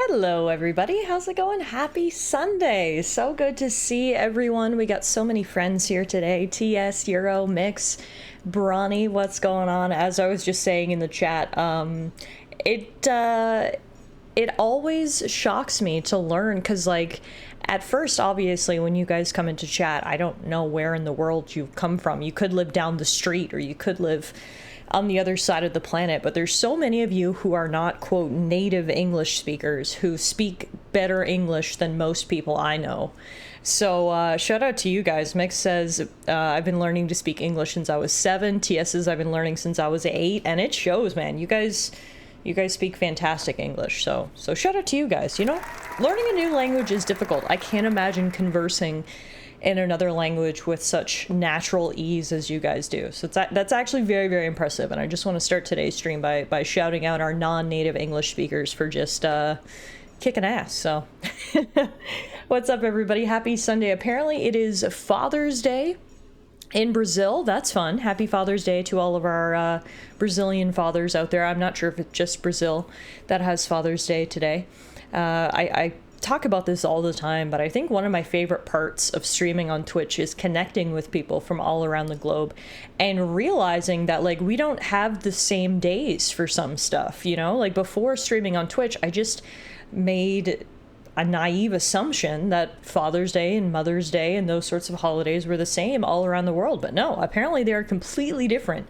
Hello, everybody. How's it going? Happy Sunday. So good to see everyone. We got so many friends here today. TS, Euro, Mix, Bronny, what's going on? As I was just saying in the chat, it always shocks me to learn because, like, at first, obviously, when you guys come into chat, I don't know where in the world you've come from. You could live down the street or you could live on the other side of the planet, but there's so many of you who are not, quote, native English speakers who speak better English than most people I know. So shout out to you guys. Mix says, I've been learning to speak English since I was 7. TS says, I've been learning since I was 8, and it shows, man. You guys speak fantastic English, so shout out to you guys. You know, learning a new language is difficult. I can't imagine conversing in another language with such natural ease as you guys do. So that's actually very, very impressive. And I just want to start today's stream by shouting out our non-native English speakers for just kicking ass. So what's up, everybody? Happy Sunday. Apparently it is Father's Day in Brazil. That's fun. Happy Father's Day to all of our Brazilian fathers out there. I'm not sure if it's just Brazil that has Father's Day today. I talk about this all the time, but I think one of my favorite parts of streaming on Twitch is connecting with people from all around the globe and realizing that, like, we don't have the same days for some stuff, you know? Like, before streaming on Twitch, I just made a naive assumption that Father's Day and Mother's Day and those sorts of holidays were the same all around the world. But no, apparently they are completely different,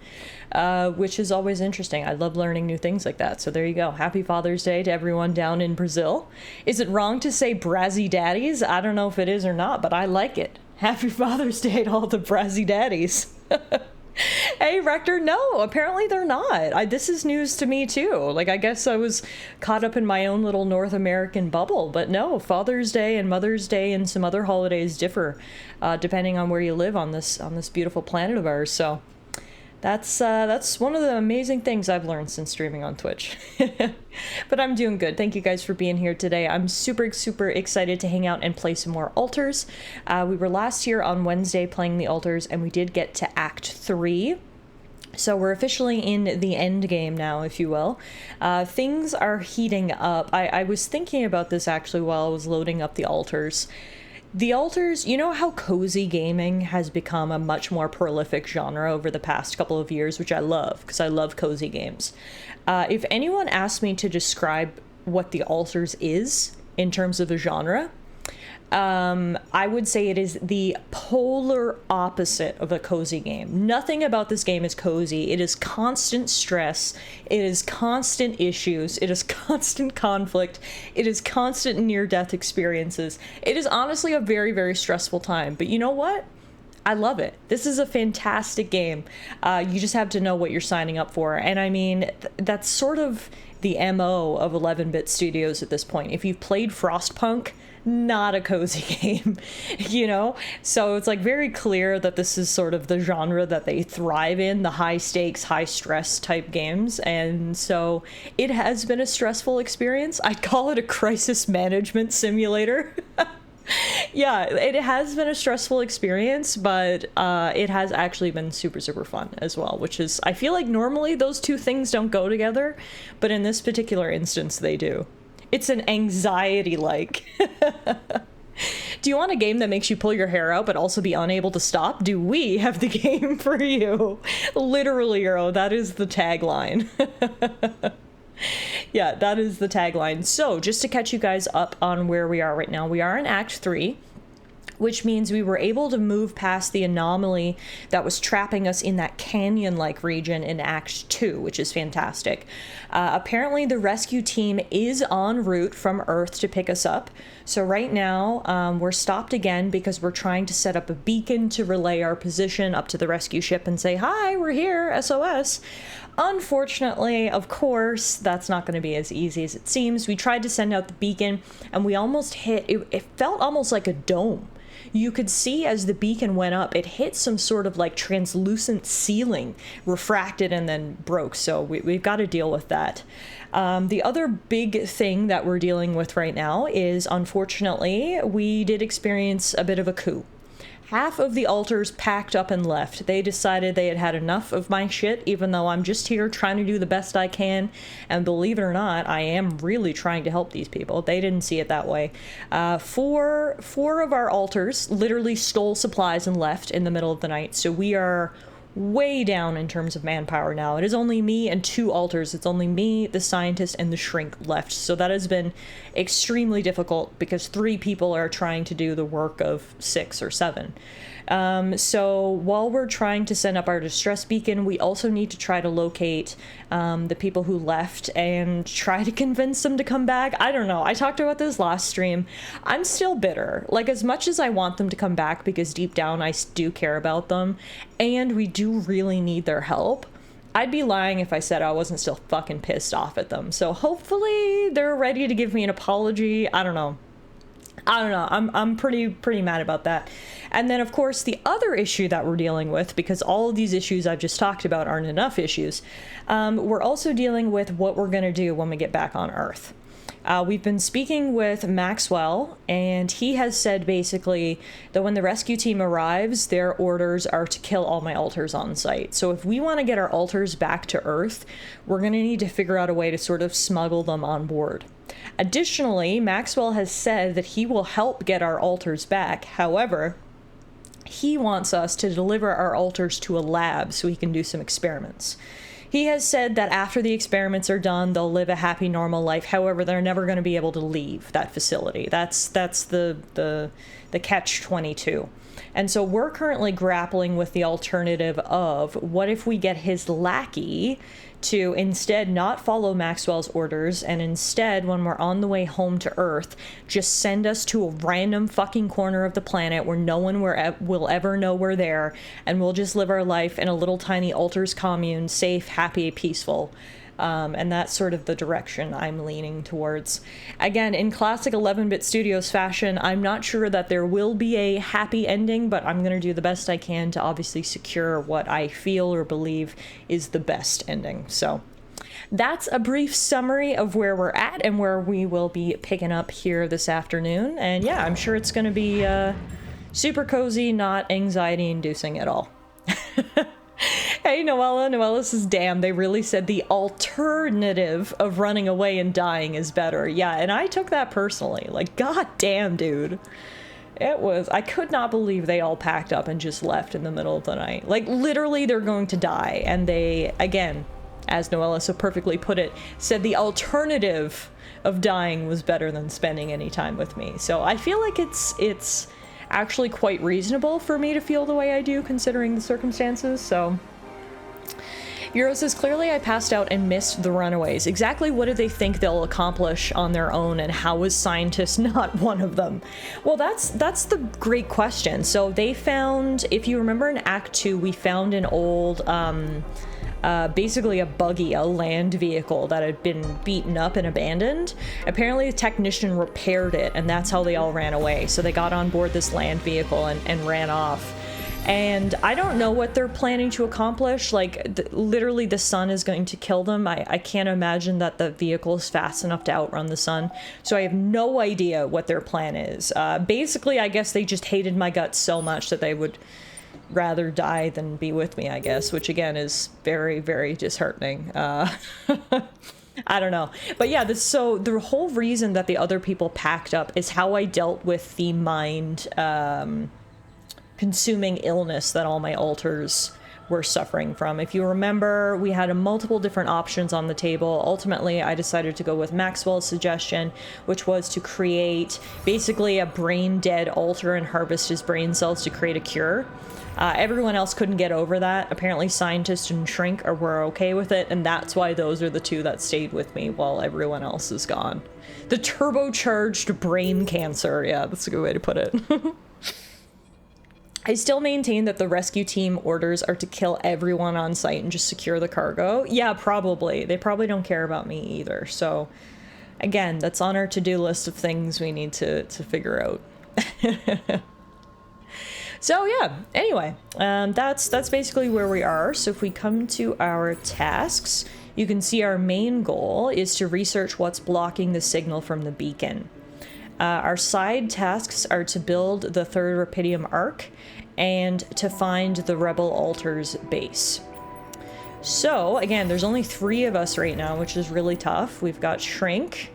which is always interesting. I love learning new things like that. So there you go. Happy Father's Day to everyone down in Brazil. Is it wrong to say Brazzy Daddies? I don't know if it is or not, but I like it. Happy Father's Day to all the Brazzy Daddies. Hey, Rector, no, apparently they're not. This is news to me, too. Like, I guess I was caught up in my own little North American bubble. But no, Father's Day and Mother's Day and some other holidays differ depending on where you live on this beautiful planet of ours. So that's one of the amazing things I've learned since streaming on Twitch. But I'm doing good. Thank you guys for being here today. I'm super, super excited to hang out and play some more altars. We were last here on Wednesday playing the altars, and we did get to Act 3. So we're officially in the end game now, if you will. Things are heating up. I was thinking about this actually while I was loading up the altars. The altars, you know how cozy gaming has become a much more prolific genre over the past couple of years, which I love, because I love cozy games. If anyone asked me to describe what the altars is in terms of a genre, I would say it is the polar opposite of a cozy game. Nothing about this game is cozy. It is constant stress. It is constant issues. It is constant conflict. It is constant near-death experiences. It is honestly a very, very stressful time. But you know what? I love it. This is a fantastic game. You just have to know what you're signing up for. And I mean, that's sort of the MO of 11-bit studios at this point. If you've played Frostpunk, not a cozy game, you know? So it's like very clear that this is sort of the genre that they thrive in, the high stakes, high stress type games. And so it has been a stressful experience. I'd call it a crisis management simulator. Yeah, it has been a stressful experience, but it has actually been super, super fun as well, which is, I feel like normally those two things don't go together, but in this particular instance, they do. It's an anxiety-like. Do you want a game that makes you pull your hair out but also be unable to stop? Do we have the game for you? Literally, Euro, that is the tagline. Yeah, that is the tagline. So, just to catch you guys up on where we are right now, we are in Act 3, which means we were able to move past the anomaly that was trapping us in that canyon-like region in Act 2, which is fantastic. Apparently, the rescue team is en route from Earth to pick us up. So right now, we're stopped again because we're trying to set up a beacon to relay our position up to the rescue ship and say, "Hi, we're here, SOS." Unfortunately, of course, that's not going to be as easy as it seems. We tried to send out the beacon, and we almost hit, it felt almost like a dome. You could see as the beacon went up, it hit some sort of like translucent ceiling, refracted and then broke. So we've got to deal with that. The other big thing that we're dealing with right now is, unfortunately, we did experience a bit of a coup. half of the altars packed up and left. They decided they had had enough of my shit, even though I'm just here trying to do the best I can. And believe it or not, I am really trying to help these people. They didn't see it that way. Four of our altars literally stole supplies and left in the middle of the night. So we are way down in terms of manpower now. It is only me and 2 altars. It's only me, the scientist, and the shrink left. So that has been extremely difficult because 3 people are trying to do the work of 6 or 7. So while we're trying to send up our distress beacon, we also need to try to locate the people who left and try to convince them to come back. I don't know. I talked about this last stream. I'm still bitter. Like, as much as I want them to come back, because deep down I do care about them, and we do really need their help, I'd be lying if I said I wasn't still fucking pissed off at them. So hopefully they're ready to give me an apology. I don't know. I'm pretty mad about that. And then, of course, the other issue that we're dealing with, because all of these issues I've just talked about aren't enough issues, we're also dealing with what we're going to do when we get back on Earth. We've been speaking with Maxwell, and he has said basically that when the rescue team arrives, their orders are to kill all my altars on site. So if we want to get our altars back to Earth, we're going to need to figure out a way to sort of smuggle them on board. Additionally, Maxwell has said that he will help get our altars back. However, he wants us to deliver our altars to a lab so he can do some experiments. He has said that after the experiments are done, they'll live a happy, normal life. However, they're never going to be able to leave that facility. That's the catch-22. And so we're currently grappling with the alternative of, what if we get his lackey to instead not follow Maxwell's orders, and instead, when we're on the way home to Earth, just send us to a random fucking corner of the planet where no one will ever know we're there, and we'll just live our life in a little tiny altars commune, safe, happy, peaceful. And that's sort of the direction I'm leaning towards. Again, in classic 11-bit Studios fashion, I'm not sure that there will be a happy ending, but I'm going to do the best I can to obviously secure what I feel or believe is the best ending. So that's a brief summary of where we're at and where we will be picking up here this afternoon. And yeah, I'm sure it's going to be super cozy, not anxiety-inducing at all. Hey, Noella says, damn, they really said the alternative of running away and dying is better. Yeah, and I took that personally. Like, god damn, dude. I could not believe they all packed up and just left in the middle of the night. Like, literally, they're going to die. And they, again, as Noella so perfectly put it, said the alternative of dying was better than spending any time with me. So I feel like it's actually quite reasonable for me to feel the way I do considering the circumstances. So Euro says, clearly I passed out and missed the runaways. Exactly what do they think they'll accomplish on their own, and how is scientist not one of them? Well, that's the great question. So they found, if you remember in Act 2, we found an old basically a buggy, a land vehicle that had been beaten up and abandoned. Apparently the technician repaired it, and that's how they all ran away. So they got on board this land vehicle and ran off. And I don't know what they're planning to accomplish. Like, literally the sun is going to kill them. I can't imagine that the vehicle is fast enough to outrun the sun. So I have no idea what their plan is. Basically, I guess they just hated my guts so much that they would rather die than be with me, I guess, which again is very, very disheartening. I don't know. But yeah, so the whole reason that the other people packed up is how I dealt with the mind consuming illness that all my altars were suffering from. If you remember, we had multiple different options on the table. Ultimately, I decided to go with Maxwell's suggestion, which was to create basically a brain-dead altar and harvest his brain cells to create a cure. Everyone else couldn't get over that. Apparently, Scientist and Shrink were okay with it, and that's why those are the 2 that stayed with me while everyone else is gone. The turbocharged brain cancer. Yeah, that's a good way to put it. I still maintain that the rescue team orders are to kill everyone on site and just secure the cargo. Yeah, probably. They probably don't care about me either. So, again, that's on our to-do list of things we need to figure out. So, yeah. Anyway, that's basically where we are. So if we come to our tasks, you can see our main goal is to research what's blocking the signal from the beacon. Our side tasks are to build the 3rd Rapidium arc and to find the rebel altar's base. So, again, there's only 3 of us right now, which is really tough. We've got Shrink,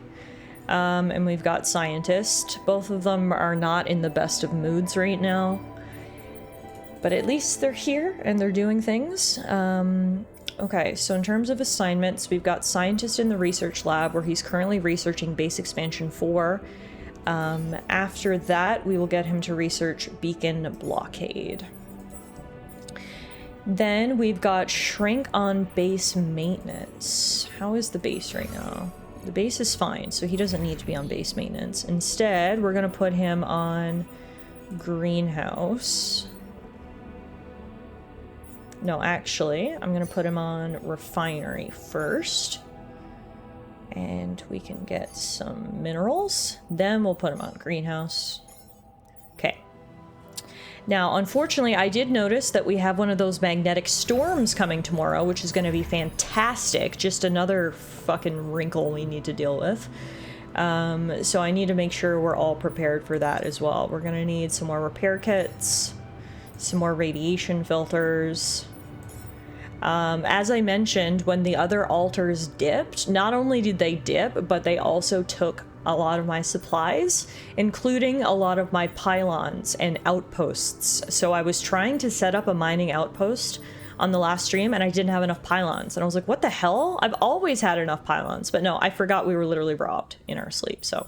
and we've got Scientist. Both of them are not in the best of moods right now. But at least they're here, and they're doing things. Okay, so in terms of assignments, we've got Scientist in the research lab, where he's currently researching Base Expansion 4. After that, we will get him to research Beacon Blockade. Then we've got Shrink on base maintenance. How is the base right now? The base is fine, so he doesn't need to be on base maintenance. Instead, we're going to put him on greenhouse. No, actually, I'm going to put him on refinery first. And we can get some minerals. Then we'll put him on greenhouse. Okay. Now, unfortunately, I did notice that we have one of those magnetic storms coming tomorrow, which is going to be fantastic. Just another fucking wrinkle we need to deal with. So I need to make sure we're all prepared for that as well. We're going to need some more repair kits, some more radiation filters. As I mentioned, when the other altars dipped, not only did they dip, but they also took a lot of my supplies, including a lot of my pylons and outposts. So I was trying to set up a mining outpost on the last stream, and I didn't have enough pylons. And I was like, what the hell? I've always had enough pylons. But no, I forgot we were literally robbed in our sleep. So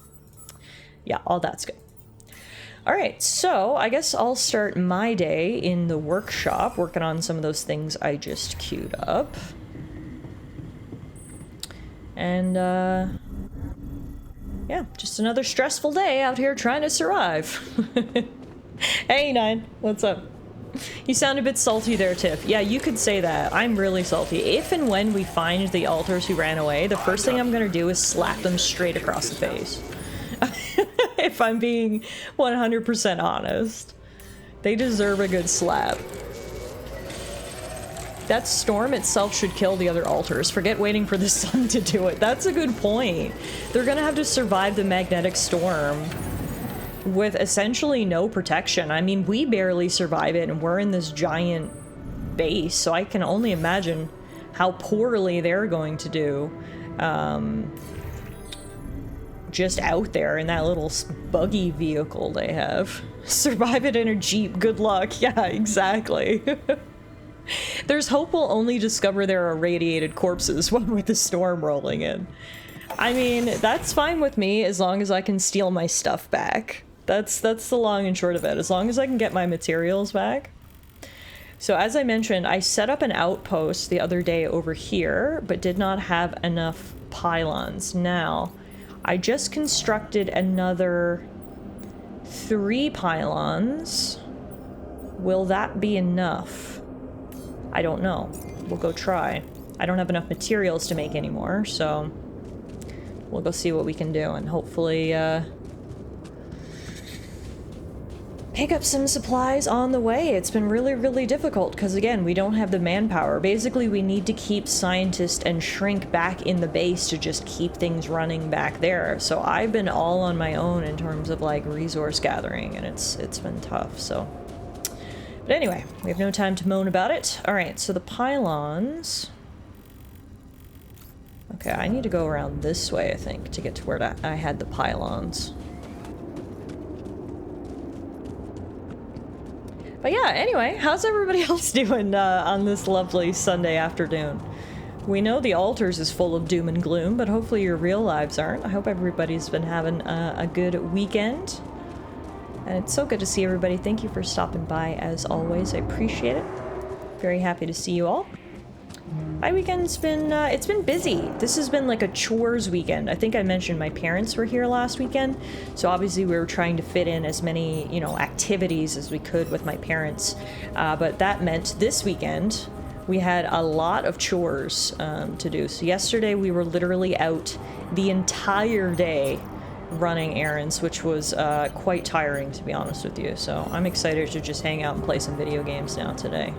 yeah, all that's good. All right, so I guess I'll start my day in the workshop, working on some of those things I just queued up. And, yeah, just another stressful day out here trying to survive. Hey, Nine, what's up? You sound a bit salty there, Tiff. Yeah, you could say that. I'm really salty. If and when we find the altars who ran away, the first thing I'm gonna do is slap them straight across the face. If I'm being 100% honest. They deserve a good slap. That storm itself should kill the other altars. Forget waiting for the sun to do it. That's a good point. They're gonna have to survive the magnetic storm with essentially no protection. I mean, we barely survive it, and we're in this giant base, so I can only imagine how poorly they're going to do. Just out there in that little buggy vehicle they have. Survive it in a Jeep, good luck. Yeah, exactly. There's hope we'll only discover there are irradiated corpses with the storm rolling in. I mean, that's fine with me as long as I can steal my stuff back. That's the long and short of it. As long as I can get my materials back. So as I mentioned, I set up an outpost the other day over here, but did not have enough pylons. Now, I just constructed another 3 pylons. Will that be enough? I don't know. We'll go try. I don't have enough materials to make anymore, so we'll go see what we can do and hopefully pick up some supplies on the way. It's been really, really difficult because, again, we don't have the manpower. Basically, we need to keep Scientist and Shrink back in the base to just keep things running back there. So I've been all on my own in terms of, like, resource gathering, and it's been tough, so. But anyway, we have no time to moan about it. All right, so the pylons. Okay, I need to go around this way, I think, to get to where I had the pylons. But yeah, anyway, how's everybody else doing on this lovely Sunday afternoon? We know the altars is full of doom and gloom, but hopefully your real lives aren't. I hope everybody's been having a good weekend. And it's so good to see everybody. Thank you for stopping by, as always. I appreciate it. Very happy to see you all. My weekend's been, it's been busy. This has been like a chores weekend. I think I mentioned my parents were here last weekend, so obviously we were trying to fit in as many, you know, activities as we could with my parents. But that meant this weekend we had a lot of chores to do. So yesterday we were literally out the entire day running errands, which was quite tiring, to be honest with you. So I'm excited to just hang out and play some video games now today.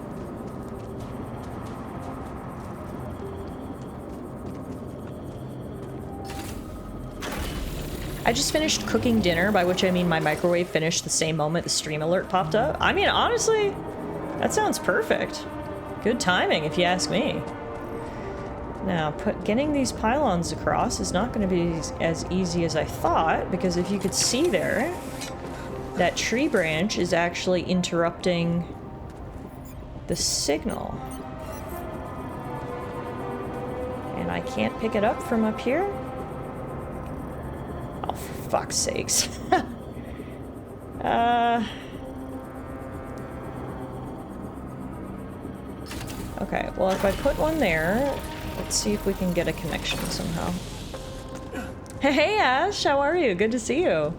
I just finished cooking dinner, by which I mean my microwave finished the same moment the stream alert popped up. I mean, honestly, that sounds perfect. Good timing, if you ask me. Now, getting these pylons across is not going to be as easy as I thought, because if you could see there, that tree branch is actually interrupting the signal. And I can't pick it up from up here? Oh, for fuck's sakes. Okay, well, if I put one there, let's see if we can get a connection somehow. Hey, Ash, how are you? Good to see you.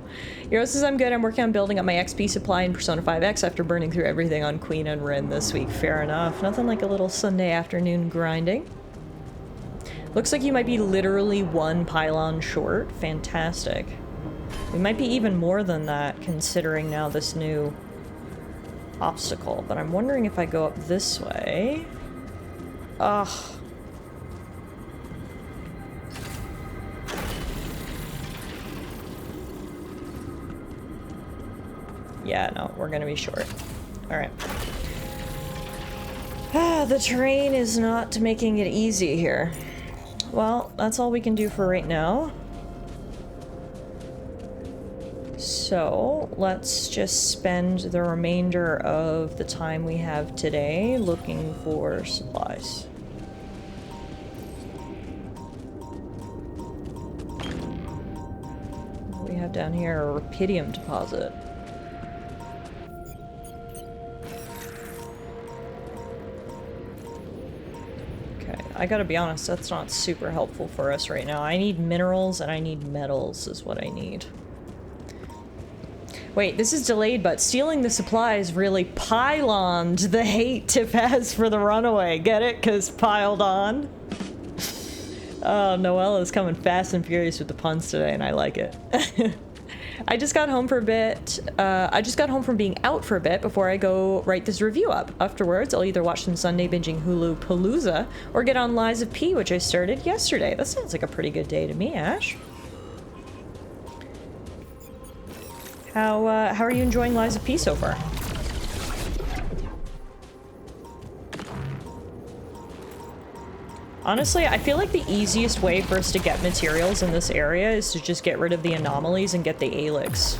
Euro says I'm good. I'm working on building up my XP supply in Persona 5X after burning through everything on Queen and Rin this week. Fair enough. Nothing like a little Sunday afternoon grinding. Looks like you might be literally one pylon short. Fantastic. We might be even more than that, considering now this new obstacle. But I'm wondering if I go up this way. Ugh. Yeah, no, we're gonna be short. Alright. The terrain is not making it easy here. Well, that's all we can do for right now. So, let's just spend the remainder of the time we have today looking for supplies. What do we have down here? A rubidium deposit. I gotta be honest, that's not super helpful for us right now. I need minerals and I need metals is what I need. Wait, this is delayed, but stealing the supplies really pyloned the hate Tiff has for the runaway. Get it? 'Cause piled on? Oh, Noelle is coming fast and furious with the puns today, and I like it. I just got home for a bit. I just got home from being out for a bit before I go write this review up. Afterwards, I'll either watch some Sunday binging Hulu Palooza or get on Lies of P, which I started yesterday. That sounds like a pretty good day to me, Ash. How are you enjoying Lies of P so far? Honestly, I feel like the easiest way for us to get materials in this area is to just get rid of the anomalies and get the Alix.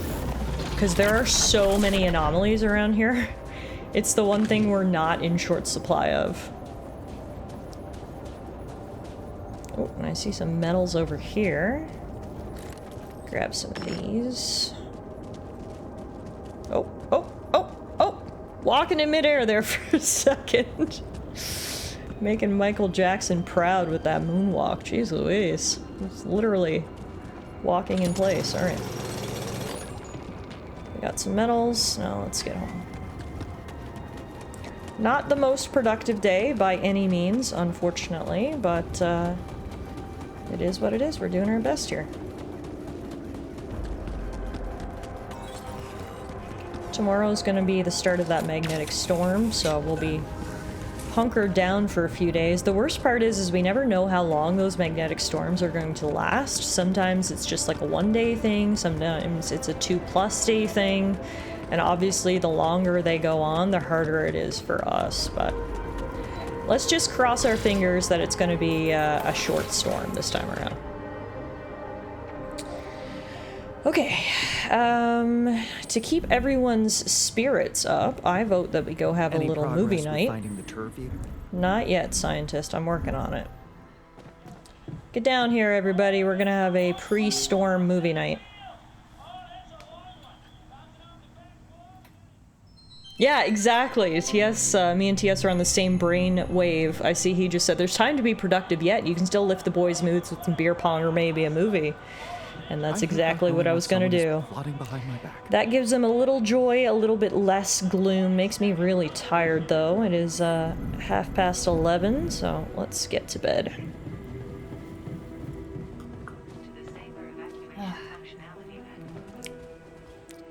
Because there are so many anomalies around here. It's the one thing we're not in short supply of. Oh, and I see some metals over here. Grab some of these. Oh, oh, oh, oh! Walking in midair there for a second. Making Michael Jackson proud with that moonwalk. Jeez Louise. It's literally walking in place. Alright. We got some metals. Now let's get home. Not the most productive day by any means, unfortunately, but it is what it is. We're doing our best here. Tomorrow's gonna be the start of that magnetic storm, so we'll be hunkered down for a few days. The worst part is we never know how long those magnetic storms are going to last. Sometimes it's just like a one-day thing, sometimes it's a 2+ day thing, and obviously the longer they go on, the harder it is for us, but let's just cross our fingers that it's going to be a short storm this time around. Okay, to keep everyone's spirits up, I vote that we go have a little movie night. Finding the turf eater? Not yet, scientist. I'm working on it. Get down here, everybody. We're gonna have a pre-storm movie night. Yeah, exactly. TS, me and TS are on the same brain wave. I see he just said, there's time to be productive yet. You can still lift the boys' moods with some beer pong or maybe a movie. And that's exactly what I was gonna do. That gives them a little joy, a little bit less gloom. Makes me really tired, though. It is 11:30, so let's get to bed.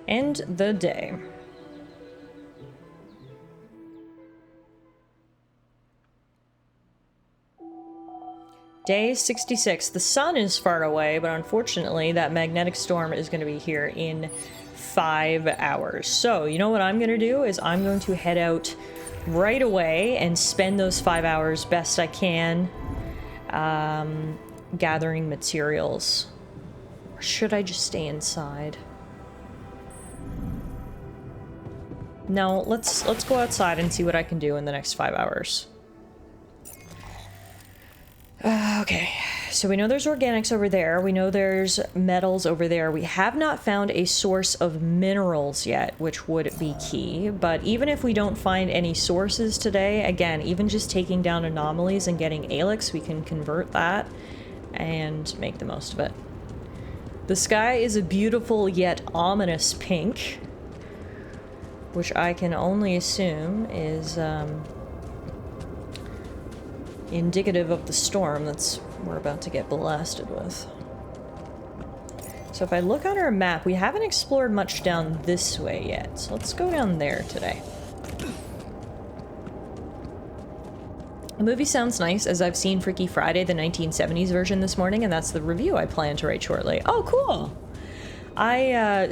End the day. Day 66. The sun is far away, but unfortunately that magnetic storm is going to be here in 5 hours. So, you know what I'm going to do is I'm going to head out right away and spend those 5 hours best I can gathering materials. Or should I just stay inside? No, let's go outside and see what I can do in the next 5 hours. Okay, so we know there's organics over there. We know there's metals over there. We have not found a source of minerals yet, which would be key. But even if we don't find any sources today, again, even just taking down anomalies and getting Alex, we can convert that and make the most of it. The sky is a beautiful yet ominous pink, which I can only assume is indicative of the storm that's we're about to get blasted with. So if I look on our map, we haven't explored much down this way yet, so let's go down there today. The movie sounds nice, as I've seen Freaky Friday, the 1970s version this morning, and that's the review I plan to write shortly. Oh, cool!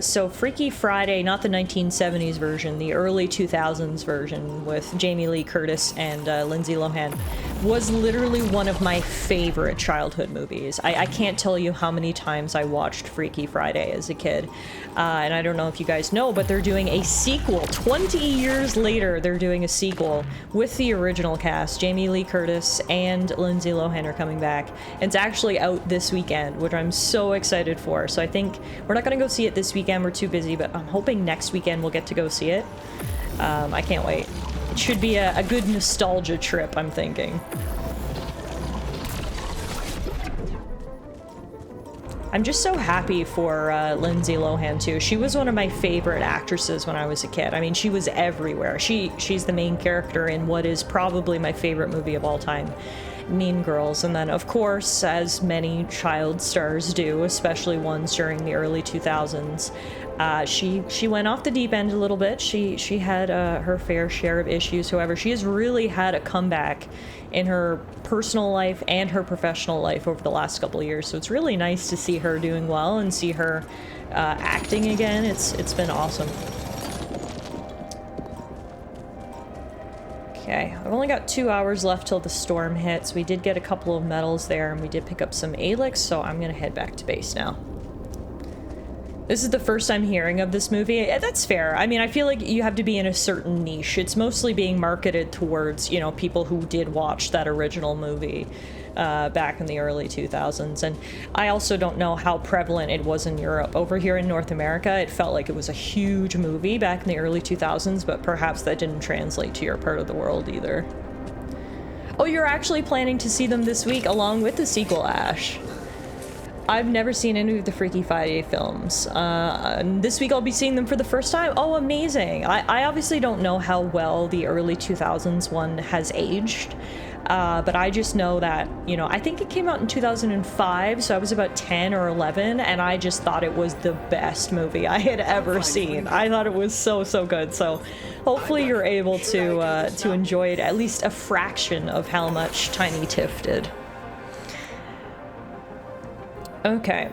So Freaky Friday, not the 1970s version, the early 2000s version with Jamie Lee Curtis and Lindsay Lohan, was literally one of my favorite childhood movies. I can't tell you how many times I watched Freaky Friday as a kid. And I don't know if you guys know, but they're doing a sequel. 20 years later, they're doing a sequel with the original cast. Jamie Lee Curtis and Lindsay Lohan are coming back. It's actually out this weekend, which I'm so excited for. So I think we're not going to go see it this weekend. We're too busy, but I'm hoping next weekend we'll get to go see it. I can't wait. It should be a good nostalgia trip, I'm thinking. I'm just so happy for Lindsay Lohan, too. She was one of my favorite actresses when I was a kid. I mean, she was everywhere. She's the main character in what is probably my favorite movie of all time, Mean Girls. And then, of course, as many child stars do, especially ones during the early 2000s, she went off the deep end a little bit. She had her fair share of issues. However, she has really had a comeback in her personal life and her professional life over the last couple of years. So it's really nice to see her doing well and see her acting again. It's been awesome. Okay, I've only got 2 hours left till the storm hits. We did get a couple of medals there, and we did pick up some Alex, so I'm gonna head back to base now. This is the first time hearing of this movie. That's fair. I mean, I feel like you have to be in a certain niche. It's mostly being marketed towards, you know, people who did watch that original movie back in the early 2000s. And I also don't know how prevalent it was in Europe. Over here in North America, it felt like it was a huge movie back in the early 2000s, but perhaps that didn't translate to your part of the world either. Oh, you're actually planning to see them this week along with the sequel, Ash. I've never seen any of the Freaky Friday films. This week I'll be seeing them for the first time. Oh, amazing. I obviously don't know how well the early 2000s one has aged, but I just know that, you know, I think it came out in 2005, so I was about 10 or 11, and I just thought it was the best movie I had ever seen. I thought it was so good, so hopefully you're able to enjoy it at least a fraction of how much Tiny Tiff did. Okay,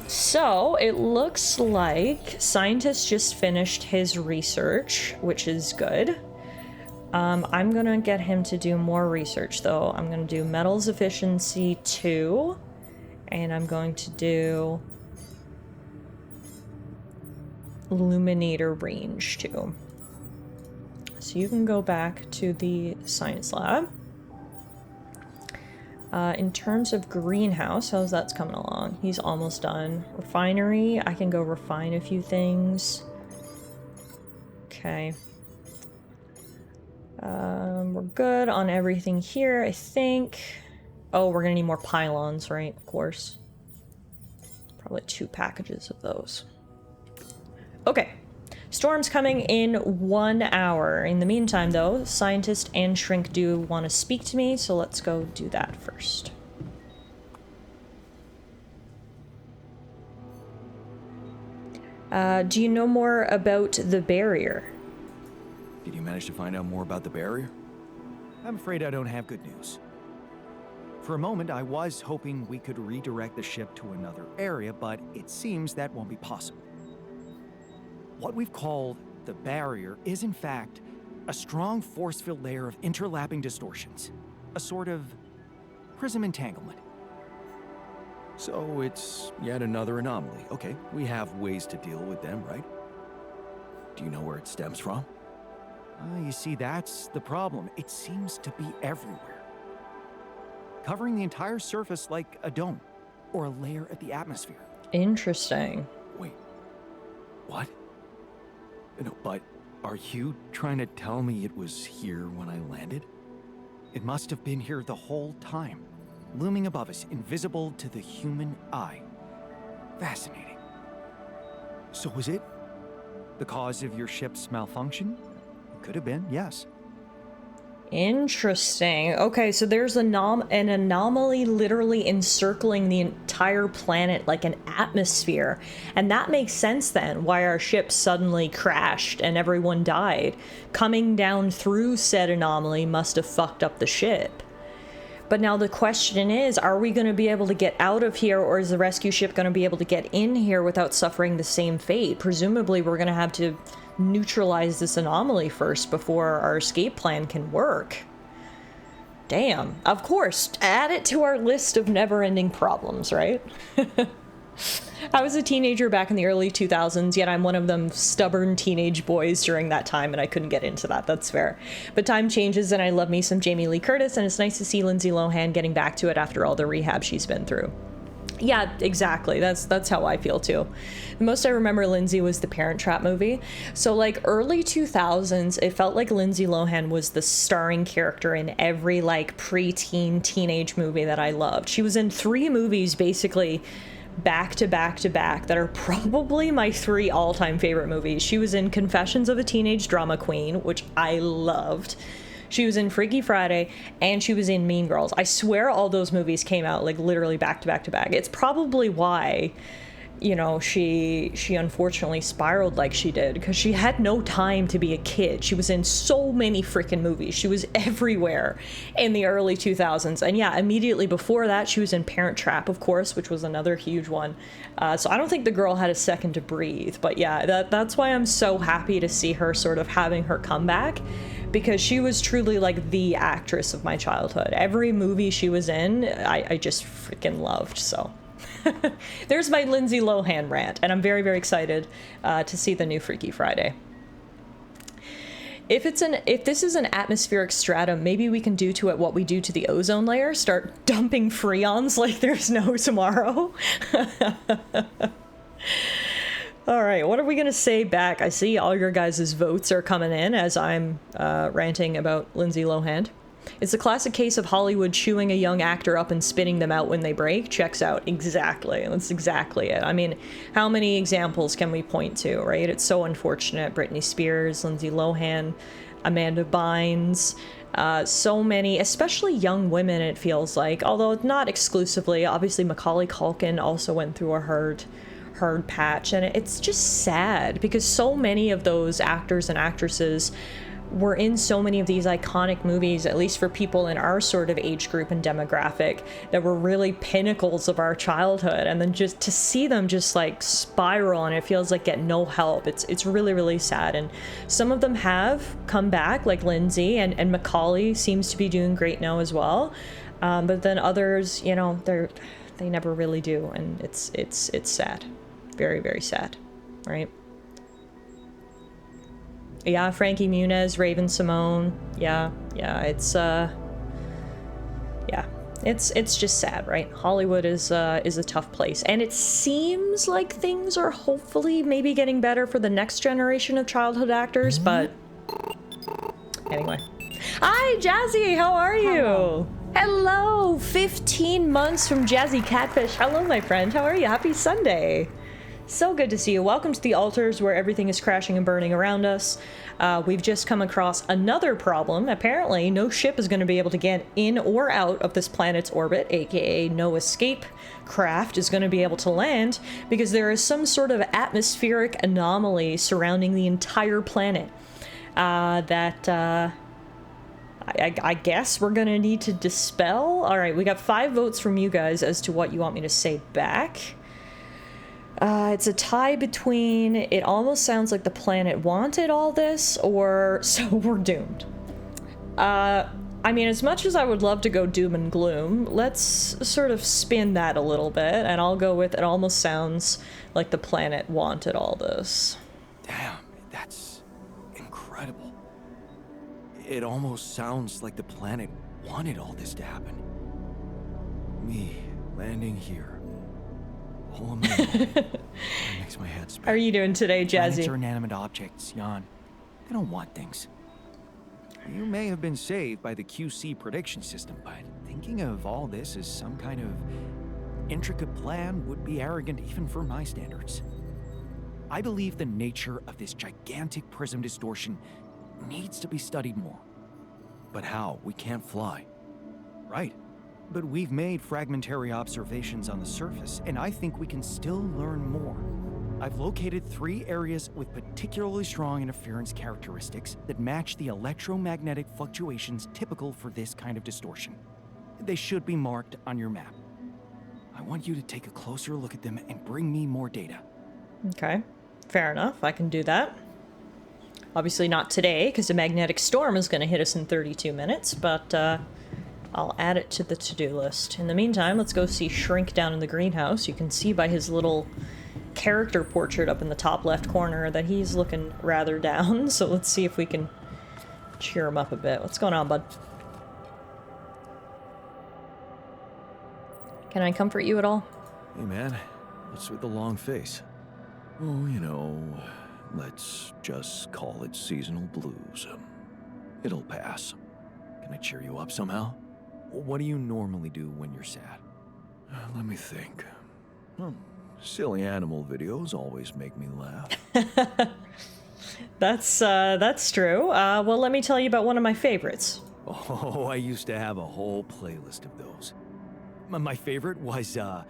so it looks like scientist just finished his research, which is good. I'm gonna get him to do more research though. I'm gonna do metals efficiency 2, and I'm going to do illuminator range 2. So you can go back to the science lab. In terms of greenhouse, how's that coming along? He's almost done. Refinery, I can go refine a few things. Okay. We're good on everything here, I think. Oh, we're gonna need more pylons, right? Of course. Probably 2 packages of those. Okay. Storm's coming in 1 hour. In the meantime, though, Scientist and Shrink do want to speak to me, so let's go do that first. Do you know more about the barrier? Did you manage to find out more about the barrier? I'm afraid I don't have good news. For a moment, I was hoping we could redirect the ship to another area, but it seems that won't be possible. What we've called the barrier is, in fact, a strong force-filled layer of interlapping distortions. A sort of prism entanglement. So it's yet another anomaly. Okay, we have ways to deal with them, right? Do you know where it stems from? You see, that's the problem. It seems to be everywhere. Covering the entire surface like a dome, or a layer of the atmosphere. Interesting. Wait, what? No, but are you trying to tell me it was here when I landed? It must have been here the whole time, looming above us, invisible to the human eye. Fascinating. So was it the cause of your ship's malfunction? It could have been, yes. Interesting. Okay, so there's an anomaly literally encircling the entire planet like an atmosphere. And that makes sense then, why our ship suddenly crashed and everyone died. Coming down through said anomaly must have fucked up the ship. But now the question is, are we going to be able to get out of here, or is the rescue ship going to be able to get in here without suffering the same fate? Presumably we're going to have to neutralize this anomaly first before our escape plan can work. Damn. Of course, add it to our list of never-ending problems, right? I was a teenager back in the early 2000s, yet I'm one of them stubborn teenage boys during that time, and I couldn't get into that. That's fair. But time changes, and I love me some Jamie Lee Curtis, and it's nice to see Lindsay Lohan getting back to it after all the rehab she's been through. Yeah, exactly. That's how I feel too. The most I remember Lindsay was the Parent Trap movie. So like early 2000s, it felt like Lindsay Lohan was the starring character in every like preteen teenage movie that I loved. She was in 3 movies basically back to back to back that are probably my 3 all-time favorite movies. She was in Confessions of a Teenage Drama Queen, which I loved. She was in Freaky Friday, and she was in Mean Girls. I swear all those movies came out like literally back to back to back. It's probably why, you know, she unfortunately spiraled like she did, because she had no time to be a kid. She was in so many freaking movies. She was everywhere in the early 2000s. And yeah, immediately before that, she was in Parent Trap, of course, which was another huge one. So I don't think the girl had a second to breathe. But yeah, that's why I'm so happy to see her sort of having her comeback, because she was truly like the actress of my childhood. Every movie she was in, I just freaking loved. So there's my Lindsay Lohan rant, and I'm very, very excited to see the new Freaky Friday. If this is an atmospheric stratum, maybe we can do to it what we do to the ozone layer, start dumping freons like there's no tomorrow. All right, what are we going to say back? I see all your guys' votes are coming in as I'm ranting about Lindsay Lohan. It's a classic case of Hollywood chewing a young actor up and spitting them out when they break. Checks out. Exactly. That's exactly it. I mean, how many examples can we point to, right? It's so unfortunate. Britney Spears, Lindsay Lohan, Amanda Bynes, so many, especially young women, it feels like. Although not exclusively. Obviously, Macaulay Culkin also went through a hard patch, and it's just sad because so many of those actors and actresses were in so many of these iconic movies, at least for people in our sort of age group and demographic, that were really pinnacles of our childhood, and then just to see them just like spiral, and it feels like get no help. It's really, really sad. And some of them have come back, like Lindsay, and Macaulay seems to be doing great now as well, but then others, you know, they never really do, and it's sad. Very, very sad, right? Yeah, Frankie Muniz, Raven Simone. Yeah, it's just sad, right? Hollywood is a tough place, and it seems like things are hopefully maybe getting better for the next generation of childhood actors, but anyway. Hi, Jazzy, how are you? Hello, 15 months from Jazzy Catfish. Hello, my friend, how are you? Happy Sunday. So good to see you. Welcome to the altars where everything is crashing and burning around us. We've just come across another problem. Apparently, no ship is going to be able to get in or out of this planet's orbit, aka no escape craft is going to be able to land, because there is some sort of atmospheric anomaly surrounding the entire planet that I guess we're gonna need to dispel. All right, we got 5 votes from you guys as to what you want me to say back. It's a tie between it almost sounds like the planet wanted all this, or so we're doomed. I mean, as much as I would love to go doom and gloom, let's sort of spin that a little bit, and I'll go with it almost sounds like the planet wanted all this. Damn, that's incredible. It almost sounds like the planet wanted all this to happen. Me landing here. All on my own. That makes my head spin. How are you doing today, Jazzy? Planets are inanimate objects, Jan. They don't want things. You may have been saved by the QC prediction system, but thinking of all this as some kind of intricate plan would be arrogant even for my standards. I believe the nature of this gigantic prism distortion needs to be studied more. But how? We can't fly. Right. But we've made fragmentary observations on the surface, and I think we can still learn more. I've located 3 areas with particularly strong interference characteristics that match the electromagnetic fluctuations typical for this kind of distortion. They should be marked on your map. I want you to take a closer look at them and bring me more data. Okay, fair enough. I can do that. Obviously not today, because the magnetic storm is going to hit us in 32 minutes, but I'll add it to the to-do list. In the meantime, let's go see Shrink down in the greenhouse. You can see by his little character portrait up in the top left corner that he's looking rather down, so let's see if we can cheer him up a bit. What's going on, bud? Can I comfort you at all? Hey man, what's with the long face? Oh, you know, let's just call it seasonal blues. It'll pass. Can I cheer you up somehow? What do you normally do when you're sad? Let me think. Silly animal videos always make me laugh. That's true. Well, let me tell you about one of my favorites. Oh, I used to have a whole playlist of those. My favorite was a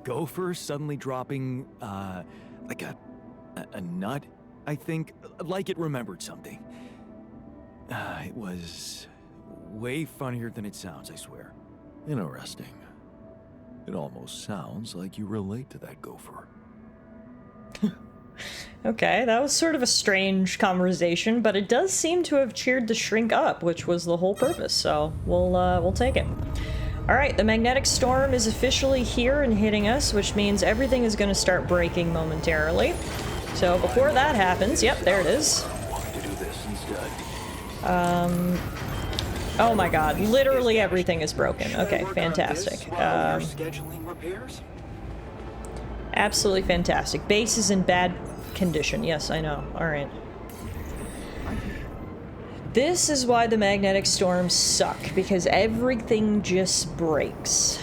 gopher suddenly dropping like a nut, I think, like it remembered something. It was way funnier than it sounds, I swear. Interesting. It almost sounds like you relate to that gopher. Okay, that was sort of a strange conversation, but it does seem to have cheered the Shrink up, which was the whole purpose, so we'll take it. Alright, the magnetic storm is officially here and hitting us, which means everything is going to start breaking momentarily. So before that happens, yep, there it is. Oh my god, literally everything is broken. Okay, fantastic. Absolutely fantastic. Base is in bad condition. Yes, I know. Alright. This is why the magnetic storms suck, because everything just breaks.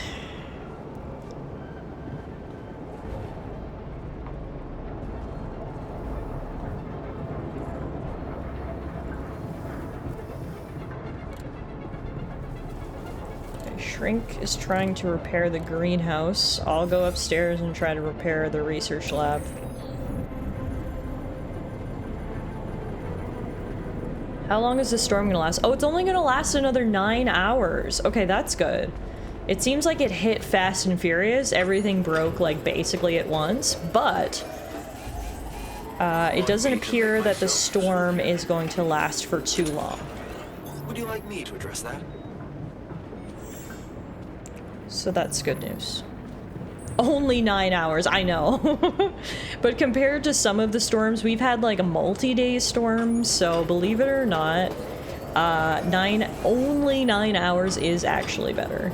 Shrink is trying to repair the greenhouse. I'll go upstairs and try to repair the research lab. How long is this storm gonna last? Oh, it's only gonna last another 9 hours. Okay, that's good. It seems like it hit fast and furious. Everything broke, like, basically at once, but it doesn't appear that the storm is going to last for too long. Would you like me to address that? So that's good news. Only 9 hours, I know. But compared to some of the storms, we've had like a multi-day storm, so believe it or not, only 9 hours is actually better.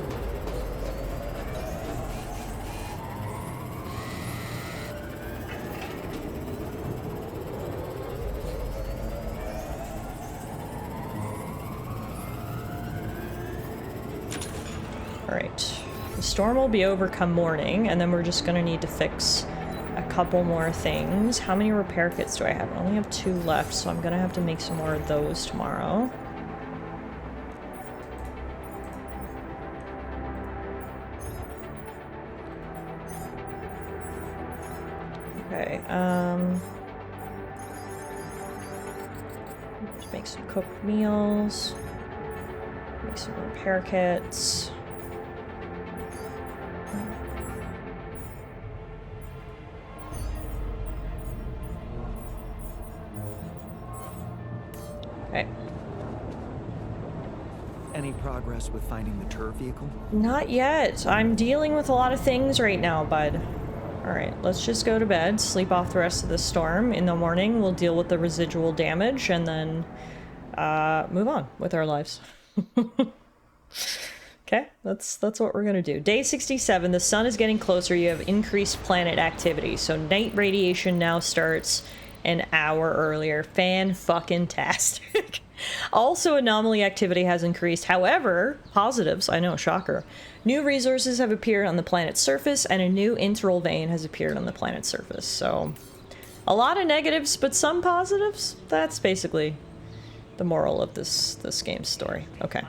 Alright. The storm will be over come morning, and then we're just gonna need to fix a couple more things. How many repair kits do I have? I only have 2 left, so I'm gonna have to make some more of those tomorrow. Okay, let's make some cooked meals. Make some repair kits. Okay. Any progress with finding the tour vehicle? Not yet. I'm dealing with a lot of things right now, bud. Alright, let's just go to bed, sleep off the rest of the storm. In the morning, we'll deal with the residual damage, and then move on with our lives. Okay, that's what we're gonna do. Day 67, the sun is getting closer. You have increased planet activity. So night radiation now starts an hour earlier. Fan-fucking-tastic. Also, anomaly activity has increased. However, positives, I know, shocker. New resources have appeared on the planet's surface, and a new interval vein has appeared on the planet's surface. So, a lot of negatives, but some positives? That's basically the moral of this game's story. Okay.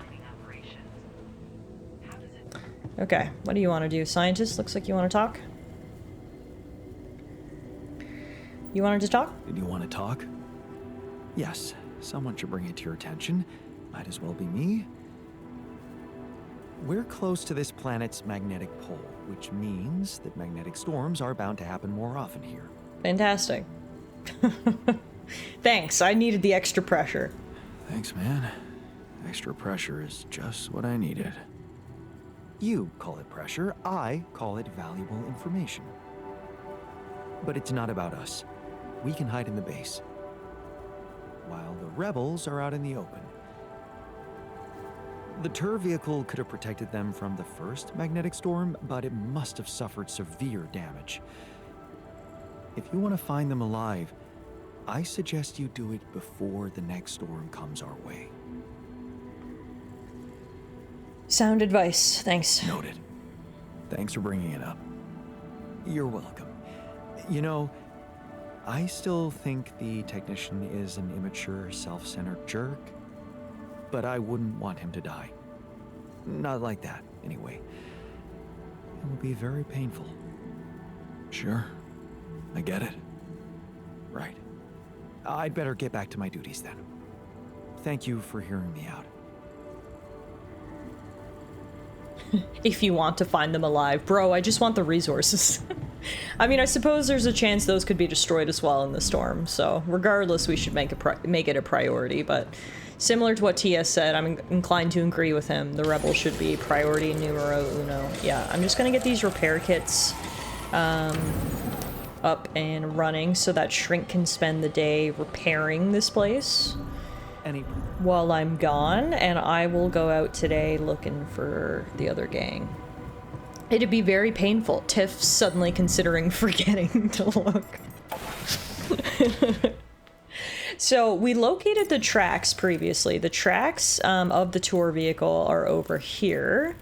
Okay, what do you want to do? Scientist, looks like you want to talk? You wanted to talk? Did you want to talk? Yes, someone should bring it to your attention. Might as well be me. We're close to this planet's magnetic pole, which means that magnetic storms are bound to happen more often here. Fantastic. Thanks, I needed the extra pressure. Thanks, man. Extra pressure is just what I needed. You call it pressure, I call it valuable information. But it's not about us. We can hide in the base, while the rebels are out in the open. The tour vehicle could have protected them from the first magnetic storm, but it must have suffered severe damage. If you want to find them alive, I suggest you do it before the next storm comes our way. Sound advice, thanks. Noted. Thanks for bringing it up. You're welcome. You know, I still think the technician is an immature, self-centered jerk, but I wouldn't want him to die. Not like that, anyway. It will be very painful. Sure, I get it. Right. I'd better get back to my duties then. Thank you for hearing me out. If you want to find them alive. Bro, I just want the resources. I mean, I suppose there's a chance those could be destroyed as well in the storm, so regardless, we should make it a priority, but similar to what TS said, I'm inclined to agree with him. The rebels should be priority numero uno. Yeah, I'm just gonna get these repair kits up and running so that Shrink can spend the day repairing this place while I'm gone, and I will go out today looking for the other gang. It'd be very painful, Tiff suddenly considering forgetting to look. So, we located the tracks previously. The tracks of the tour vehicle are over here.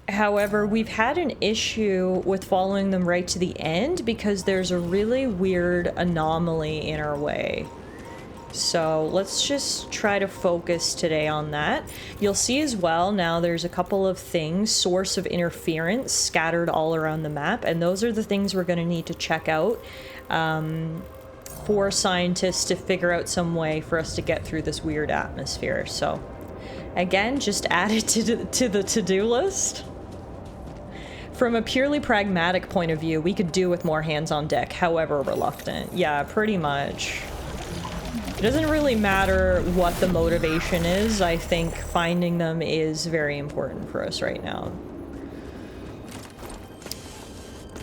However, we've had an issue with following them right to the end because there's a really weird anomaly in our way. So let's just try to focus today on that. You'll see as well now there's a couple of things, source of interference, scattered all around the map, and those are the things we're going to need to check out for scientists to figure out some way for us to get through this weird atmosphere. So again, just add it to the to-do list. From a purely pragmatic point of view, we could do with more hands on deck, however reluctant. Yeah, pretty much. It doesn't really matter what the motivation is. I think finding them is very important for us right now.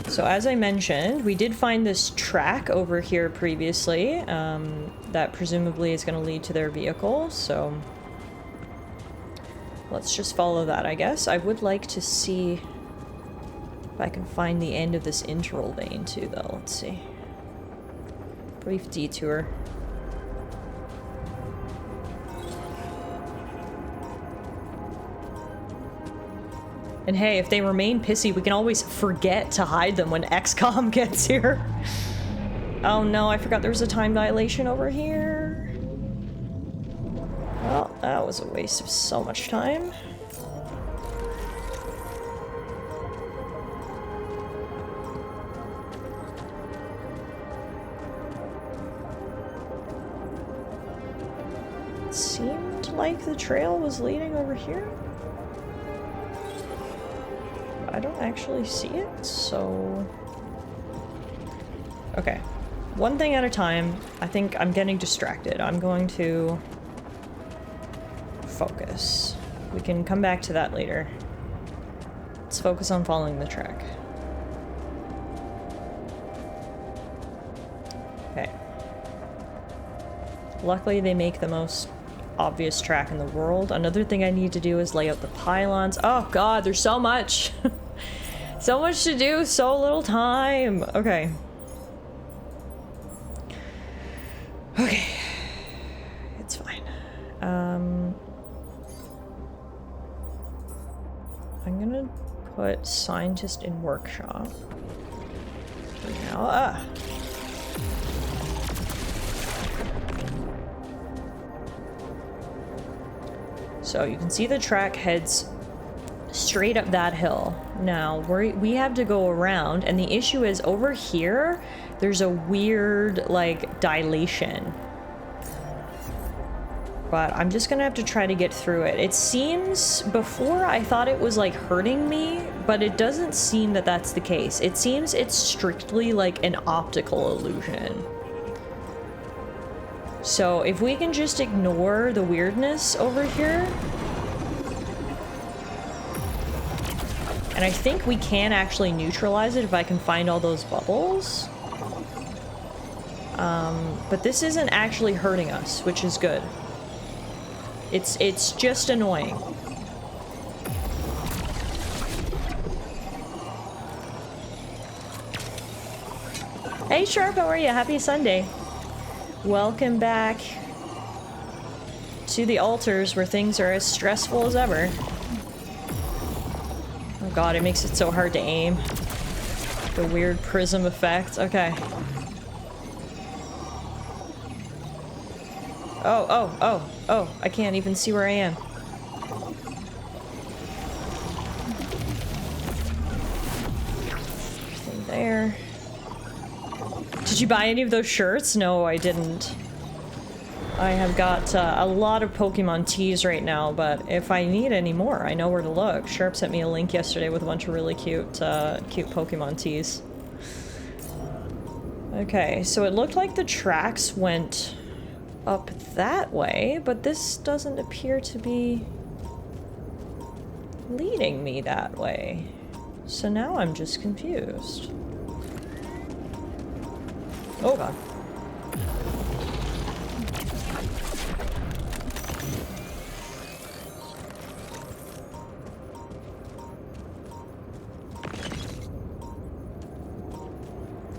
So as I mentioned, we did find this track over here previously that presumably is going to lead to their vehicle. So let's just follow that, I guess. I would like to see if I can find the end of this interval vein too, though. Let's see. Brief detour. And hey, if they remain pissy, we can always forget to hide them when XCOM gets here. Oh no, I forgot there was a time dilation over here. Well, that was a waste of so much time. It seemed like the trail was leading over here. I don't actually see it, so... Okay. One thing at a time. I think I'm getting distracted. I'm going to focus. We can come back to that later. Let's focus on following the track. Okay. Luckily, they make the most obvious track in the world. Another thing I need to do is lay out the pylons. Oh god, there's so much! So much to do, so little time! Okay. Okay. It's fine. I'm gonna put scientist in workshop for now. So you can see the track heads straight up that hill. Now we have to go around, and the issue is over here there's a weird like dilation. But I'm just gonna have to try to get through it. It seems, before I thought it was like hurting me, but it doesn't seem that that's the case. It seems it's strictly like an optical illusion. So if we can just ignore the weirdness over here. And I think we can actually neutralize it if I can find all those bubbles. But this isn't actually hurting us, which is good. It's just annoying. Hey Sharp, how are you? Happy Sunday. Welcome back to the altars where things are as stressful as ever. Oh god, it makes it so hard to aim. The weird prism effect. Okay. Oh, I can't even see where I am. Nothing there. Did you buy any of those shirts? No, I didn't. I have got a lot of Pokemon tees right now, but if I need any more, I know where to look. Sharp sent me a link yesterday with a bunch of really cute Pokemon tees. Okay, so it looked like the tracks went up that way, but this doesn't appear to be leading me that way. So now I'm just confused. Oh god.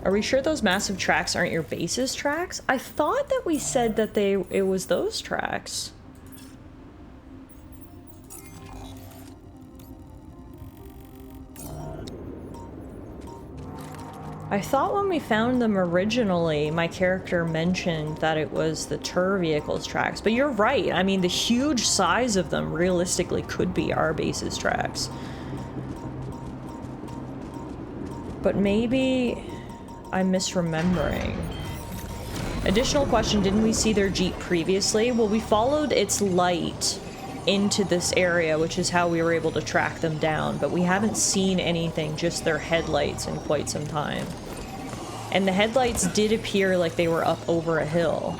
Are we sure those massive tracks aren't your base's tracks? I thought that we said that it was those tracks. I thought when we found them originally, my character mentioned that it was the tour vehicle's tracks. But you're right. I mean, the huge size of them realistically could be our base's tracks. But maybe I'm misremembering. Additional question, didn't we see their Jeep previously? Well, we followed its light into this area, which is how we were able to track them down, but we haven't seen anything, just their headlights, in quite some time. And the headlights did appear like they were up over a hill.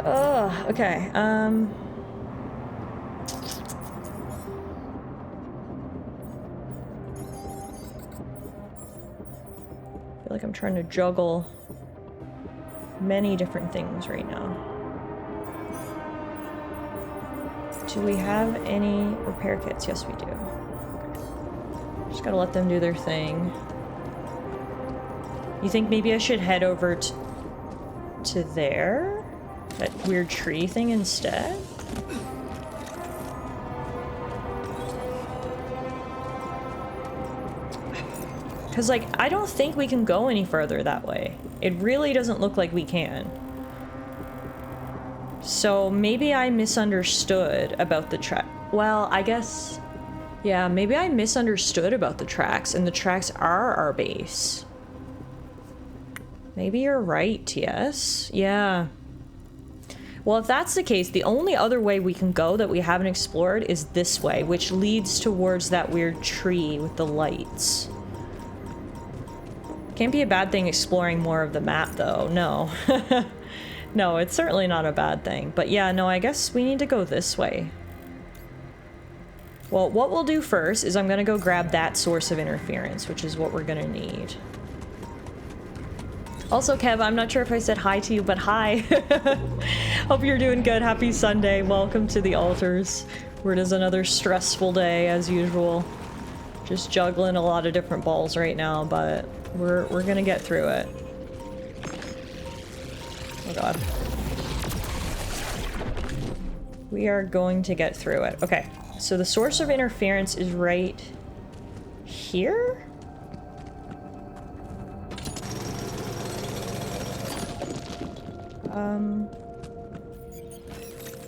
Ugh, okay, I feel like I'm trying to juggle many different things right now. Do we have any repair kits? Yes, we do. Okay. Just gotta let them do their thing. You think maybe I should head over to there? That weird tree thing instead? Because, like, I don't think we can go any further that way. It really doesn't look like we can. So maybe I misunderstood about the track. Well, I guess... Yeah, maybe I misunderstood about the tracks, and the tracks are our base. Maybe you're right, TS. Yeah. Well, if that's the case, the only other way we can go that we haven't explored is this way, which leads towards that weird tree with the lights. Can't be a bad thing exploring more of the map, though. No. No, it's certainly not a bad thing. But yeah, no, I guess we need to go this way. Well, what we'll do first is I'm gonna go grab that source of interference, which is what we're gonna need. Also, Kev, I'm not sure if I said hi to you, but hi. Hope you're doing good. Happy Sunday. Welcome to the altars, where it is another stressful day, as usual. Just juggling a lot of different balls right now, but we're gonna get through it. Oh god. We are going to get through it. Okay, so the source of interference is right here?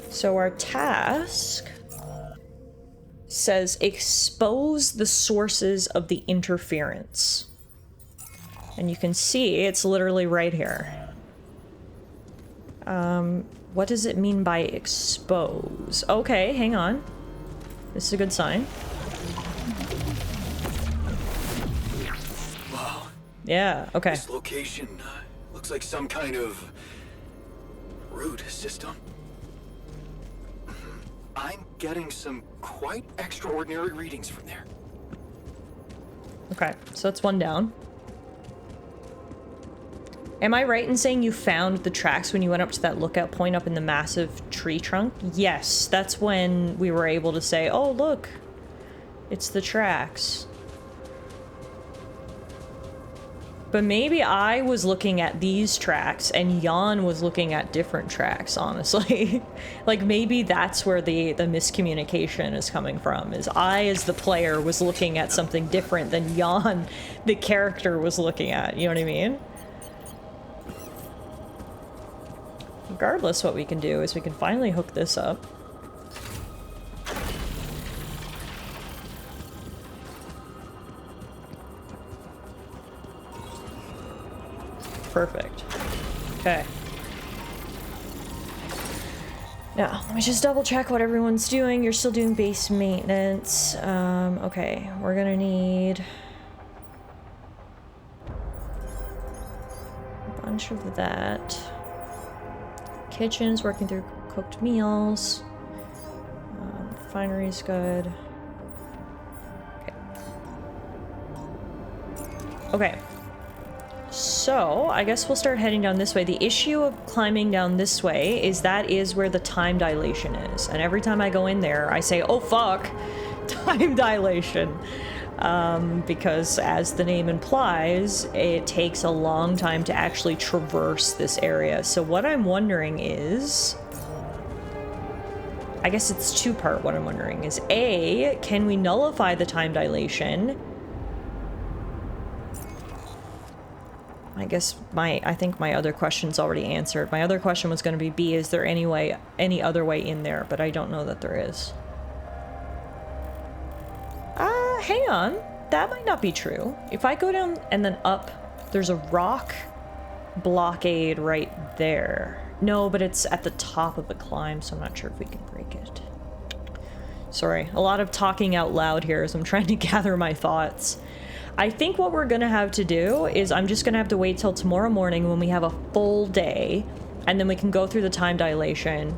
So our task says expose the sources of the interference. And you can see it's literally right here. What does it mean by expose? Okay, hang on. This is a good sign. Wow. Yeah, okay. This location looks like some kind of root system. I'm getting some quite extraordinary readings from there. Okay, so that's one down. Am I right in saying you found the tracks when you went up to that lookout point up in the massive tree trunk? Yes, that's when we were able to say, oh, look, it's the tracks. But maybe I was looking at these tracks and Jan was looking at different tracks, honestly. Like, maybe that's where the miscommunication is coming from, is I, as the player, was looking at something different than Jan, the character, was looking at. You know what I mean? Regardless, what we can do is we can finally hook this up. Perfect. Okay. Now, let me just double check what everyone's doing. You're still doing base maintenance. Okay, we're gonna need a bunch of that. Kitchen's working through cooked meals. Refinery's good. Okay. Okay. So, I guess we'll start heading down this way. The issue of climbing down this way is that is where the time dilation is. And every time I go in there, I say, oh fuck, time dilation. Because as the name implies, it takes a long time to actually traverse this area. So what I'm wondering is, I guess it's two-part. What I'm wondering is, A, can we nullify the time dilation? I think my other question's already answered. My other question was going to be, B, is there any other way in there? But I don't know that there is. Hang on. That might not be true. If I go down and then up, there's a rock blockade right there. No, but it's at the top of the climb, so I'm not sure if we can break it. Sorry, a lot of talking out loud here as I'm trying to gather my thoughts. I think what we're gonna have to do is I'm just gonna have to wait till tomorrow morning when we have a full day, and then we can go through the time dilation.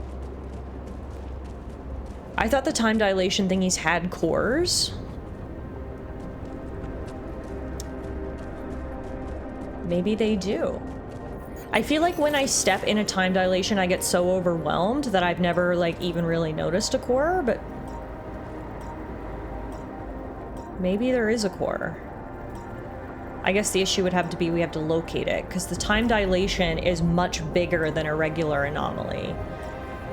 I thought the time dilation thingies had cores. Maybe they do. I feel like when I step in a time dilation, I get so overwhelmed that I've never, like, even really noticed a core, but maybe there is a core. I guess the issue would have to be we have to locate it, because the time dilation is much bigger than a regular anomaly.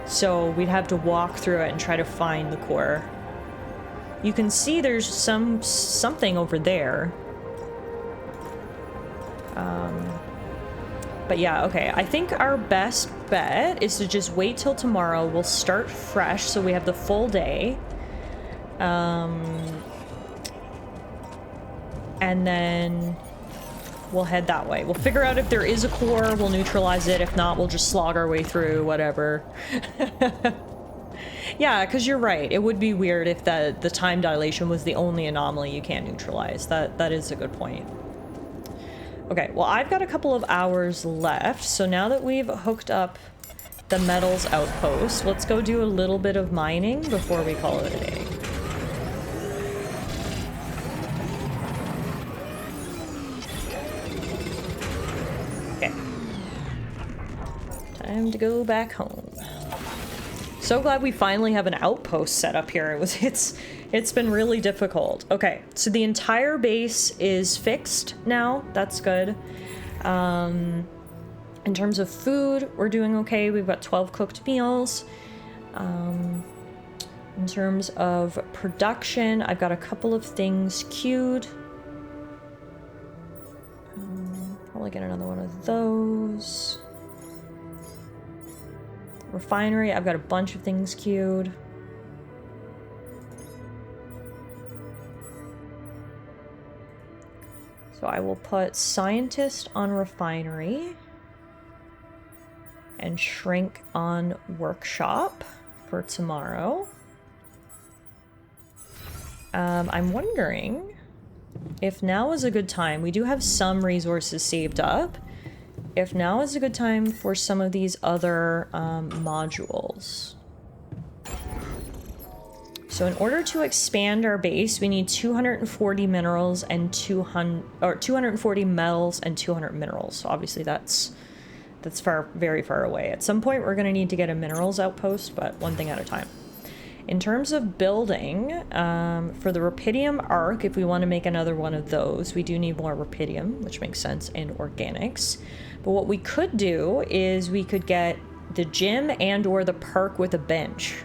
So we'd have to walk through it and try to find the core. You can see there's something over there. But yeah, okay. I think our best bet is to just wait till tomorrow. We'll start fresh so we have the full day. And then we'll head that way. We'll figure out if there is a core, we'll neutralize it. If not, we'll just slog our way through, whatever. Yeah, because you're right. It would be weird if the time dilation was the only anomaly you can't neutralize. That is a good point. Okay, well, I've got a couple of hours left, so now that we've hooked up the metals outpost, let's go do a little bit of mining before we call it a day. Okay. Time to go back home. So glad we finally have an outpost set up here. It's been really difficult. Okay, so the entire base is fixed now. That's good. In terms of food, we're doing okay. We've got 12 cooked meals. In terms of production, I've got a couple of things queued. Probably get another one of those. Refinery, I've got a bunch of things queued. So I will put scientist on refinery and shrink on workshop for tomorrow. I'm wondering if now is a good time. We do have some resources saved up. If now is a good time for some of these other modules. So in order to expand our base, we need 240 minerals and 240 metals and 200 minerals. So obviously that's very far away. At some point we're going to need to get a minerals outpost, but one thing at a time. In terms of building, for the rupidium arc, if we want to make another one of those, we do need more rupidium, which makes sense, and organics. But what we could do is we could get the gym and or the perk with a bench,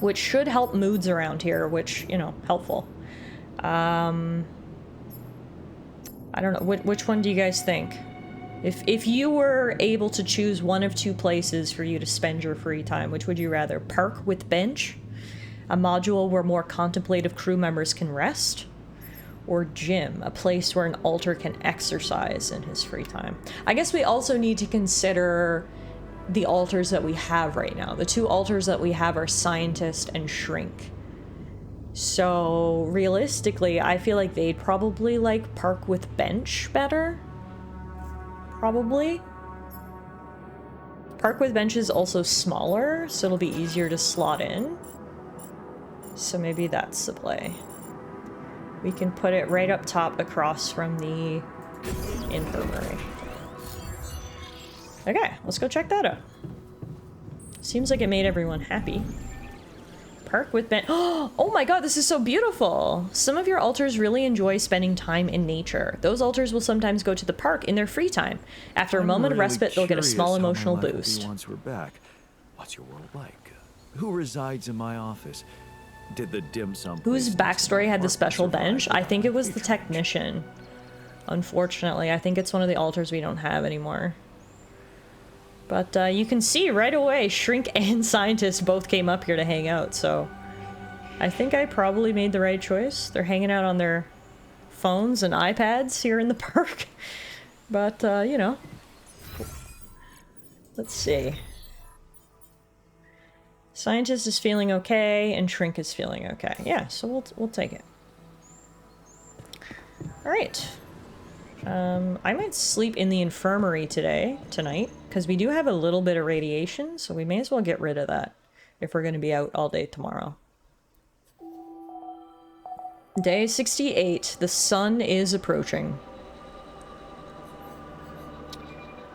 which should help moods around here, which, you know, helpful. I don't know, which one do you guys think? If you were able to choose one of two places for you to spend your free time, which would you rather? Park with bench, a module where more contemplative crew members can rest, or gym, a place where an alter can exercise in his free time? I guess we also need to consider the alters that we have right now. The two alters that we have are scientist and shrink. So realistically, I feel like they'd probably like park with bench better. Probably. Park with bench is also smaller, so it'll be easier to slot in. So maybe that's the play. We can put it right up top across from the infirmary. Okay, let's go check that out. Seems like it made everyone happy. Park with bench. Oh my god, this is so beautiful! Some of your alters really enjoy spending time in nature. Those alters will sometimes go to the park in their free time. After a moment of respite, they'll get a small emotional boost. Once we're back, what's your world like? Who resides in my office? Did the dim sum whose backstory had the special bench? I think it was the technician. Unfortunately, I think it's one of the alters we don't have anymore. But you can see right away, Shrink and Scientist both came up here to hang out, so I think I probably made the right choice. They're hanging out on their phones and iPads here in the park. But, you know. Let's see. Scientist is feeling okay, and Shrink is feeling okay. Yeah, so we'll take it. Alright. I might sleep in the infirmary tonight, because we do have a little bit of radiation, so we may as well get rid of that if we're going to be out all day tomorrow. Day 68. The sun is approaching.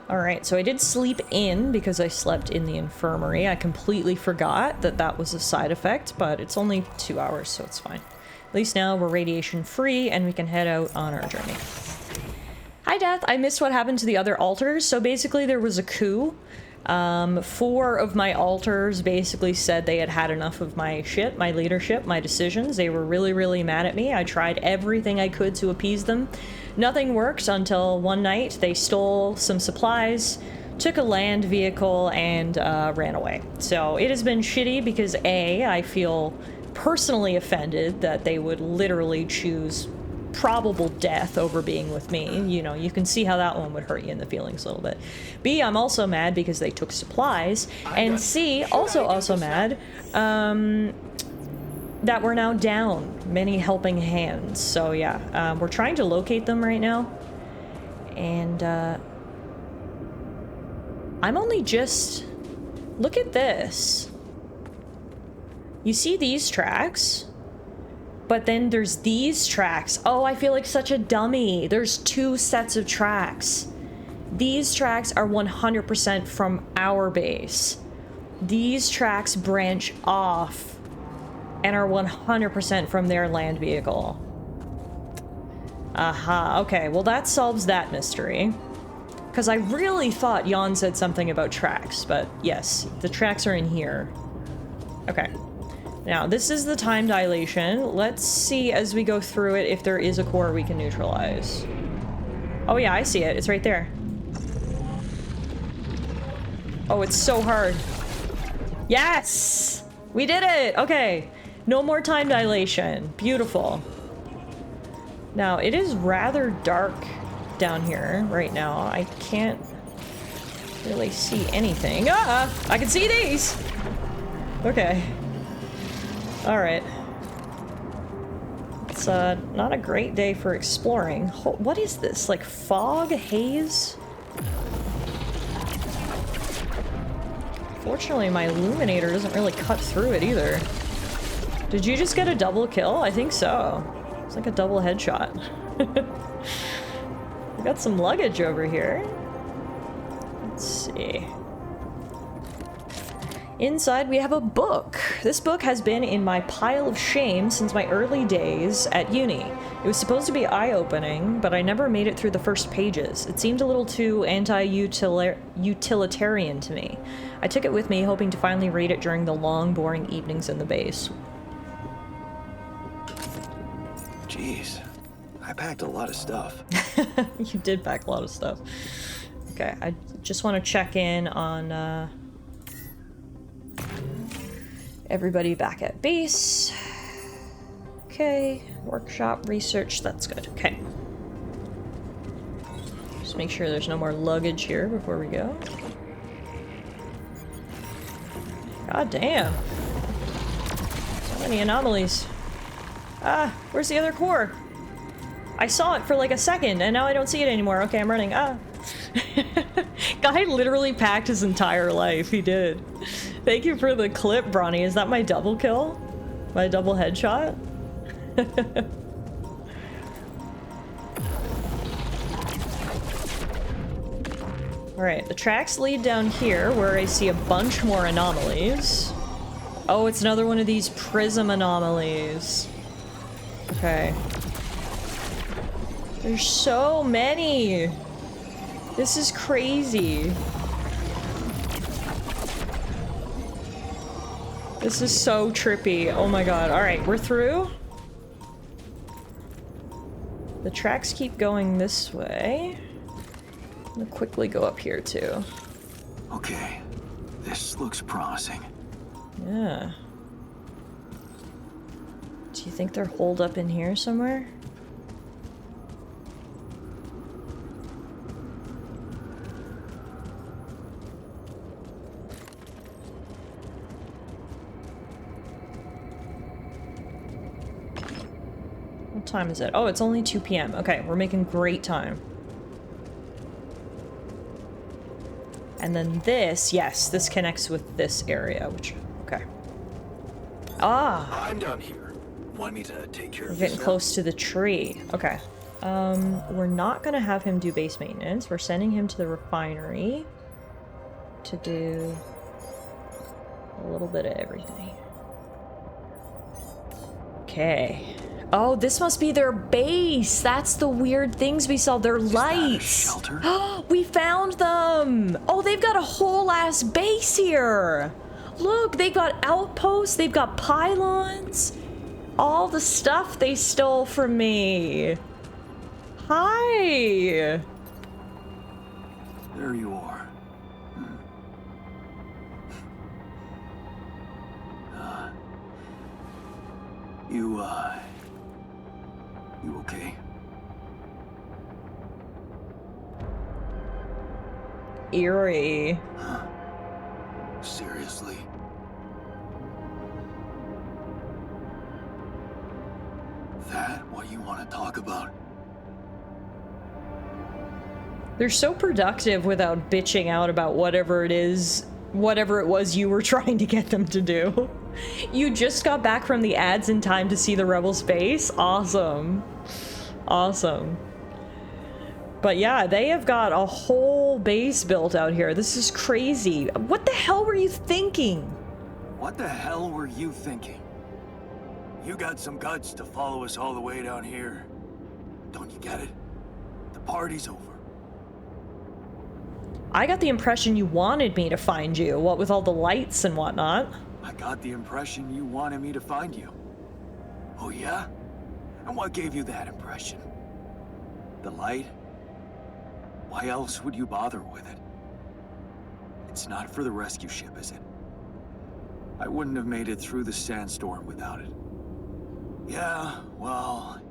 Alright, so I did sleep in because I slept in the infirmary. I completely forgot that that was a side effect, but it's only 2 hours, so it's fine. At least now we're radiation free and we can head out on our journey. Hi, Death. I missed what happened to the other alters. So basically there was a coup. 4 of my alters basically said they had had enough of my shit, my leadership, my decisions. They were really, really mad at me. I tried everything I could to appease them. Nothing worked until one night they stole some supplies, took a land vehicle, and ran away. So it has been shitty because A, I feel personally offended that they would literally choose probable death over being with me. You know, you can see how that one would hurt you in the feelings a little bit. B, I'm also mad because they took supplies. And C, also mad, that we're now down many helping hands. So yeah, we're trying to locate them right now. And I'm only just... Look at this. You see these tracks? But then there's these tracks. Oh, I feel like such a dummy. There's 2 sets of tracks. These tracks are 100% from our base. These tracks branch off and are 100% from their land vehicle. Aha, okay, well that solves that mystery. Because I really thought Jan said something about tracks, but yes, the tracks are in here. Okay. Now, this is the time dilation. Let's see as we go through it if there is a core we can neutralize. Oh yeah, I see it. It's right there. Oh, it's so hard. Yes! We did it! Okay. No more time dilation. Beautiful. Now, it is rather dark down here right now. I can't really see anything. Ah! I can see these! Okay. Alright. It's not a great day for exploring. What is this? Like fog? Haze? Fortunately, my illuminator doesn't really cut through it either. Did you just get a double kill? I think so. It's like a double headshot. We got some luggage over here. Let's see. Inside we have a book. This book has been in my pile of shame since my early days at uni. It was supposed to be eye-opening, but I never made it through the first pages. It seemed a little too anti-utilitarian to me. I took it with me, hoping to finally read it during the long, boring evenings in the base. Jeez, I packed a lot of stuff. You did pack a lot of stuff. Okay, I just want to check in on, everybody back at base. Okay, workshop, research, that's good. Okay. Just make sure there's no more luggage here before we go. God damn. So many anomalies. Ah, where's the other core? I saw it for like a second and now I don't see it anymore. Okay, I'm running. Ah. Guy literally packed his entire life. He did. Thank you for the clip, Bronny. Is that my double kill? My double headshot? Alright, the tracks lead down here where I see a bunch more anomalies. Oh, it's another one of these prism anomalies. Okay. There's so many! This is crazy. This is so trippy. Oh my god. Alright, we're through. The tracks keep going this way. I'm gonna quickly go up here too. Okay, this looks promising. Yeah. Do you think they're holed up in here somewhere? What time is it? Oh, it's only 2 p.m. Okay, we're making great time. And then this, yes, this connects with this area, which, okay. Ah! I'm down here. Want me to take care We're of getting this close to the tree. Okay. We're not gonna have him do base maintenance. We're sending him to the refinery to do a little bit of everything. Okay. Oh, this must be their base. That's the weird things we saw. Their lights. Shelter? We found them. Oh, they've got a whole ass base here. Look, they've got outposts. They've got pylons. All the stuff they stole from me. Hi. There you are. You okay? Eerie. Seriously? That what you want to talk about? They're so productive without bitching out about whatever it was you were trying to get them to do. You just got back from the ads in time to see the rebels' base? Awesome. Awesome. But yeah, they have got a whole base built out here. This is crazy. What the hell were you thinking? What the hell were you thinking? You got some guts to follow us all the way down here. Don't you get it? The party's over. I got the impression you wanted me to find you, what with all the lights and whatnot. I got the impression you wanted me to find you. Oh yeah? And what gave you that impression? The light? Why else would you bother with it? It's not for the rescue ship, is it? I wouldn't have made it through the sandstorm without it. Yeah, well...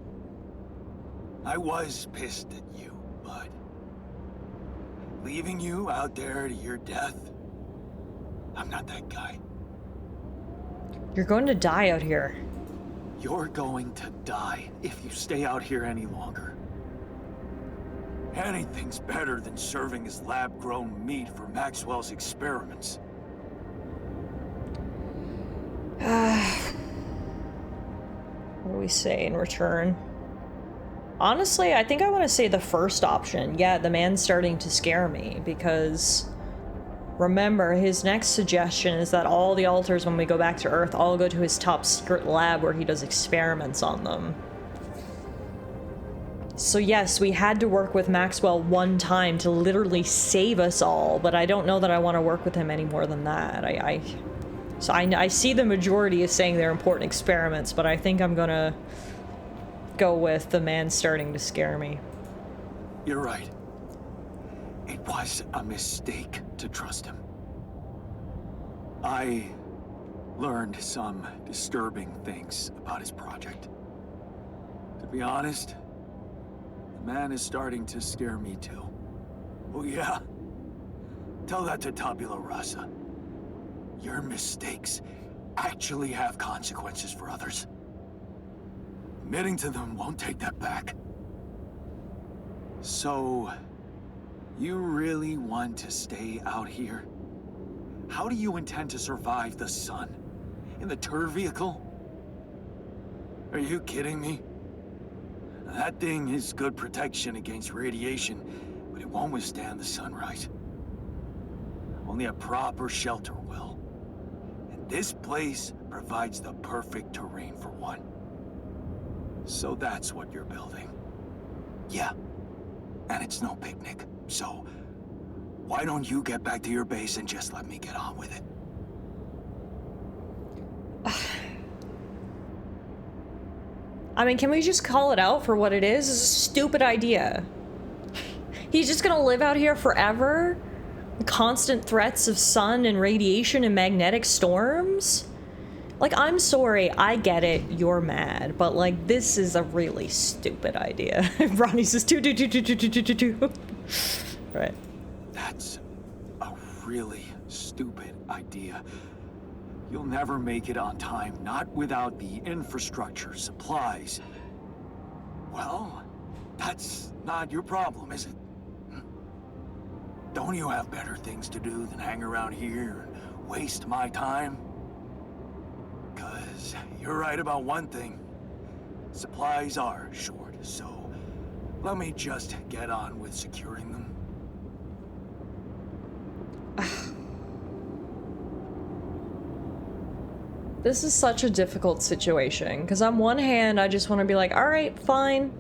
I was pissed at you, but... leaving you out there to your death? I'm not that guy. You're going to die out here. You're going to die if you stay out here any longer. Anything's better than serving as lab-grown meat for Maxwell's experiments. What do we say in return? Honestly, I think I want to say the first option. Yeah, the man's starting to scare me, because remember, his next suggestion is that all the alters, when we go back to Earth, all go to his top secret lab where he does experiments on them. So yes, we had to work with Maxwell one time to literally save us all, but I don't know that I want to work with him any more than that. I see the majority is saying they're important experiments, but I think I'm gonna go with the man starting to scare me. You're right. It was a mistake to trust him. I learned some disturbing things about his project. To be honest, the man is starting to scare me too. Oh yeah? Tell that to Tabula Rasa. Your mistakes actually have consequences for others. Admitting to them won't take that back. So, you really want to stay out here? How do you intend to survive the sun? In the tour vehicle? Are you kidding me? That thing is good protection against radiation, but it won't withstand the sunrise. Only a proper shelter will. And this place provides the perfect terrain for one. So that's what you're building. Yeah. And it's no picnic, so why don't you get back to your base and just let me get on with it? I mean, can we just call it out for what it is? It's a stupid idea. He's just gonna live out here forever? Constant threats of sun and radiation and magnetic storms? Like, I'm sorry, I get it, you're mad, but like, this is a really stupid idea. Ronnie says, two. Right. That's a really stupid idea. You'll never make it on time, not without the infrastructure, supplies. Well, that's not your problem, is it? Don't you have better things to do than hang around here and waste my time? 'Cause you're right about one thing. Supplies are short, so let me just get on with securing them. This is such a difficult situation, because on one hand, I just want to be like, alright, fine.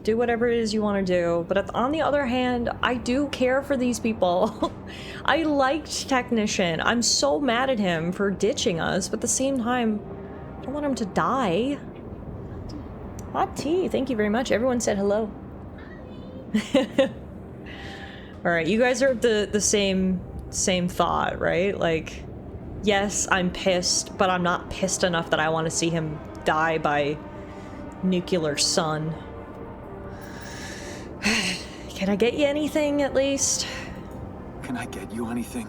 Do whatever it is you want to do. But on the other hand, I do care for these people. I liked Technician. I'm so mad at him for ditching us, but at the same time, I don't want him to die. Hot tea, thank you very much. Everyone said hello. Alright, you guys are of the same thought, right? Like, yes, I'm pissed, but I'm not pissed enough that I want to see him die by nuclear sun. Can I get you anything, at least? Can I get you anything?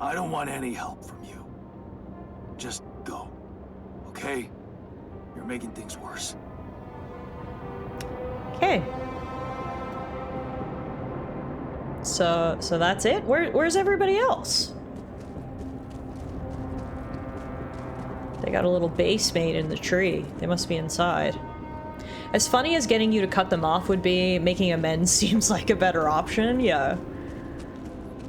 I don't want any help from you. Just go, okay? You're making things worse. Okay. So that's it? Where's everybody else? They got a little base made in the tree. They must be inside. As funny as getting you to cut them off would be, making amends seems like a better option, yeah.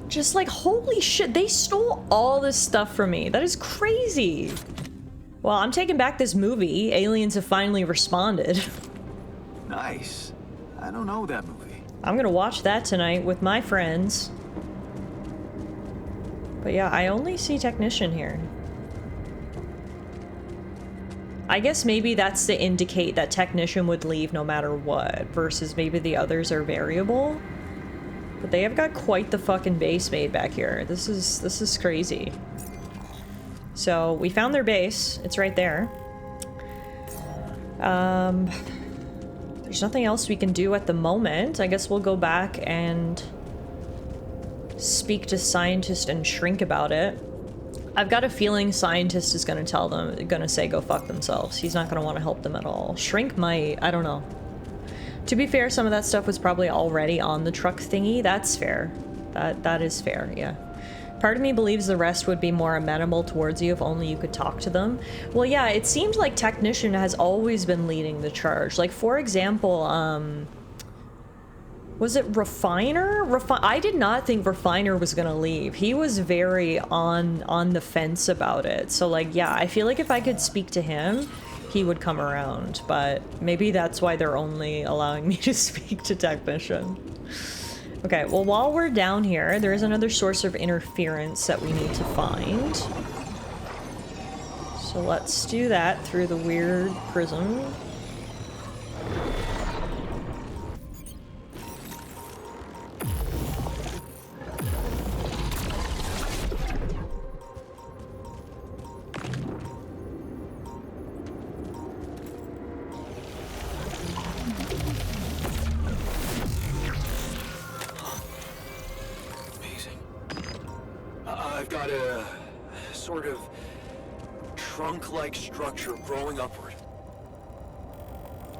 Just like, holy shit, they stole all this stuff from me. That is crazy. Well, I'm taking back this movie. Aliens have finally responded. Nice. I don't know that movie. I'm gonna watch that tonight with my friends. But yeah, I only see technician here. I guess maybe that's to indicate that technician would leave no matter what, versus maybe the others are variable. But they have got quite the fucking base made back here. This is crazy. So we found their base. It's right there. There's nothing else we can do at the moment. I guess we'll go back and speak to Scientist and Shrink about it. I've got a feeling Scientist is gonna tell them, gonna say go fuck themselves. He's not gonna want to help them at all. Shrink might, I don't know. To be fair, some of that stuff was probably already on the truck thingy. That's fair. That is fair, yeah. Part of me believes the rest would be more amenable towards you if only you could talk to them. Well, yeah, it seems like Technician has always been leading the charge. Like, for example, was it Refiner? I did not think Refiner was gonna leave. He was very on the fence about it. So, like, yeah, I feel like if I could speak to him, he would come around. But maybe that's why they're only allowing me to speak to Technician. Okay, well, while we're down here, there is another source of interference that we need to find. So let's do that through the weird prism. I've got a sort of trunk-like structure growing upward.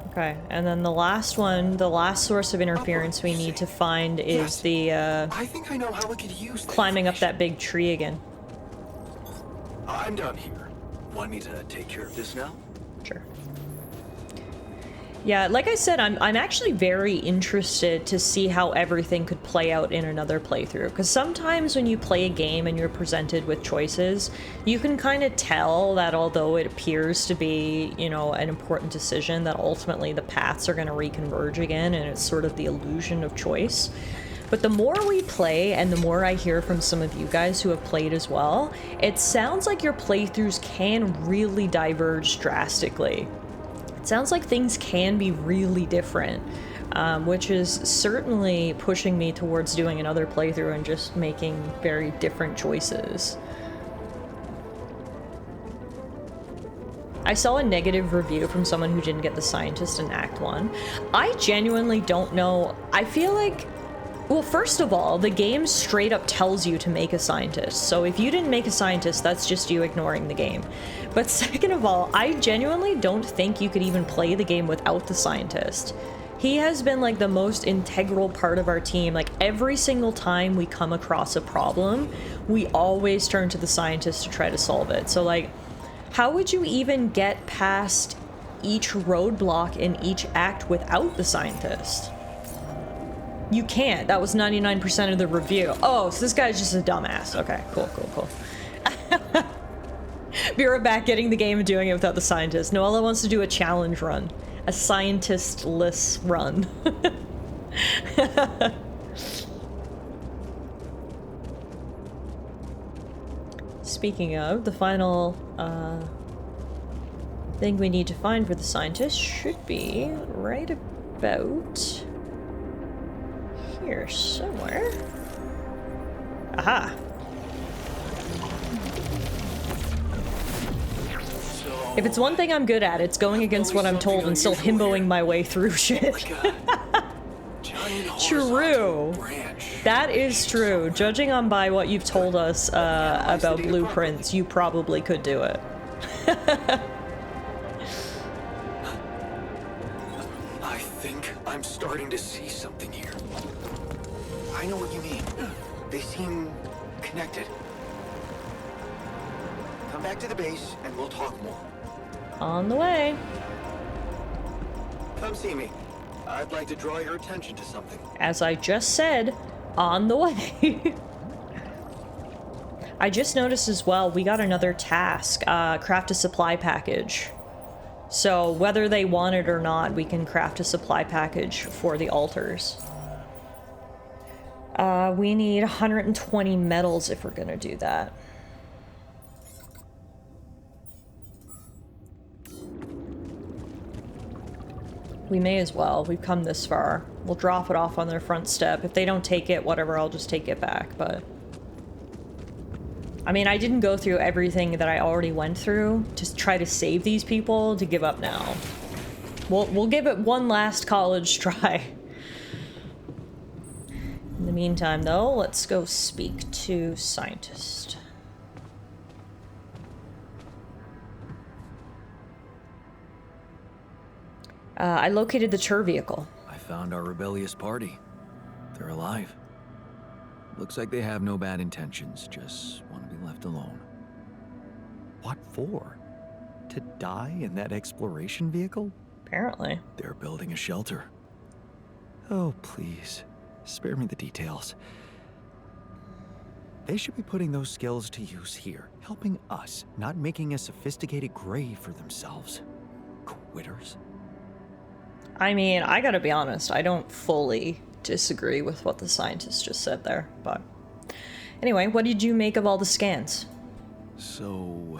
Okay, and then the last one, the last source of interference we need to find is the, I think I know how we could use that climbing up that big tree again. I'm down here. Want me to take care of this now? Sure. Yeah, like I said, I'm actually very interested to see how everything could play out in another playthrough. Because sometimes when you play a game and you're presented with choices, you can kind of tell that although it appears to be, you know, an important decision, that ultimately the paths are going to reconverge again, and it's sort of the illusion of choice. But the more we play, and the more I hear from some of you guys who have played as well, it sounds like your playthroughs can really diverge drastically. Sounds like things can be really different, which is certainly pushing me towards doing another playthrough and just making very different choices. I saw a negative review from someone who didn't get the Scientist in Act 1. I genuinely don't know. I feel like, well, first of all, the game straight up tells you to make a scientist. So if you didn't make a scientist, that's just you ignoring the game. But second of all, I genuinely don't think you could even play the game without the scientist. He has been like the most integral part of our team. Like every single time we come across a problem, we always turn to the scientist to try to solve it. So like, how would you even get past each roadblock in each act without the scientist? You can't. That was 99% of the review. Oh, so this guy's just a dumbass. Okay, cool, cool, cool. Be right back, getting the game and doing it without the scientist. Noella wants to do a challenge run. A scientist-less run. Speaking of, the final thing we need to find for the scientist should be right about here somewhere. Aha. So, If it's one thing I'm good at, it's going against what I'm told and still himboing my way through shit. True. That is true. Judging on by what you've told us about blueprints, you probably could do it. I think I'm starting to see something here. I know what you mean. They seem connected. Come back to the base and we'll talk more. On the way. Come see me. I'd like to draw your attention to something. As I just said, on the way. I just noticed as well, we got another task, craft a supply package. So whether they want it or not, we can craft a supply package for the altars. We need 120 metals if we're gonna do that. We may as well. We've come this far. We'll drop it off on their front step. If they don't take it, whatever, I'll just take it back, but... I mean, I didn't go through everything that I already went through to try to save these people to give up now. We'll give it one last college try. In the meantime, though, let's go speak to scientist. I located the tour vehicle. I found our rebellious party. They're alive. Looks like they have no bad intentions, just want to be left alone. What for? To die in that exploration vehicle? Apparently. They're building a shelter. Oh, please. Spare me the details. They should be putting those skills to use here, helping us, not making a sophisticated grave for themselves. Quitters. I mean, I gotta be honest, I don't fully disagree with what the scientist just said there, but... Anyway, what did you make of all the scans? So...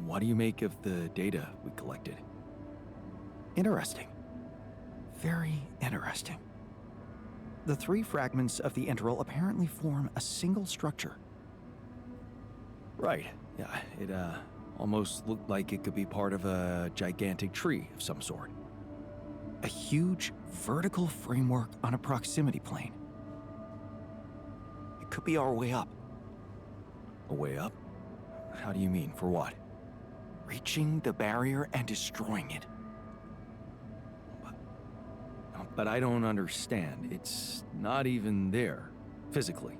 what do you make of the data we collected? Interesting. Very interesting. The 3 fragments of the integral apparently form a single structure. Right. Yeah, it almost looked like it could be part of a gigantic tree of some sort. A huge vertical framework on a proximity plane. It could be our way up. A way up? How do you mean? For what? Reaching the barrier and destroying it. But I don't understand. It's not even there, physically.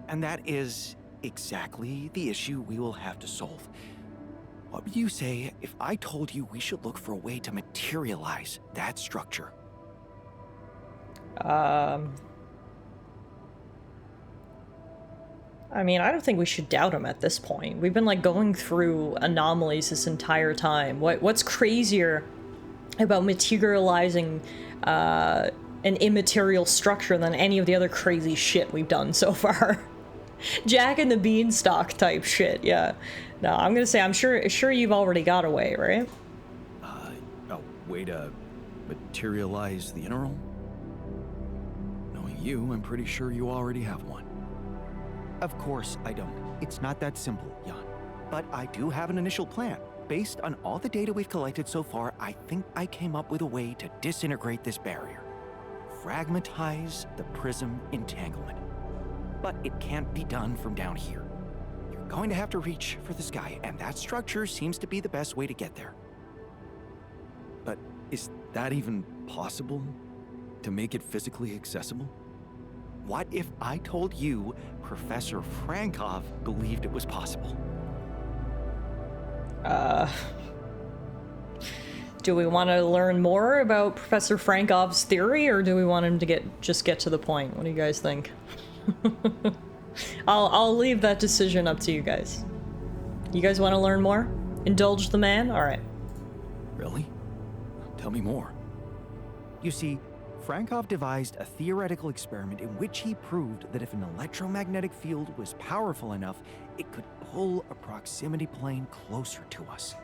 And that is exactly the issue we will have to solve. What would you say if I told you we should look for a way to materialize that structure? I mean, I don't think we should doubt him at this point. We've been, like, going through anomalies this entire time. What's crazier about materializing an immaterial structure than any of the other crazy shit we've done so far? Jack and the Beanstalk type shit, yeah. No, I'm gonna say, I'm sure you've already got a way, right? A way to materialize the integral? Knowing you, I'm pretty sure you already have one. Of course I don't. It's not that simple, Jan. But I do have an initial plan. Based on all the data we've collected so far, I think I came up with a way to disintegrate this barrier. Fragmentize the prism entanglement. But it can't be done from down here. You're going to have to reach for the sky, and that structure seems to be the best way to get there. But is that even possible? To make it physically accessible? What if I told you Professor Frankov believed it was possible? Do we want to learn more about Professor Frankov's theory, or do we want him to just get to the point? What do you guys think? I'll leave that decision up to you guys. You guys want to learn more? Indulge the man? Alright. Really? Tell me more. You see, Frankov devised a theoretical experiment in which he proved that if an electromagnetic field was powerful enough, it could pull a proximity plane closer to us.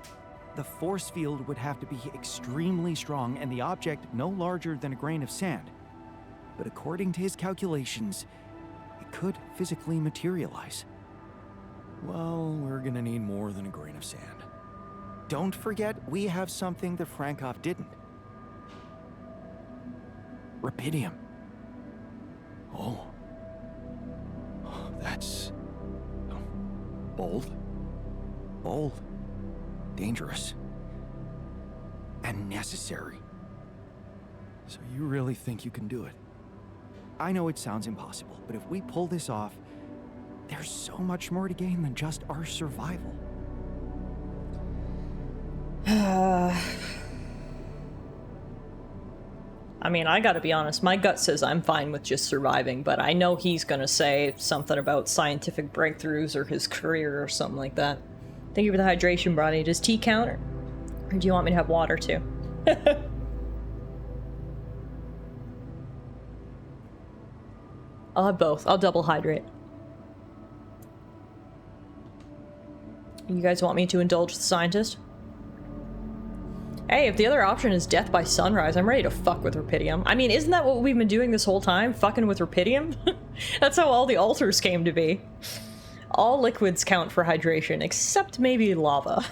The force field would have to be extremely strong and the object no larger than a grain of sand. But according to his calculations, it could physically materialize. Well, we're gonna need more than a grain of sand. don't forget we have something the Frankov didn't. Rubidium. Oh. That's... bold. Bold. Dangerous. And necessary. So you really think you can do it? I know it sounds impossible, but if we pull this off, there's so much more to gain than just our survival. I mean, I gotta be honest, my gut says I'm fine with just surviving, but I know he's gonna say something about scientific breakthroughs or his career or something like that. Thank you for the hydration, Bronny. Does tea count, or do you want me to have water too? I'll have both. I'll double hydrate. You guys want me to indulge the scientist? Hey, if the other option is death by sunrise, I'm ready to fuck with Rubidium. I mean, isn't that what we've been doing this whole time? Fucking with Rubidium? That's how all the altars came to be. All liquids count for hydration, except maybe lava.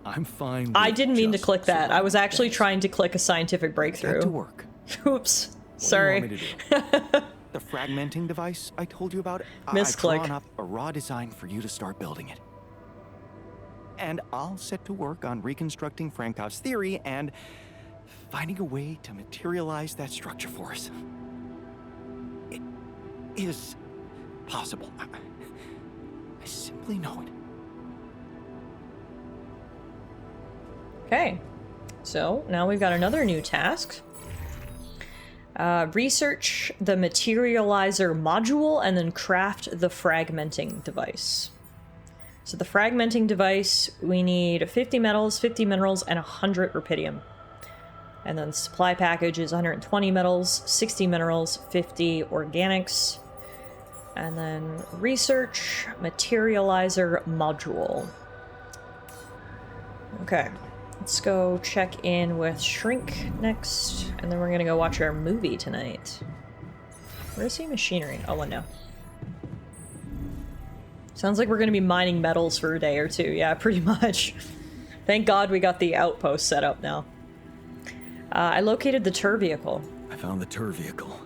I'm fine. I didn't mean to click that. I was actually trying to click a scientific breakthrough. Get to work. Oops. What Sorry. do you want me to do? The fragmenting device I told you about? Misclick. I've drawn up a raw design for you to start building it. And I'll set to work on reconstructing Frankov's theory and finding a way to materialize that structure for us. It is possible. I simply know it. Okay. So, now we've got another new task. Research the materializer module and then craft the fragmenting device. So the fragmenting device, we need 50 metals, 50 minerals, and 100 rubidium. And then the supply package is 120 metals, 60 minerals, 50 organics. And then research materializer module. Okay. Let's go check in with Shrink next, and then we're gonna go watch our movie tonight. Where's the machinery? Oh, well, no. Sounds like we're gonna be mining metals for a day or two. Yeah, pretty much. Thank God we got the outpost set up now. I located the tour vehicle. I found the tour vehicle.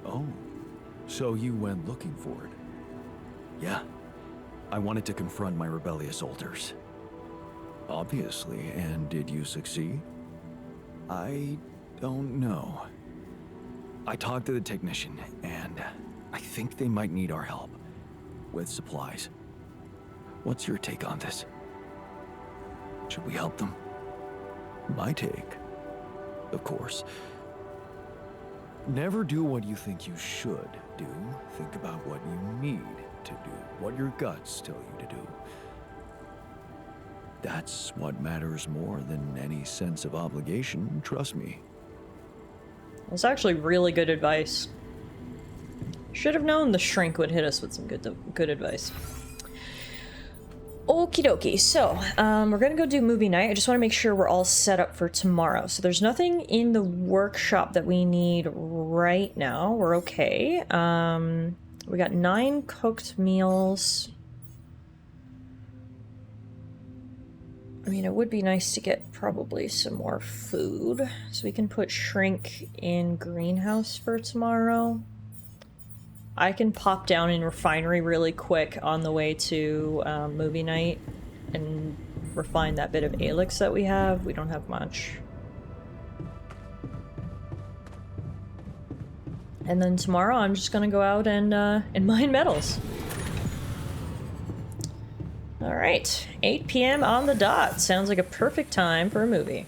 Oh, so you went looking for it? Yeah. I wanted to confront my rebellious alters. Obviously, and did you succeed? I don't know. I talked to the technician, and I think they might need our help. With supplies. What's your take on this? Should we help them? My take? Of course. Never do what you think you should do. Think about what you need to do, what your guts tell you to do. That's what matters more than any sense of obligation, trust me. That's actually really good advice. Should have known the Shrink would hit us with some good advice. Okie dokie, so we're gonna go do movie night. I just want to make sure we're all set up for tomorrow. So there's nothing in the workshop that we need right now. We're okay. We got 9 cooked meals. I mean, it would be nice to get probably some more food. So we can put Shrink in greenhouse for tomorrow. I can pop down in refinery really quick on the way to movie night and refine that bit of Alix that we have. We don't have much. And then tomorrow I'm just gonna go out and mine metals. Alright, 8 p.m. on the dot. Sounds like a perfect time for a movie.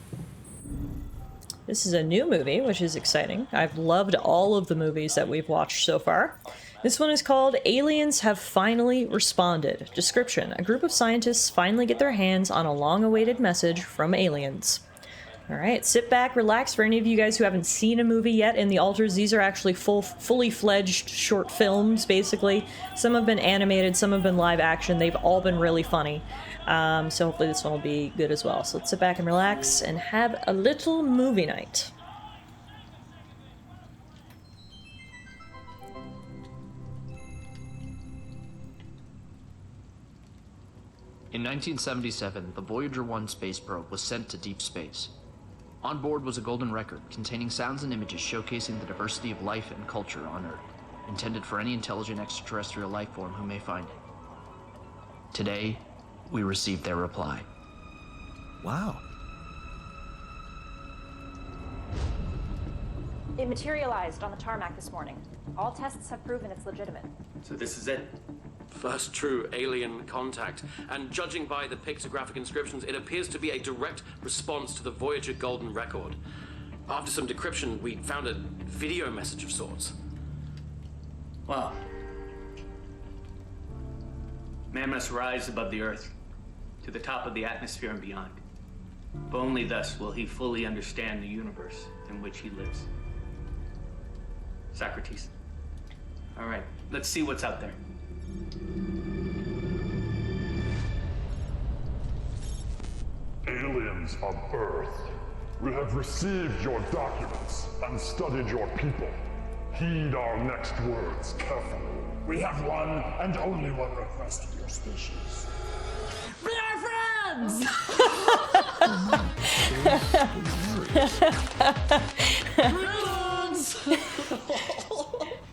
This is a new movie, which is exciting. I've loved all of the movies that we've watched so far. This one is called Aliens Have Finally Responded. Description: a group of scientists finally get their hands on a long-awaited message from aliens. Alright, sit back, relax. For any of you guys who haven't seen a movie yet in the altars, these are actually fully fledged short films, basically. Some have been animated, some have been live action. They've all been really funny. So hopefully this one will be good as well. So let's sit back and relax and have a little movie night. In 1977, the Voyager 1 space probe was sent to deep space. On board was a golden record containing sounds and images showcasing the diversity of life and culture on Earth, intended for any intelligent extraterrestrial life form who may find it. Today, we received their reply. Wow. It materialized on the tarmac this morning. All tests have proven it's legitimate. So this is it? First true alien contact. And judging by the pictographic inscriptions, it appears to be a direct response to the Voyager Golden Record. After some decryption, we found a video message of sorts. Well, man must rise above the Earth, to the top of the atmosphere and beyond. For only thus will he fully understand the universe in which he lives. Socrates. All right, let's see what's out there. Aliens of Earth, we have received your documents and studied your people. Heed our next words carefully. We have one and only one request of your species. We are friends!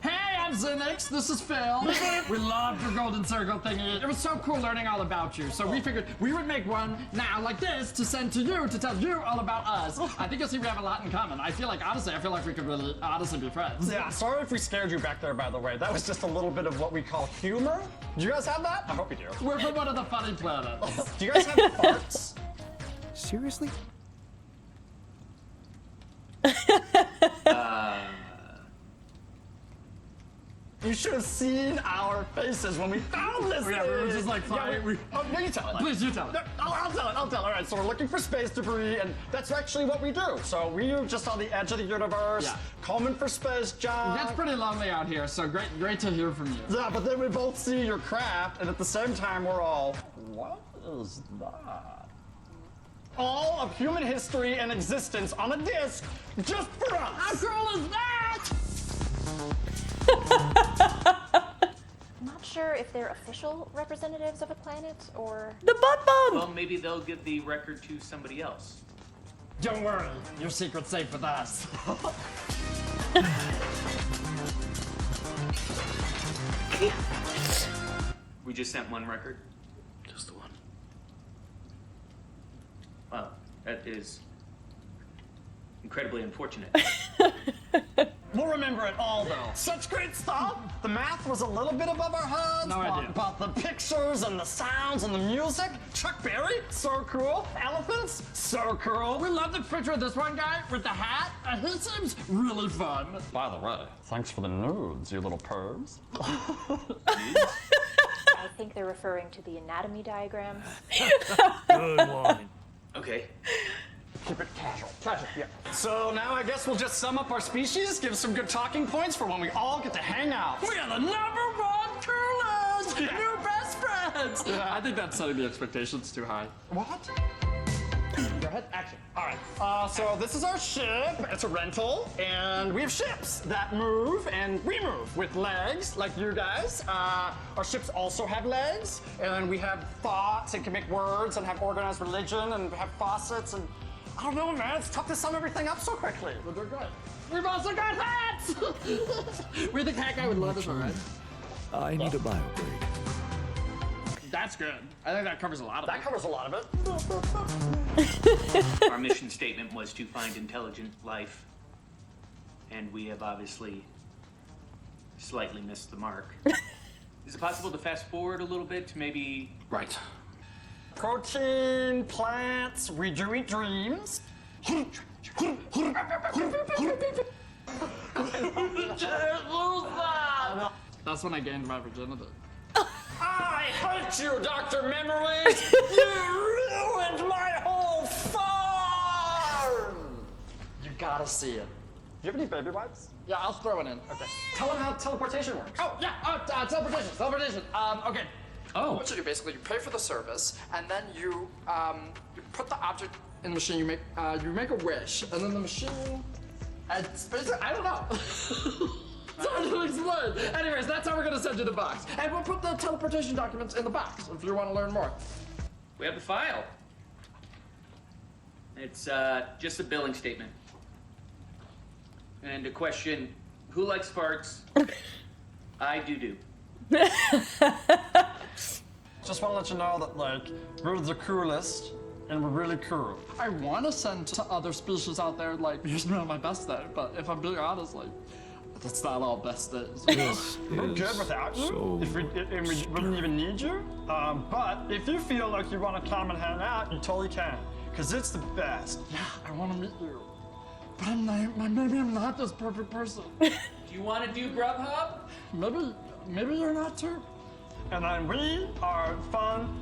Hey, I'm Zinix. This is Phil. We loved your golden circle thingy. It was so cool learning all about you. So we figured we would make one now like this to send to you to tell you all about us. I think you'll see we have a lot in common. I feel like we could really honestly be friends. Yeah, sorry if we scared you back there, by the way. That was just a little bit of what we call humor. Do you guys have that? I hope you do. We're from one of the funny planets. Do you guys have farts? Seriously? You should have seen our faces when we found this Yeah, we were just like, fine. No, you tell it. Please, you tell it. No, I'll tell it. All right, so we're looking for space debris, and that's actually what we do. So we are just on the edge of the universe, Yeah. combing for space junk. It's pretty lonely out here, so great to hear from you. Yeah, but then we both see your craft, and at the same time, we're all, what is that? All of human history and existence on a disc, just for us. How cool is that? I'm not sure if they're official representatives of a planet or... The butt bump! Well, maybe they'll give the record to somebody else. Don't worry, your secret's safe with us. We just sent one record. Just the one. Well, that is incredibly unfortunate. We'll remember it all, though. Such great stuff. The math was a little bit above our heads. No idea. But the pictures and the sounds and the music. Chuck Berry, so cool. Elephants, so cool. We love the picture of this one guy with the hat. He seems really fun. By the way, thanks for the nudes, you little pervs. I think they're referring to the anatomy diagrams. Good one. Okay. Keep it casual. Casual, yeah. So now I guess we'll just sum up our species, give some good talking points for when we all get to hang out. We are the #1 coolest new best friends. I think that's setting the expectations too high. What? Go ahead, action. All right, so this is our ship. It's a rental, and we have ships that move, and we move with legs, like you guys. Our ships also have legs, and we have thoughts and can make words and have organized religion and have faucets, and I don't know, man. It's tough to sum everything up so quickly. But they're good. We've also got hats! We think Hat Guy would love this one, right? I need a bio break. That's good. I think that covers a lot of That it. covers a lot of it. Our mission statement was to find intelligent life, and we have obviously slightly missed the mark. Is it possible to fast forward a little bit to maybe... Right. Protein, plants, we do eat dreams. That's when I gained my virginity. I hate you, Dr. Memories! You ruined my whole farm! You gotta see it. Do you have any baby wipes? Yeah, I'll throw it in. Okay. Tell them how teleportation works. Oh, yeah, teleportation. Okay. Oh. What you do, basically, you pay for the service, and then you put the object in the machine, you make a wish, and then the machine, it's basically, I don't know. It's hard to explain. Anyways, that's how we're gonna send you the box. And we'll put the teleportation documents in the box if you want to learn more. We have the file. It's just a billing statement. And a question, who likes farts? I do. Just want to let you know that, like, we're the coolest, and we're really cool. I want to send to other species out there, like, here's me on my best day, but if I'm being honest, like, that's not all best days. We're good without you. so If we wouldn't even need you. But if you feel like you want to come and hang out, you totally can. Because it's the best. Yeah, I want to meet you. But maybe I'm not this perfect person. Do you want to do Grubhub? Maybe you're not too. And then we are fun.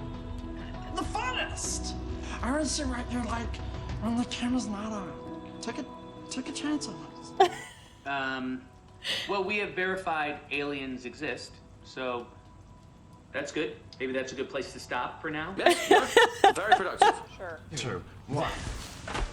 The funnest. I want to see what you're like when the camera's not on. Take a chance on us. Well, we have verified aliens exist, so that's good. Maybe that's a good place to stop for now. Very productive. Sure. 2, 1.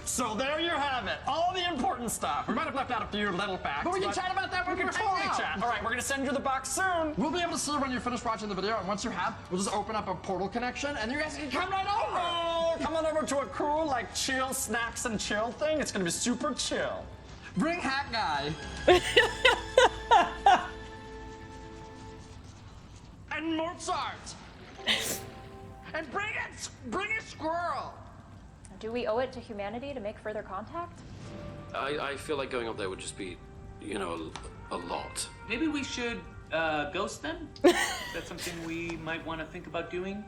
So there you have it. All the important stuff. We might have left out a few little facts. But we can chat about that when we we're can totally hanging out. chat. All right, we're gonna send you the box soon. We'll be able to see when you finish watching the video, and once you have, we'll just open up a portal connection, and you guys can come right over. Oh, come on over to a cool, like, chill snacks and chill thing. It's gonna be super chill. Bring Hat Guy. And Mozart. And bring a squirrel. Do we owe it to humanity to make further contact? I feel like going up there would just be, you know, a lot. Maybe we should ghost them? That's something we might want to think about doing.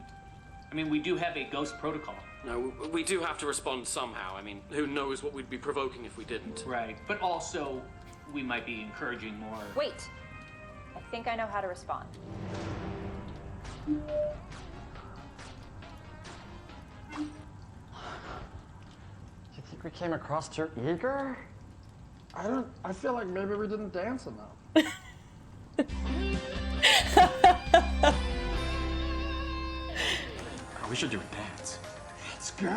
I mean, we do have a ghost protocol. No, we do have to respond somehow. I mean, who knows what we'd be provoking if we didn't. Right, but also we might be encouraging more. Wait. I think I know how to respond. You think we came across too eager? I feel like maybe we didn't dance enough. We should do a dance. It's good.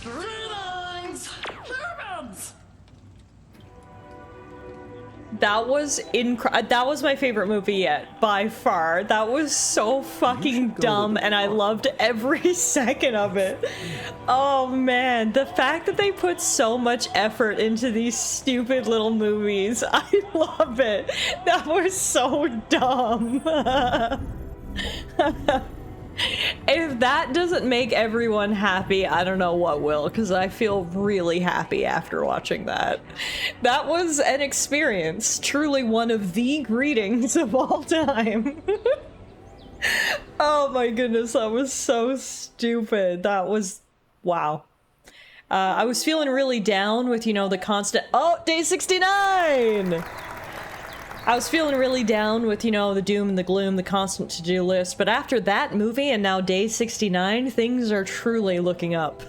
Greetings, humans! That was that was my favorite movie yet, by far. That was so fucking dumb, and I loved every second of it. Oh man, the fact that they put so much effort into these stupid little movies, I love it. That was so dumb. If that doesn't make everyone happy, I don't know what will, because I feel really happy after watching that. That was an experience, truly one of the greetings of all time. Oh my goodness, that was so stupid. That was, wow. I was feeling really down with, you know, the constant, oh, day 69! I was feeling really down with, you know, the doom and the gloom, the constant to-do list, but after that movie and now day 69, things are truly looking up.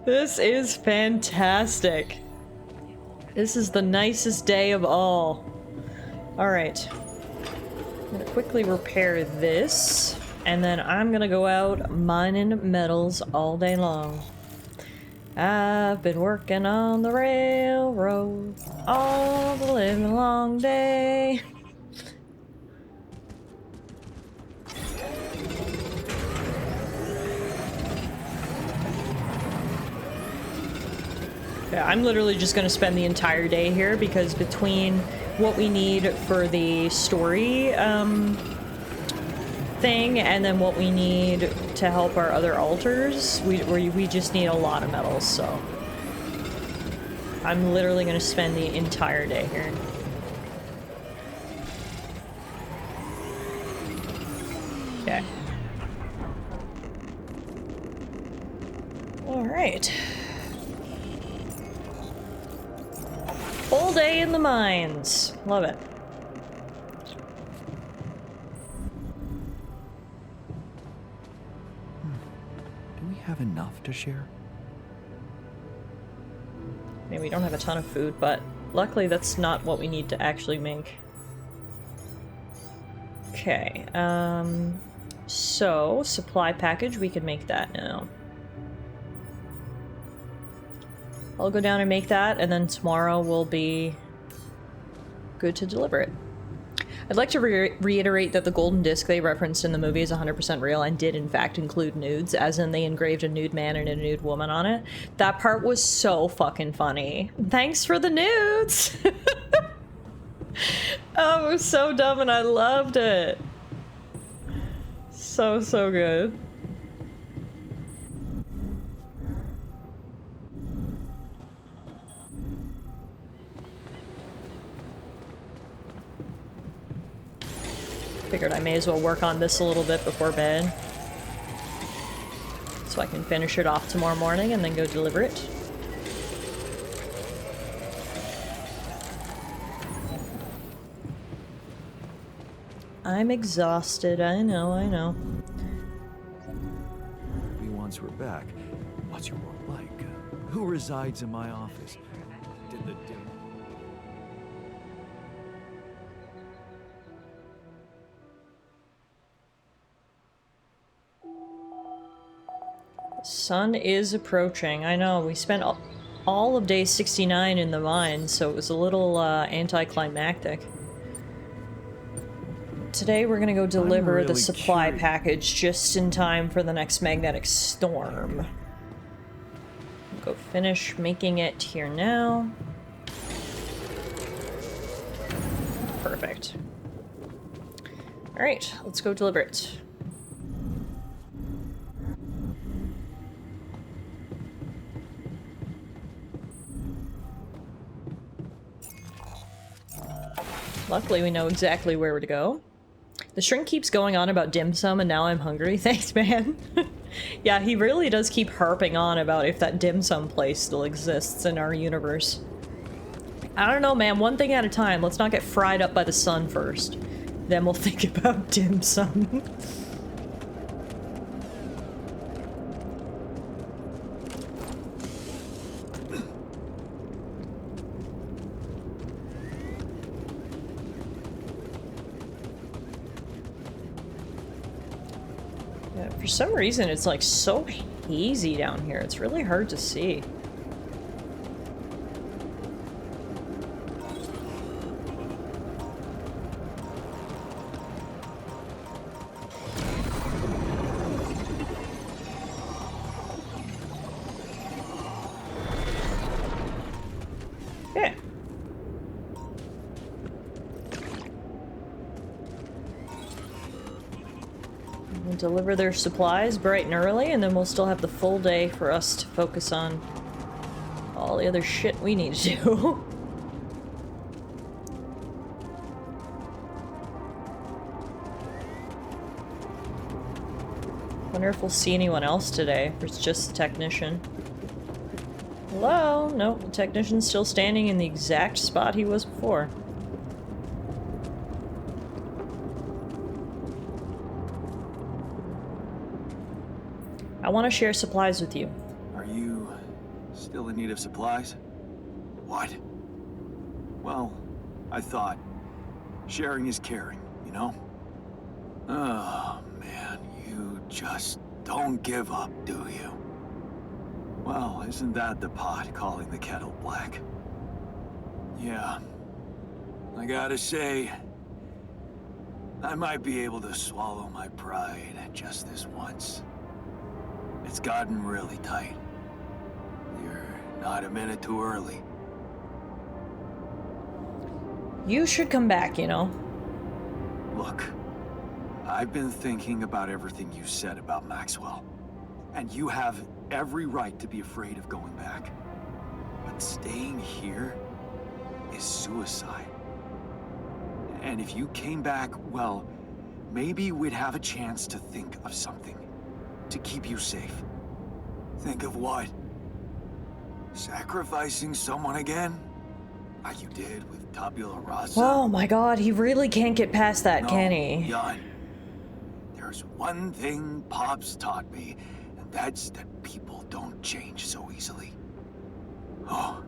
This is fantastic. This is the nicest day of all. Alright. I'm gonna quickly repair this, and then I'm gonna go out mining metals all day long. I've been working on the railroad all the living long day. Yeah, I'm literally just gonna spend the entire day here because between what we need for the story thing and then what we need to help our other altars, we just need a lot of metals, so I'm literally gonna spend the entire day here. Okay. Alright. Full day in the mines. Love it. Do we have enough to share? I mean, we don't have a ton of food, but luckily that's not what we need to actually make. Okay, So, supply package, we could make that now. I'll go down and make that, and then tomorrow we'll be good to deliver it. I'd like to reiterate that the golden disc they referenced in the movie is 100% real and did in fact include nudes, as in they engraved a nude man and a nude woman on it. That part was so fucking funny. Thanks for the nudes! Oh, it was so dumb and I loved it. So, so good. Figured I may as well work on this a little bit before bed, so I can finish it off tomorrow morning and then go deliver it. I'm exhausted, I know, I know. We once were back. What's your world like? Who resides in my office? Did the Sun is approaching. I know, we spent all of day 69 in the mine, so it was a little anticlimactic. Today we're gonna go deliver the supply package just in time for the next magnetic storm. Go finish making it here now. Perfect. Alright, let's go deliver it. Luckily, we know exactly where to go. The shrink keeps going on about dim sum, and now I'm hungry. Thanks, man. Yeah, he really does keep harping on about if that dim sum place still exists in our universe. I don't know, man. One thing at a time. Let's not get fried up by the sun first. Then we'll think about dim sum. For some reason, it's like so hazy down here. It's really hard to see. Yeah. We'll deliver their supplies bright and early, and then we'll still have the full day for us to focus on all the other shit we need to do. Wonder if we'll see anyone else today, or it's just the technician. Hello? Nope, the technician's still standing in the exact spot he was before. I want to share supplies with you. Are you still in need of supplies? What? Well, I thought sharing is caring, you know? Oh, man, you just don't give up, do you? Well, isn't that the pot calling the kettle black? Yeah. I gotta say, I might be able to swallow my pride just this once. It's gotten really tight. You're not a minute too early. You should come back, you know. Look, I've been thinking about everything you said about Maxwell. And you have every right to be afraid of going back. But staying here is suicide. And if you came back, well, maybe we'd have a chance to think of something to keep you safe. Think of what? Sacrificing someone again? Like you did with Tabula Rasa? Oh my god, he really can't get past that, No, can he? Jan. There's one thing Pops taught me, and that's that people don't change so easily. Oh.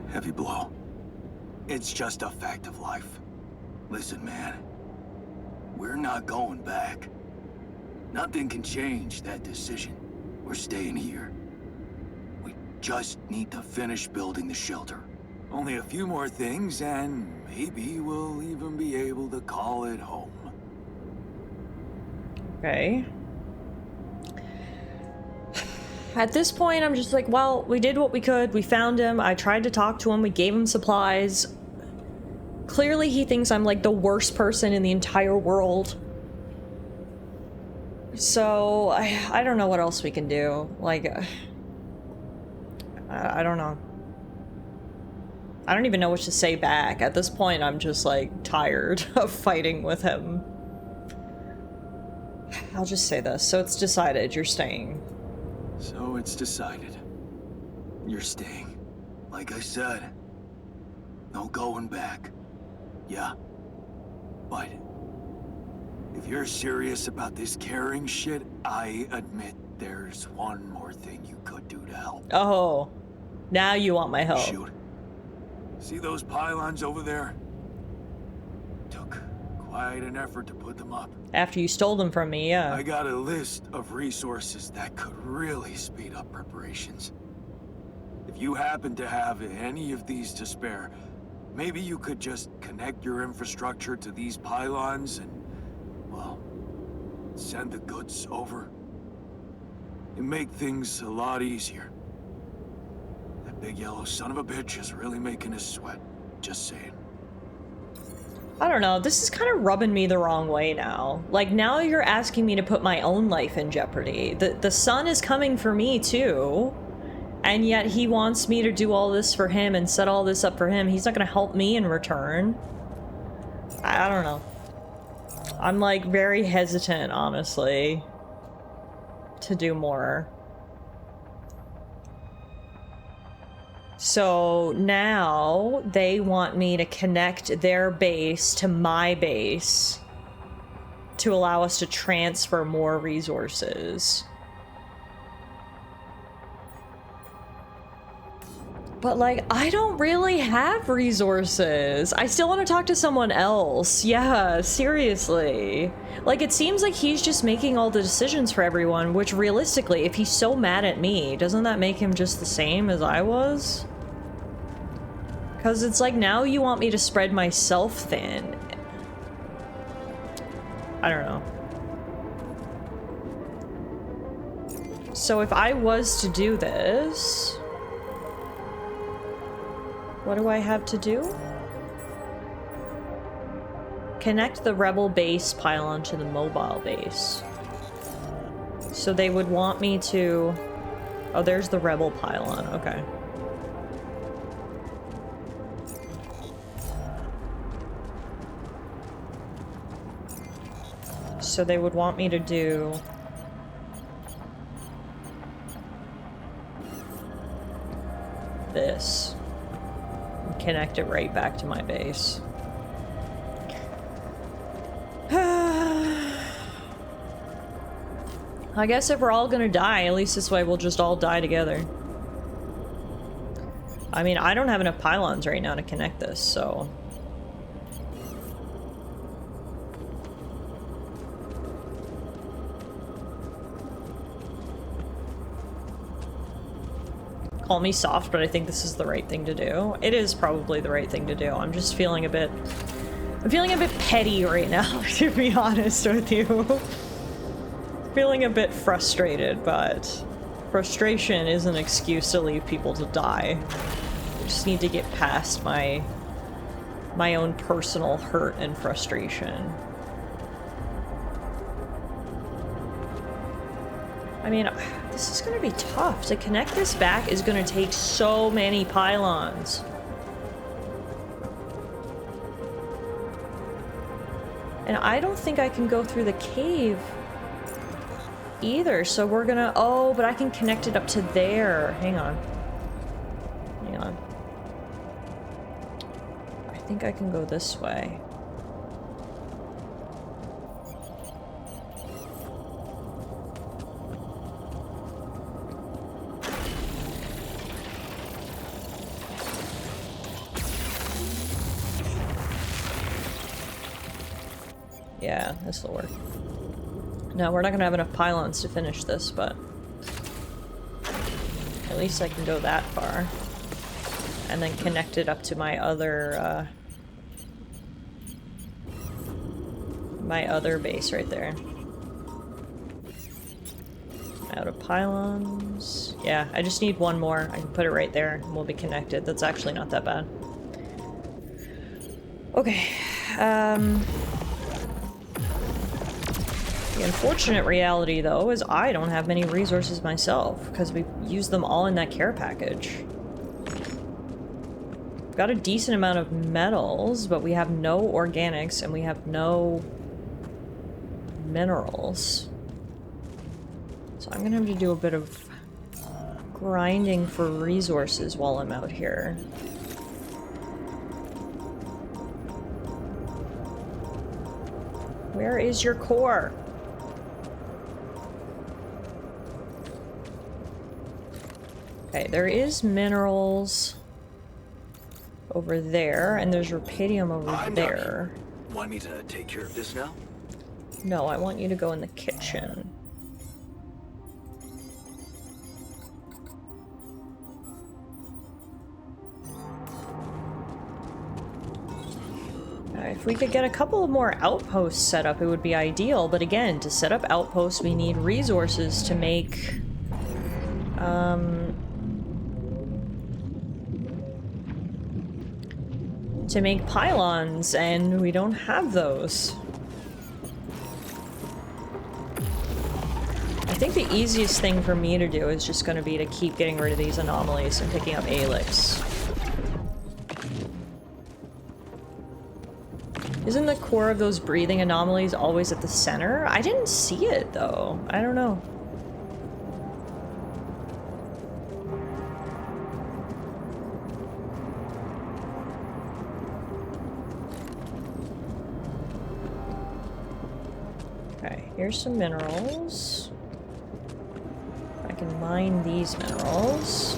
Heavy blow. It's just a fact of life. Listen, man. we're not going back. Nothing can change that decision. We're staying here. We just need to finish building the shelter. Only a few more things, and maybe we'll even be able to call it home. Okay. At this point, I'm just like, well, we did what we could. We found him. I tried to talk to him. We gave him supplies. Clearly, he thinks I'm like the worst person in the entire world. So, I don't know what else we can do. Like, I don't know. I don't even know what to say back. At this point, I'm just like tired of fighting with him. I'll just say this. So it's decided, you're staying. So it's decided. You're staying. Like I said, no going back. Yeah. But if you're serious about this caring shit, I admit there's one more thing you could do to help. Oh. Now you want my help. Shoot. See those pylons over there? Took quite an effort to put them up. After you stole them from me, yeah. I got a list of resources that could really speed up preparations. If you happen to have any of these to spare, maybe you could just connect your infrastructure to these pylons and, well, send the goods over. It'd make things a lot easier. That big yellow son of a bitch is really making us sweat. Just saying. I don't know, this is kind of rubbing me the wrong way now. Like, now you're asking me to put my own life in jeopardy. The sun is coming for me, too. And yet he wants me to do all this for him and set all this up for him. He's not gonna help me in return. I don't know. I'm, like, very hesitant, honestly, to do more. So now they want me to connect their base to my base to allow us to transfer more resources. But, like, I don't really have resources. I still want to talk to someone else. Yeah, seriously. Like, it seems like he's just making all the decisions for everyone, which realistically, if he's so mad at me, doesn't that make him just the same as I was? Because it's like, now you want me to spread myself thin. I don't know. So if I was to do this, what do I have to do? Connect the rebel base pylon to the mobile base. So they would want me to... Oh, there's the rebel pylon. Okay. So they would want me to do... this. And connect it right back to my base. I guess if we're all gonna die, at least this way we'll just all die together. I mean, I don't have enough pylons right now to connect this, so... Call me soft, but I think this is the right thing to do. It is probably the right thing to do. I'm just feeling a bit... I'm feeling a bit petty right now, to be honest with you. Feeling a bit frustrated, but frustration is an excuse to leave people to die. I just need to get past my own personal hurt and frustration. I mean, this is gonna be tough. To connect this back is gonna take so many pylons. And I don't think I can go through the cave either, so we're gonna... Oh, but I can connect it up to there. Hang on. Hang on. I think I can go this way. Yeah, this will work. No, we're not gonna have enough pylons to finish this, but at least I can go that far. And then connect it up to my other base right there. Out of pylons. Yeah, I just need one more. I can put it right there and we'll be connected. That's actually not that bad. Okay. The unfortunate reality, though, is I don't have many resources myself, because we used them all in that care package. We've got a decent amount of metals, but we have no organics, and we have no minerals. So I'm gonna have to do a bit of grinding for resources while I'm out here. Where is your core? Okay, there is minerals over there, and there's rubidium over there. Want me to take care of this now? No, I want you to go in the kitchen. If we could get a couple of more outposts set up, it would be ideal. But again, to set up outposts, we need resources to make... to make pylons, and we don't have those. I think the easiest thing for me to do is just going to be to keep getting rid of these anomalies and picking up Aelix. Isn't the core of those breathing anomalies always at the center? I didn't see it, though. I don't know. Okay, here's some minerals. I can mine these minerals.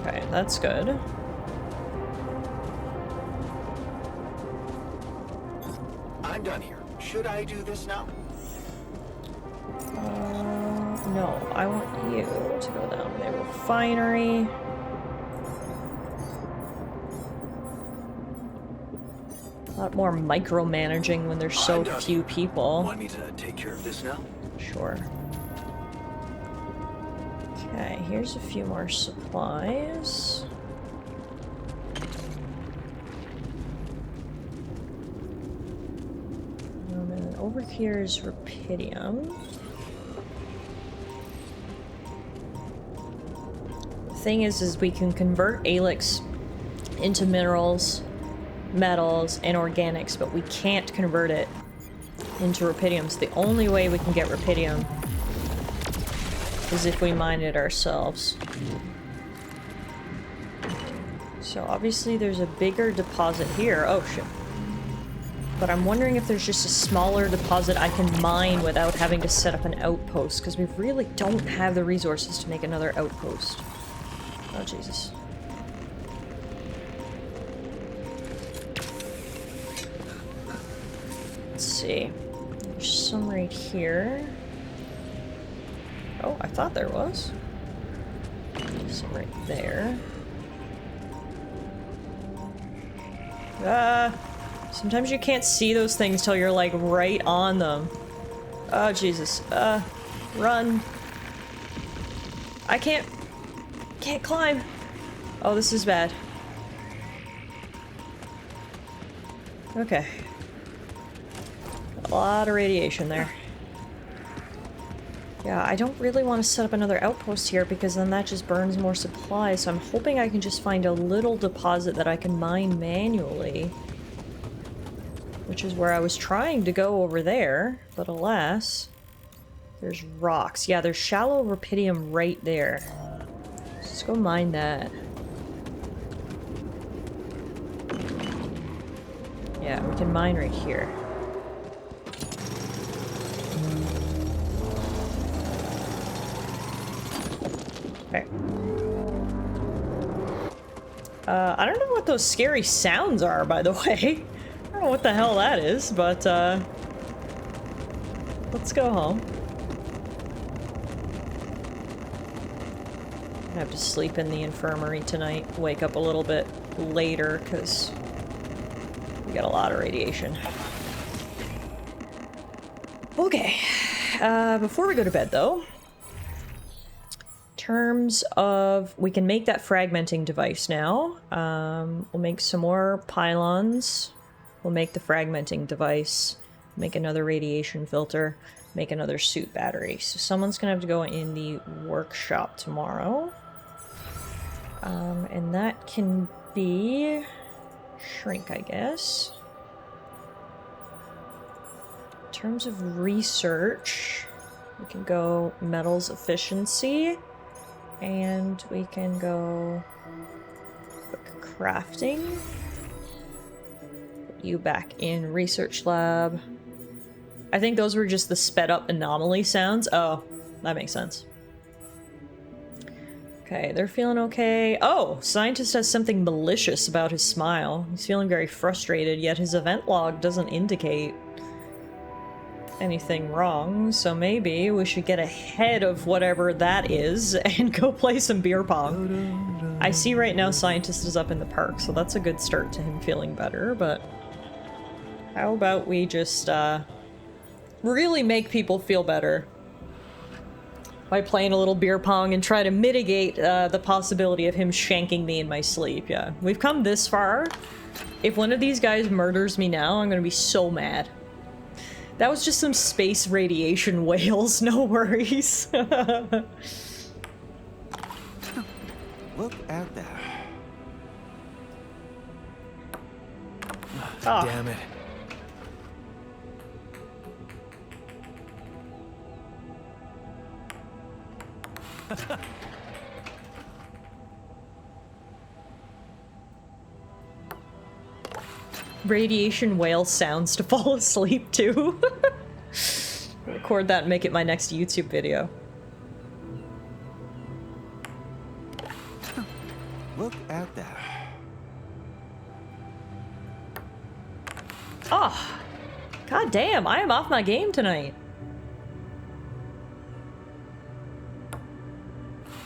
Okay, that's good. I'm done here. Should I do this now? No, I want you to go down to the refinery. A lot more micromanaging when there's so few people. Want me to take care of this now? Sure. Okay, here's a few more supplies. And then over here is rubidium. The thing is we can convert Aelix into minerals, metals, and organics, but we can't convert it into rubidium. So the only way we can get rubidium is if we mine it ourselves. So obviously there's a bigger deposit here. Oh shit. But I'm wondering if there's just a smaller deposit I can mine without having to set up an outpost, because we really don't have the resources to make another outpost. Oh Jesus. Let's see. There's some right here. Oh, I thought there was. Some right there. Sometimes you can't see those things till you're like right on them. Oh Jesus. Run. I can't climb. Oh, this is bad. Okay. A lot of radiation there. Yeah, I don't really want to set up another outpost here because then that just burns more supplies, so I'm hoping I can just find a little deposit that I can mine manually. Which is where I was trying to go over there, but alas, there's rocks. Yeah, there's shallow rubidium right there. Let's go mine that. Yeah, we can mine right here. Okay. I don't know what those scary sounds are, by the way. I don't know what the hell that is, but, let's go home. I have to sleep in the infirmary tonight, wake up a little bit later, because we got a lot of radiation. Okay, before we go to bed, though, terms of, we can make that fragmenting device now. We'll make some more pylons. We'll make the fragmenting device, make another radiation filter, make another suit battery. So someone's gonna have to go in the workshop tomorrow. And that can be Shrink, I guess. In terms of research, we can go metals efficiency. And we can go quick crafting. Put you back in research lab. I think those were just the sped up anomaly sounds. Oh, that makes sense. Okay, they're feeling okay. Oh, scientist has something malicious about his smile. He's feeling very frustrated, yet his event log doesn't indicate anything wrong, so maybe we should get ahead of whatever that is and go play some beer pong. I see right now scientist is up in the park, so that's a good start to him feeling better, but how about we just really make people feel better by playing a little beer pong and try to mitigate the possibility of him shanking me in my sleep. Yeah, we've come this far. If one of these guys murders me now, I'm gonna be so mad. That was just some space radiation whales, no worries. Look at that. Oh. Damn it. Radiation whale sounds to fall asleep to. Record that and make it my next YouTube video. Look at that. Oh, god damn, I am off my game tonight.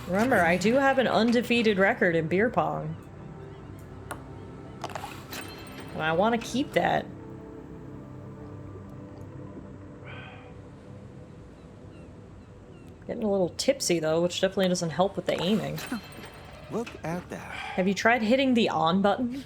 Remember, I do have an undefeated record in beer pong. And I want to keep that. Getting a little tipsy though, which definitely doesn't help with the aiming. Look at that. Have you tried hitting the on button?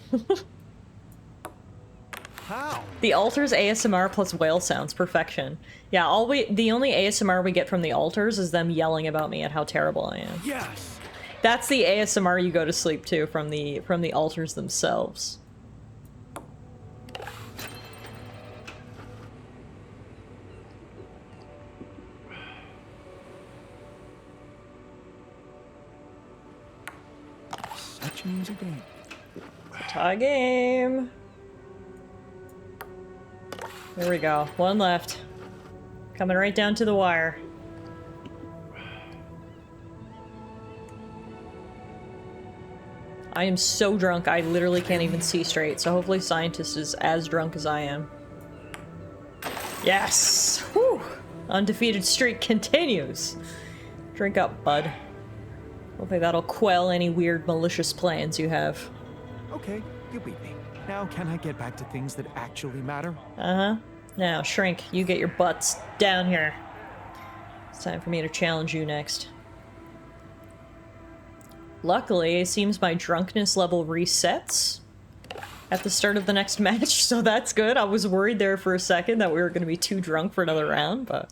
How? The altars ASMR plus whale sounds, perfection. Yeah, the only ASMR we get from the altars is them yelling about me at how terrible I am. Yes. That's the ASMR you go to sleep to from the altars themselves. Such an easy game. Tie game. There we go. One left. Coming right down to the wire. I am so drunk, I literally can't even see straight, so hopefully Scientist is as drunk as I am. Yes! Whew! Undefeated streak continues! Drink up, bud. Hopefully that'll quell any weird malicious plans you have. Okay, you beat me. Now can I get back to things that actually matter? Uh-huh. Now, Shrink, you get your butts down here. It's time for me to challenge you next. Luckily, it seems my drunkenness level resets at the start of the next match, so that's good. I was worried there for a second that we were going to be too drunk for another round, but...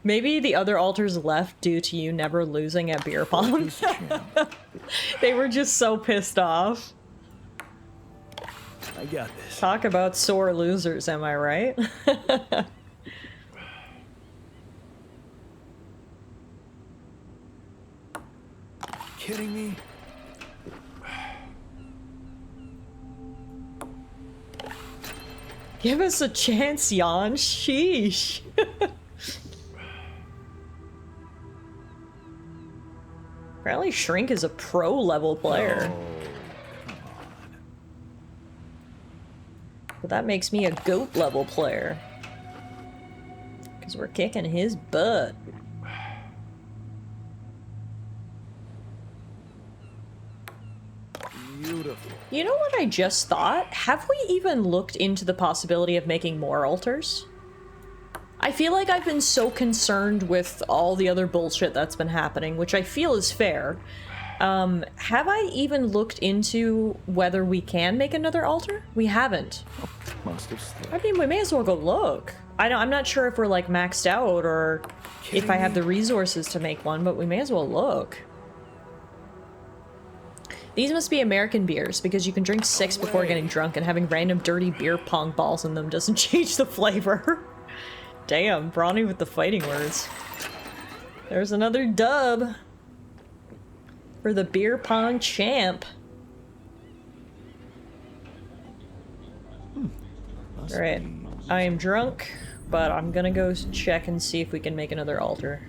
Maybe the other altars left due to you never losing at beer pong. They were just so pissed off. I got this. Talk about sore losers, am I right? Kidding me? Give us a chance, Jan. Sheesh. Apparently Shrink is a pro level player. Oh. But that makes me a goat level player. Because we're kicking his butt. Beautiful. You know what I just thought? Have we even looked into the possibility of making more altars? I feel like I've been so concerned with all the other bullshit that's been happening, which I feel is fair. Have I even looked into whether we can make another altar? We haven't. Must have slipped. I mean, we may as well go look. I'm not sure if we're like maxed out or if I have the resources to make one, but we may as well look. These must be American beers, because you can drink 6 before getting drunk, and having random dirty beer pong balls in them doesn't change the flavor. Damn, Brawny with the fighting words. There's another dub for the beer pong champ. Alright, I am drunk, but I'm gonna go check and see if we can make another altar.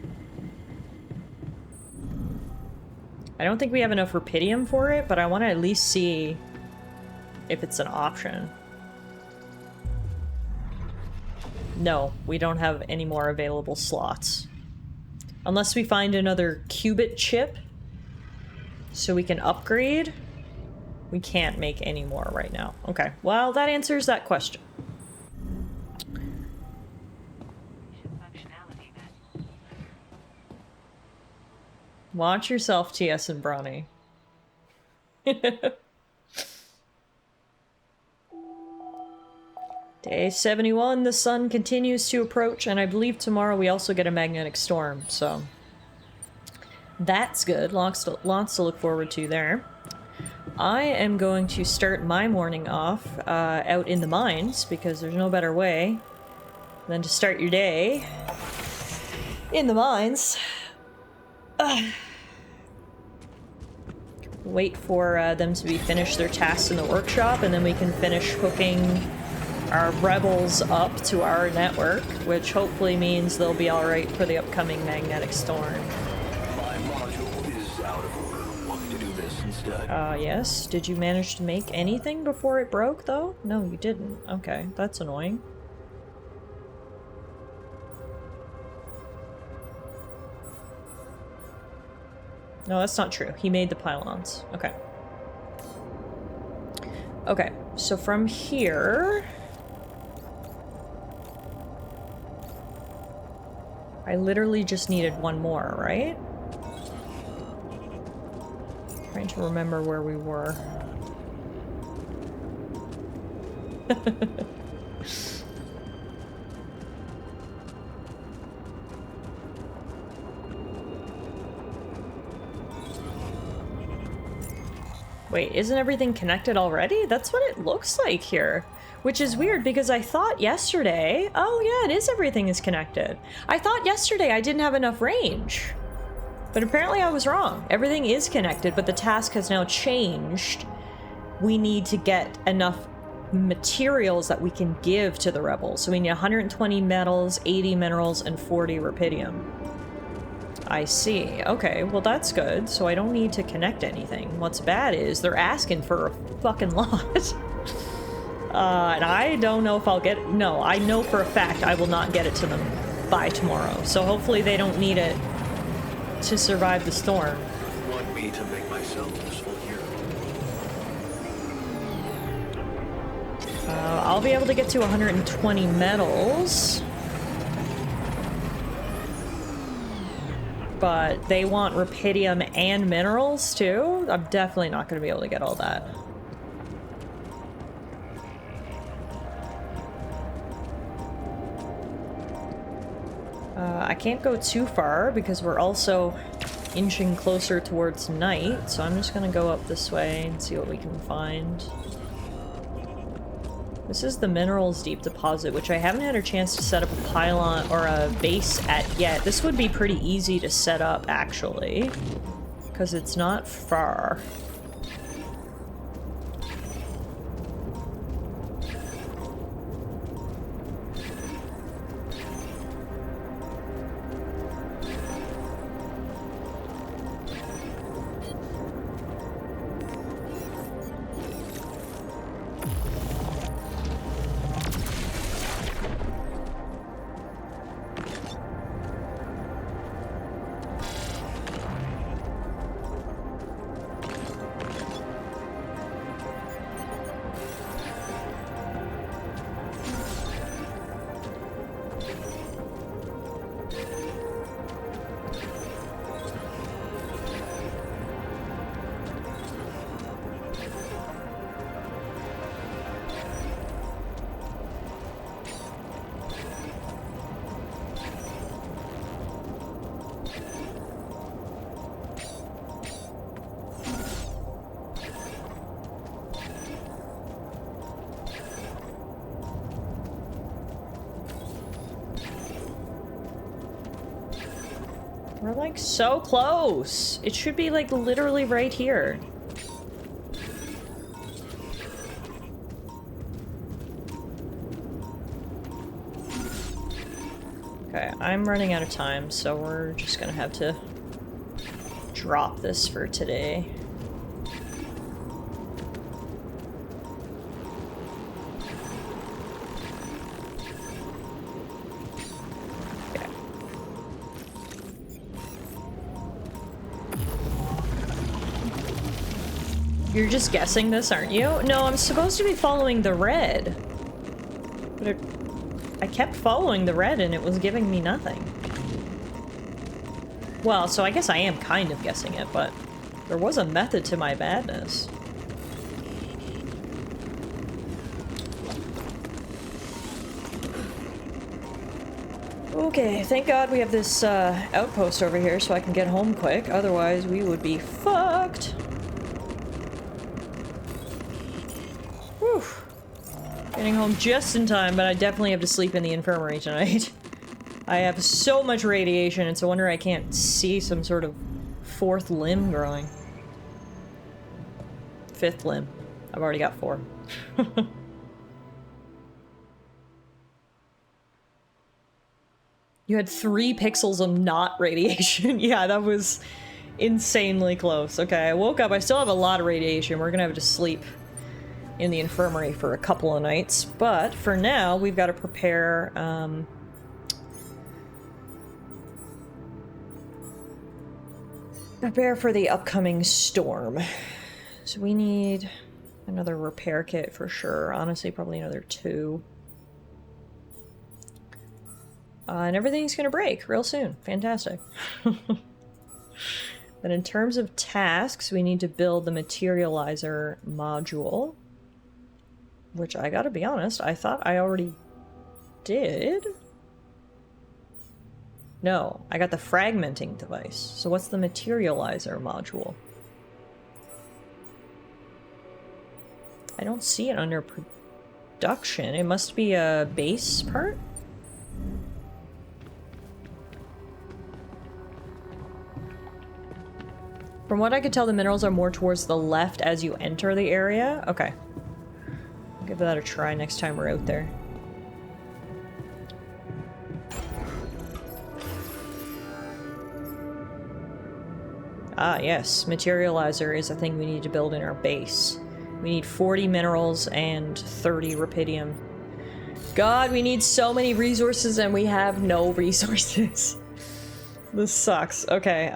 I don't think we have enough rupidium for it, but I want to at least see if it's an option. No, we don't have any more available slots. Unless we find another qubit chip so we can upgrade, we can't make any more right now. Okay, well, that answers that question. Watch yourself, TS and Brawny. Day 71, the sun continues to approach, and I believe tomorrow we also get a magnetic storm, so that's good. Lots to look forward to there. I am going to start my morning off out in the mines, because there's no better way than to start your day in the mines. Wait for them to be finished their tasks in the workshop, and then we can finish hooking our rebels up to our network, which hopefully means they'll be alright for the upcoming magnetic storm. My module is out of order. Want me to do this instead? Yes. Did you manage to make anything before it broke, though? No, you didn't. Okay, that's annoying. No, that's not true. He made the pylons. Okay. Okay, so from here... I literally just needed one more, right? Trying to remember where we were. Wait, isn't everything connected already? That's what it looks like here. Which is weird because I thought yesterday... Oh yeah, it is, everything is connected. I thought yesterday I didn't have enough range. But apparently I was wrong. Everything is connected, but the task has now changed. We need to get enough materials that we can give to the rebels. So we need 120 metals, 80 minerals, and 40 rupidium. I see. Okay, well that's good. So I don't need to connect anything. What's bad is they're asking for a fucking lot. And I don't know if I'll get... No, I know for a fact I will not get it to them by tomorrow. So hopefully they don't need it to survive the storm. Want me to make myself useful here? I'll be able to get to 120 metals. But they want rupidium and minerals too? I'm definitely not going to be able to get all that. I can't go too far because we're also inching closer towards night, so I'm just gonna go up this way and see what we can find. This is the minerals deep deposit, which I haven't had a chance to set up a pylon or a base at yet. This would be pretty easy to set up, actually, because it's not far. We're like so close. It should be like literally right here. Okay, I'm running out of time, so we're just gonna have to drop this for today. Okay. You're just guessing this, aren't you? No, I'm supposed to be following the red. But I kept following the red and it was giving me nothing. Well, so I guess I am kind of guessing it, but there was a method to my madness. Okay, thank God we have this outpost over here so I can get home quick. Otherwise, we would be fucked. Whew. Getting home just in time, but I definitely have to sleep in the infirmary tonight. I have so much radiation, it's a wonder I can't see some sort of fourth limb growing. Fifth limb. I've already got 4. You had 3 pixels of not radiation. Yeah, that was insanely close. Okay, I woke up. I still have a lot of radiation. We're gonna have to sleep in the infirmary for a couple of nights. But for now, we've got to prepare, prepare for the upcoming storm. So we need another repair kit for sure. Honestly, probably another 2. And everything's gonna break real soon. Fantastic. But in terms of tasks, we need to build the materializer module. Which, I gotta be honest, I thought I already did? No, I got the fragmenting device. So what's the materializer module? I don't see it under production. It must be a base part? From what I could tell, the minerals are more towards the left as you enter the area. Okay. I'll give that a try next time we're out there. Ah, yes. Materializer is a thing we need to build in our base. We need 40 minerals and 30 rupidium. God, we need so many resources and we have no resources. This sucks. Okay,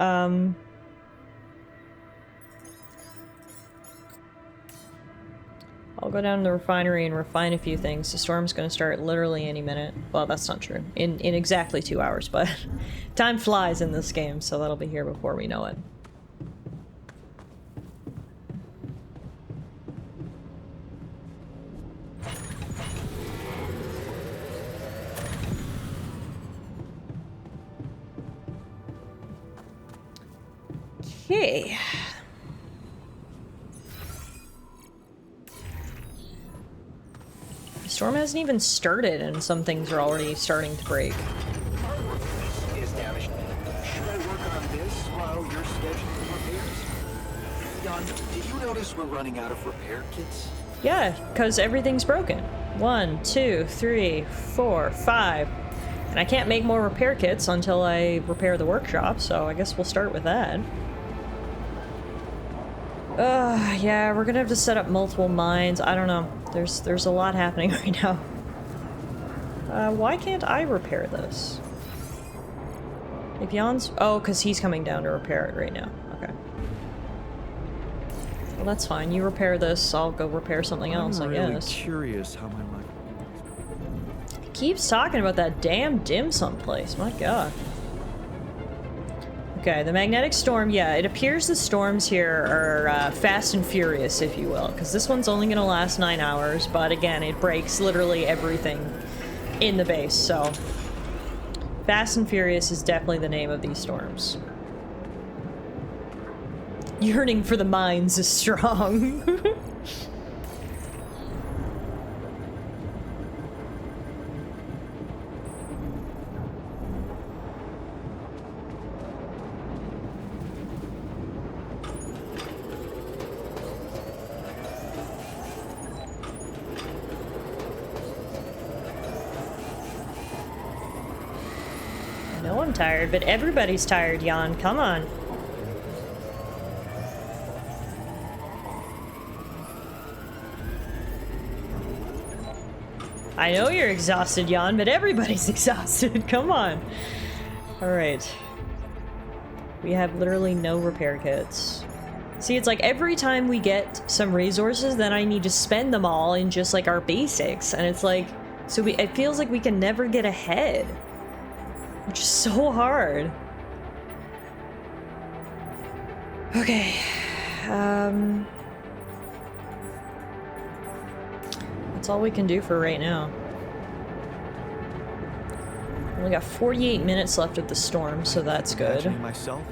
I'll go down to the refinery and refine a few things. The storm's gonna start literally any minute. Well, that's not true. In exactly 2 hours, but time flies in this game, so that'll be here before we know it. Okay. The storm hasn't even started and some things are already starting to break. Is damaged. Should I work on this while you're scheduling repairs? Jan, did you notice we're running out of repair kits? Yeah, because everything's broken. 1, 2, 3, 4, 5. And I can't make more repair kits until I repair the workshop, so I guess we'll start with that. Yeah, we're gonna have to set up multiple mines. I don't know. There's a lot happening right now. Why can't I repair this? If Jan's... Oh, because he's coming down to repair it right now. Okay. Well, that's fine. You repair this, I'll go repair something else, I guess. I'm really curious how my life... He keeps talking about that damn dim sum place. My god. Okay, the magnetic storm, yeah, it appears the storms here are fast and furious, if you will, because this one's only gonna last 9 hours, but again, it breaks literally everything in the base, so... Fast and Furious is definitely the name of these storms. Yearning for the mines is strong. know I'm tired, but everybody's tired, Jan. Come on. I know you're exhausted, Jan, but everybody's exhausted. Come on. Alright. We have literally no repair kits. See, it's like every time we get some resources, then I need to spend them all in just like our basics. And it's like, so it feels like we can never get ahead. Which is so hard. Okay. That's all we can do for right now. Only got 48 minutes left of the storm, so that's good. Myself?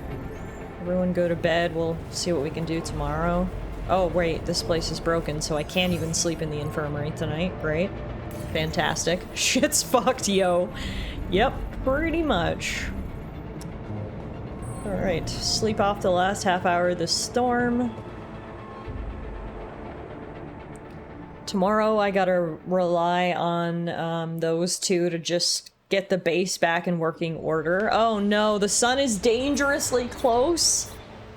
Everyone go to bed. We'll see what we can do tomorrow. Oh, wait. This place is broken, so I can't even sleep in the infirmary tonight. Great. Fantastic. Shit's fucked, yo. Yep, pretty much. Alright. Sleep off the last half hour of the storm. Tomorrow I gotta rely on those two to just get the base back in working order. Oh no, the sun is dangerously close.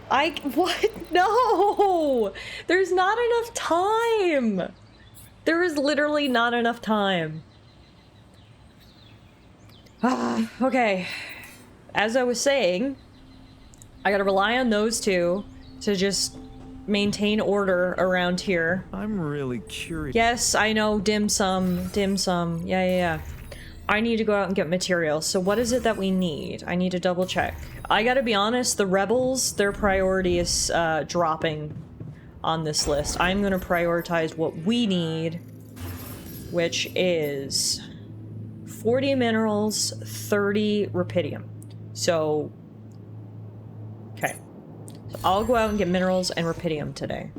What? No! There's not enough time! There is literally not enough time. Okay. As I was saying, I gotta rely on those two to just maintain order around here. I'm really curious. Yes, I know, dim sum. Yeah. I need to go out and get materials. So what is it that we need? I need to double check. I gotta be honest, the rebels, their priority is dropping on this list. I'm gonna prioritize what we need, which is 40 minerals, 30 rupidium. So, okay. So I'll go out and get minerals and rupidium today.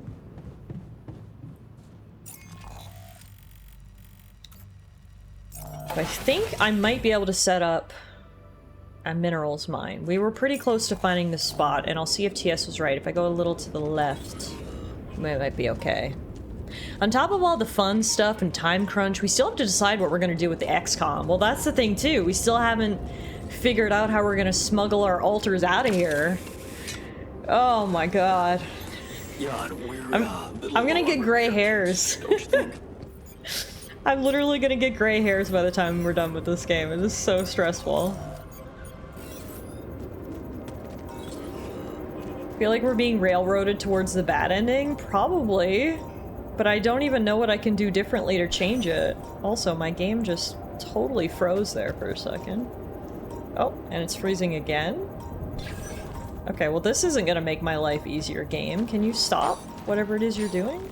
I think I might be able to set up a minerals mine. We were pretty close to finding this spot, and I'll see if TS was right. If I go a little to the left, we might be okay. On top of all the fun stuff and time crunch, we still have to decide what we're going to do with the XCOM. Well, that's the thing, too. We still haven't figured out how we're going to smuggle our altars out of here. Oh my god. I'm gonna get gray hairs. I'm literally gonna get gray hairs by the time we're done with this game. It is so stressful. Feel like we're being railroaded towards the bad ending? Probably. But I don't even know what I can do differently to change it. Also, my game just totally froze there for a second. Oh, and it's freezing again? Okay, well this isn't gonna make my life easier, game. Can you stop whatever it is you're doing?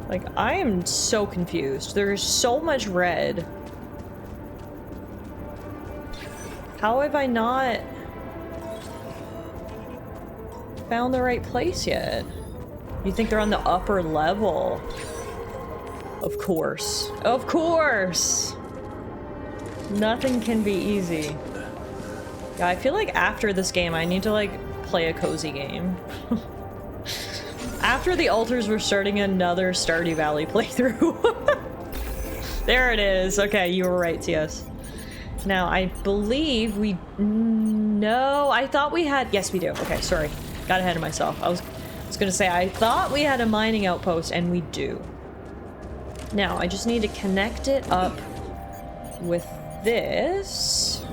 Like, I am so confused. There's so much red. How have I not found the right place yet? You think they're on the upper level? Of course. Of course! Nothing can be easy. Yeah, I feel like after this game, I need to, like, play a cozy game. After the altars, we're starting another Stardew Valley playthrough. There it is. Okay, you were right, TS. Now, I believe we... No, I thought we had... Yes, we do. Okay, sorry. Got ahead of myself. I was gonna say, I thought we had a mining outpost, and we do. Now, I just need to connect it up with this...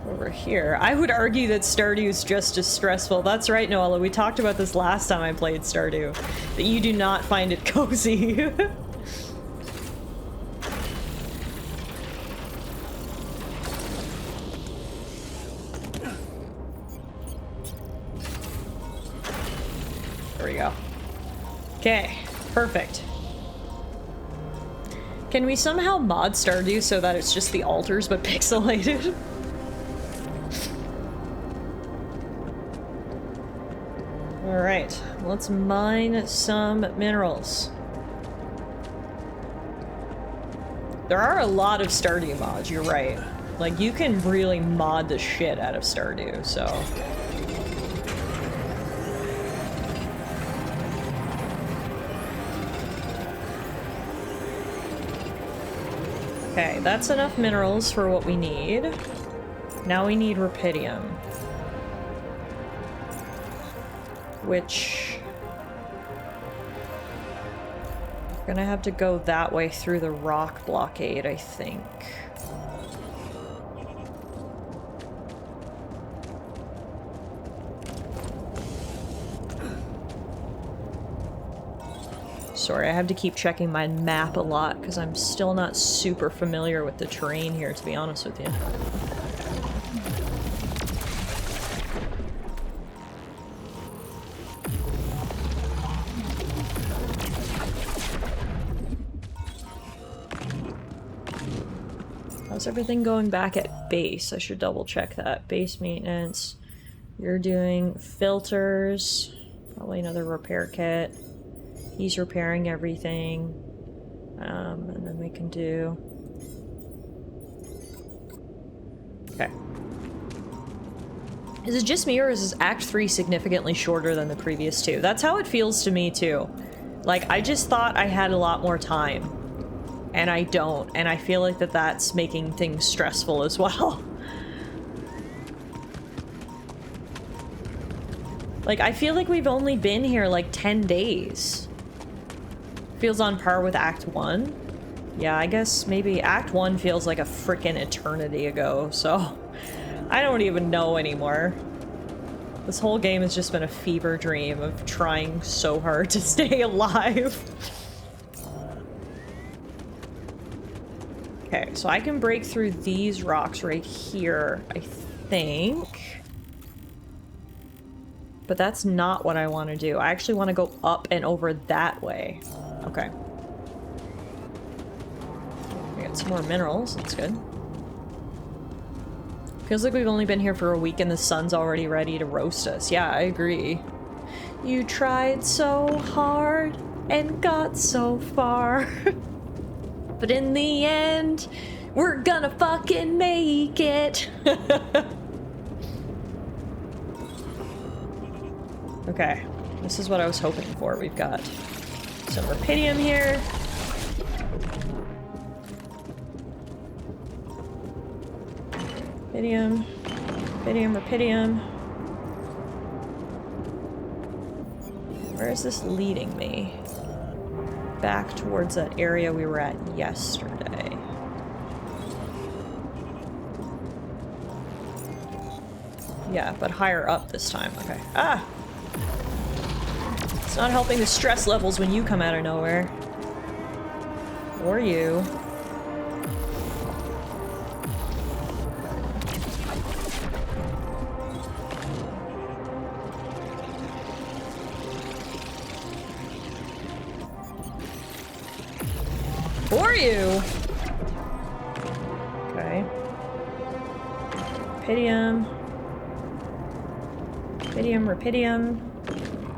over here. I would argue that Stardew's just as stressful. That's right, Noella. We talked about this last time I played Stardew. That you do not find it cozy. There we go. Okay, perfect. Can we somehow mod Stardew so that it's just the altars but pixelated? Alright, let's mine some minerals. There are a lot of Stardew mods, you're right. Like, you can really mod the shit out of Stardew, so... Okay, that's enough minerals for what we need. Now we need rupidium. Which... we're gonna have to go that way through the rock blockade, I think. Sorry, I have to keep checking my map a lot because I'm still not super familiar with the terrain here, to be honest with you. How's everything going back at base? I should double check that. Base maintenance. You're doing filters. Probably another repair kit. He's repairing everything. And then we can do... okay. Is it just me, or is this Act 3 significantly shorter than the previous two? That's how it feels to me, too. Like, I just thought I had a lot more time. And I don't. And I feel like that's making things stressful as well. Like, I feel like we've only been here, like, 10 days. Feels on par with Act 1. Yeah, I guess maybe Act 1 feels like a frickin' eternity ago, so... I don't even know anymore. This whole game has just been a fever dream of trying so hard to stay alive. Okay, so I can break through these rocks right here, I think. But that's not what I want to do. I actually want to go up and over that way. Okay. We got some more minerals, that's good. Feels like we've only been here for a week and the sun's already ready to roast us. Yeah, I agree. You tried so hard and got so far. But in the end, we're gonna fucking make it. Okay, this is what I was hoping for. We've got some rupidium here. Rupidium, rupidium, rupidium. Where is this leading me? Back towards that area we were at yesterday. Yeah, but higher up this time. Okay. Ah! It's not helping the stress levels when you come out of nowhere. Or you. For you! Okay. Rupidium. Rupidium, rupidium.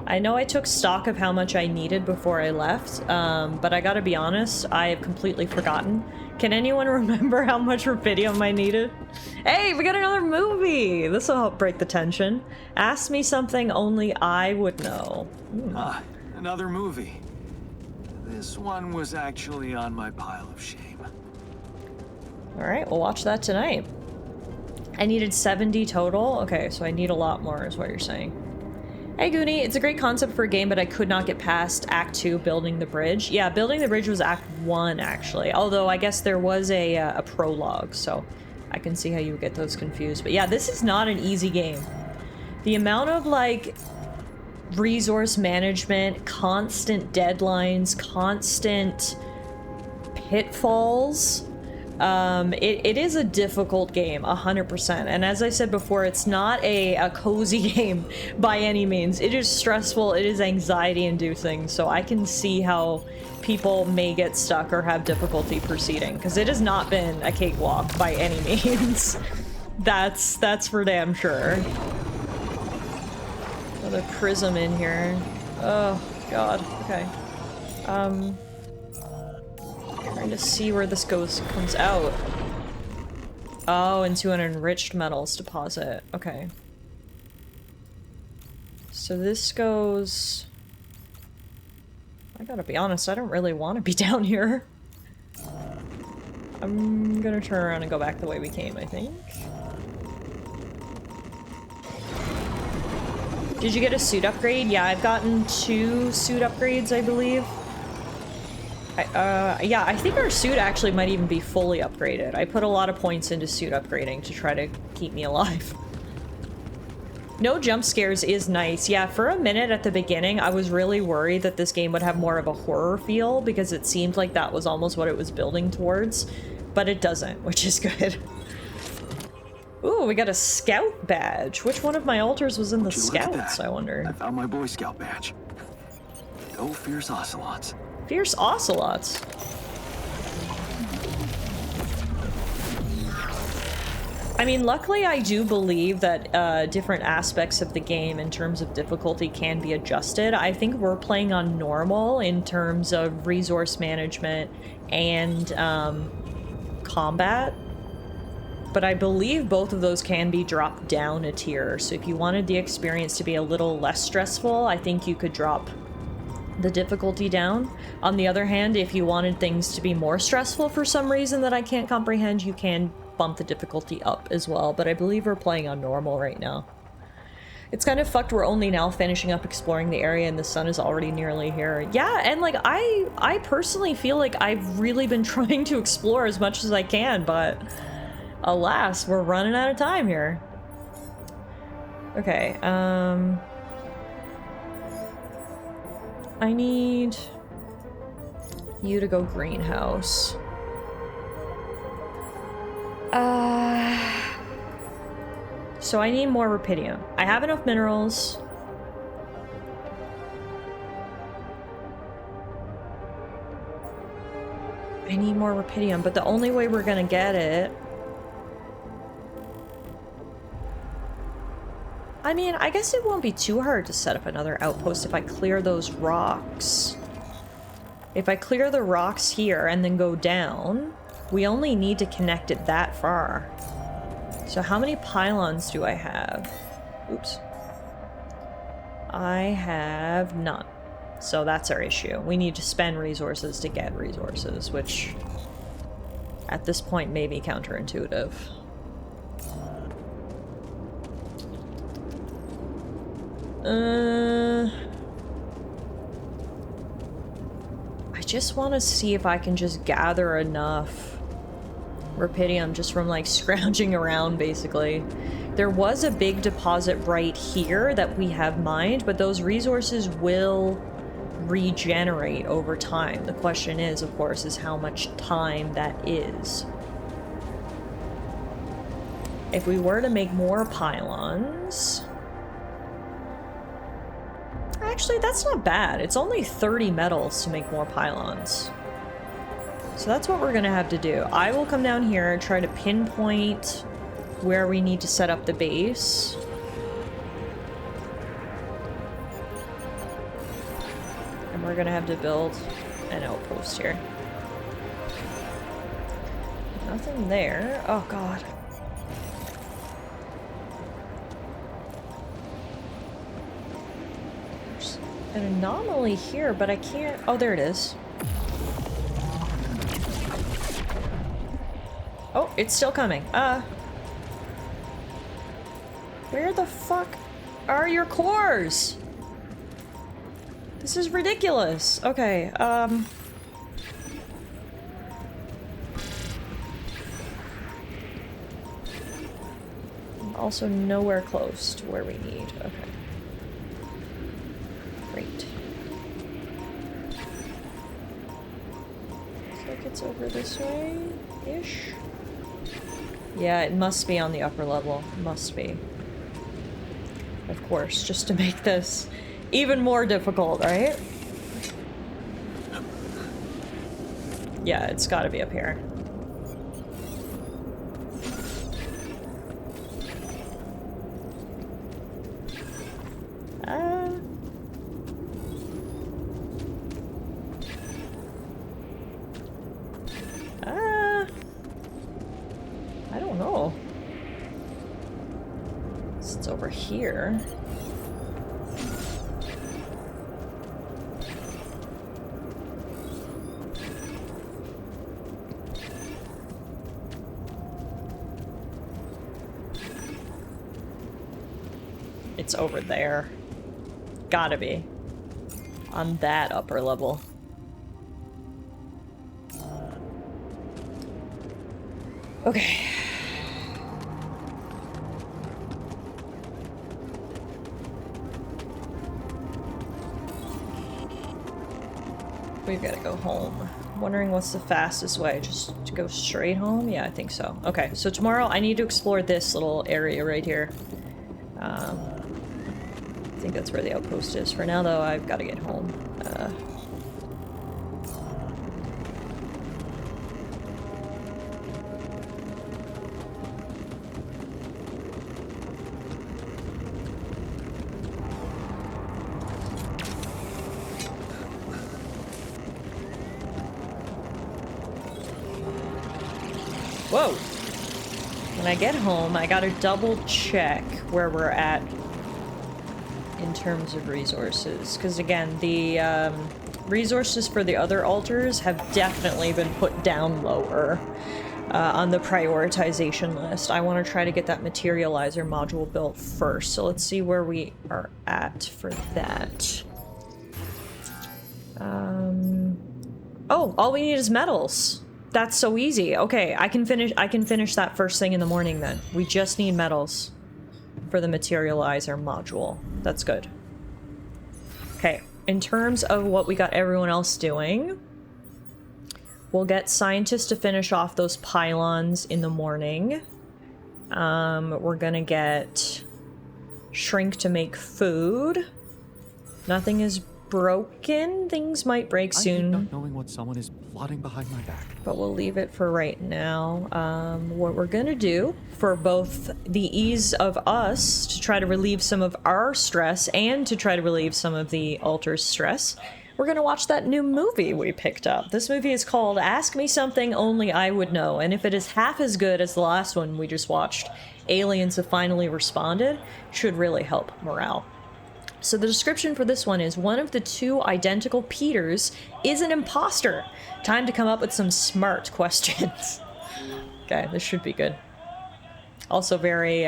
I know I took stock of how much I needed before I left, but I gotta be honest, I have completely forgotten. Can anyone remember how much rupidium I needed? Hey, we got another movie! This'll help break the tension. Ask me something only I would know. Ah, another movie. This one was actually on my pile of shame. Alright, we'll watch that tonight. I needed 70 total? Okay, so I need a lot more is what you're saying. Hey Goonie, it's a great concept for a game, but I could not get past Act 2, building the bridge. Yeah, building the bridge was Act 1, actually. Although, I guess there was a prologue, so I can see how you would get those confused. But yeah, this is not an easy game. The amount of, like, resource management, constant deadlines, constant pitfalls. It is a difficult game, 100%. And as I said before, it's not a cozy game by any means. It is stressful, it is anxiety-inducing, so I can see how people may get stuck or have difficulty proceeding, because it has not been a cakewalk by any means. That's for damn sure. Another prism in here. Oh, God. Okay. Trying to see where this comes out. Oh, into an enriched metals deposit. Okay. So this goes... I gotta be honest, I don't really want to be down here. I'm gonna turn around and go back the way we came, I think. Did you get a suit upgrade? Yeah, I've gotten 2 suit upgrades, I believe. Yeah, I think our suit actually might even be fully upgraded. I put a lot of points into suit upgrading to try to keep me alive. No jump scares is nice. Yeah, for a minute at the beginning, I was really worried that this game would have more of a horror feel because it seemed like that was almost what it was building towards, but it doesn't, which is good. Ooh, we got a scout badge. Which one of my altars was in the scouts, I wonder? I found my Boy Scout badge. Go Fierce Ocelots. Fierce Ocelots? I mean, luckily I do believe that different aspects of the game in terms of difficulty can be adjusted. I think we're playing on normal in terms of resource management and combat. But I believe both of those can be dropped down a tier. So if you wanted the experience to be a little less stressful, I think you could drop the difficulty down. On the other hand, if you wanted things to be more stressful for some reason that I can't comprehend, you can bump the difficulty up as well, but I believe we're playing on normal right now. It's kind of fucked we're only now finishing up exploring the area and the sun is already nearly here. Yeah, and like I personally feel like I've really been trying to explore as much as I can, but alas, we're running out of time here. Okay, I need you to go greenhouse. So I need more rupidium. I have enough minerals. I need more rupidium, but the only way we're gonna get it... I mean, I guess it won't be too hard to set up another outpost if I clear those rocks. If I clear the rocks here and then go down, we only need to connect it that far. So how many pylons do I have? Oops. I have none. So that's our issue. We need to spend resources to get resources, which at this point may be counterintuitive. I just want to see if I can just gather enough rupidium just from like scrounging around, basically. There was a big deposit right here that we have mined, but those resources will regenerate over time. The question is, of course, is how much time that is. If we were to make more pylons... Actually, that's not bad. It's only 30 metals to make more pylons. So that's what we're gonna have to do. I will come down here and try to pinpoint where we need to set up the base. And we're gonna have to build an outpost here. Nothing there. Oh god. There's an anomaly here, but I can't... Oh, there it is. Oh, it's still coming. Where the fuck are your cores? This is ridiculous. Okay, I'm also nowhere close to where we need. Okay. Great. Looks like it's over this way-ish. Yeah, it must be on the upper level. Must be. Of course, just to make this even more difficult, right? Yeah, it's gotta be up here. it's over here. It's over there. Gotta be. On that upper level. Okay. We've got to go home. Wondering what's the fastest way. Just to go straight home? Yeah, I think so. Okay, so tomorrow I need to explore this little area right here. I think that's where the outpost is. For now, though, I've got to get home. Whoa! When I get home, I gotta double check where we're at in terms of resources. Because again, the resources for the other altars have definitely been put down lower on the prioritization list. I want to try to get that materializer module built first. So let's see where we are at for that. Oh, all we need is metals. That's so easy. Okay, I can finish that first thing in the morning then. We just need metals for the materializer module. That's good. Okay, in terms of what we got everyone else doing, we'll get scientists to finish off those pylons in the morning. We're gonna get shrink to make food. Nothing is broken. Things might break soon. Not knowing what someone is plotting behind my back. But we'll leave it for right now. What we're gonna do, for both the ease of us to try to relieve some of our stress and to try to relieve some of the altar's stress, we're gonna watch that new movie we picked up. This movie is called Ask Me Something Only I Would Know, and if it is half as good as the last one we just watched, Aliens Have Finally Responded, should really help morale. So the description for this one is, one of the two identical Peters is an imposter. Time to come up with some smart questions. Okay, this should be good. Also very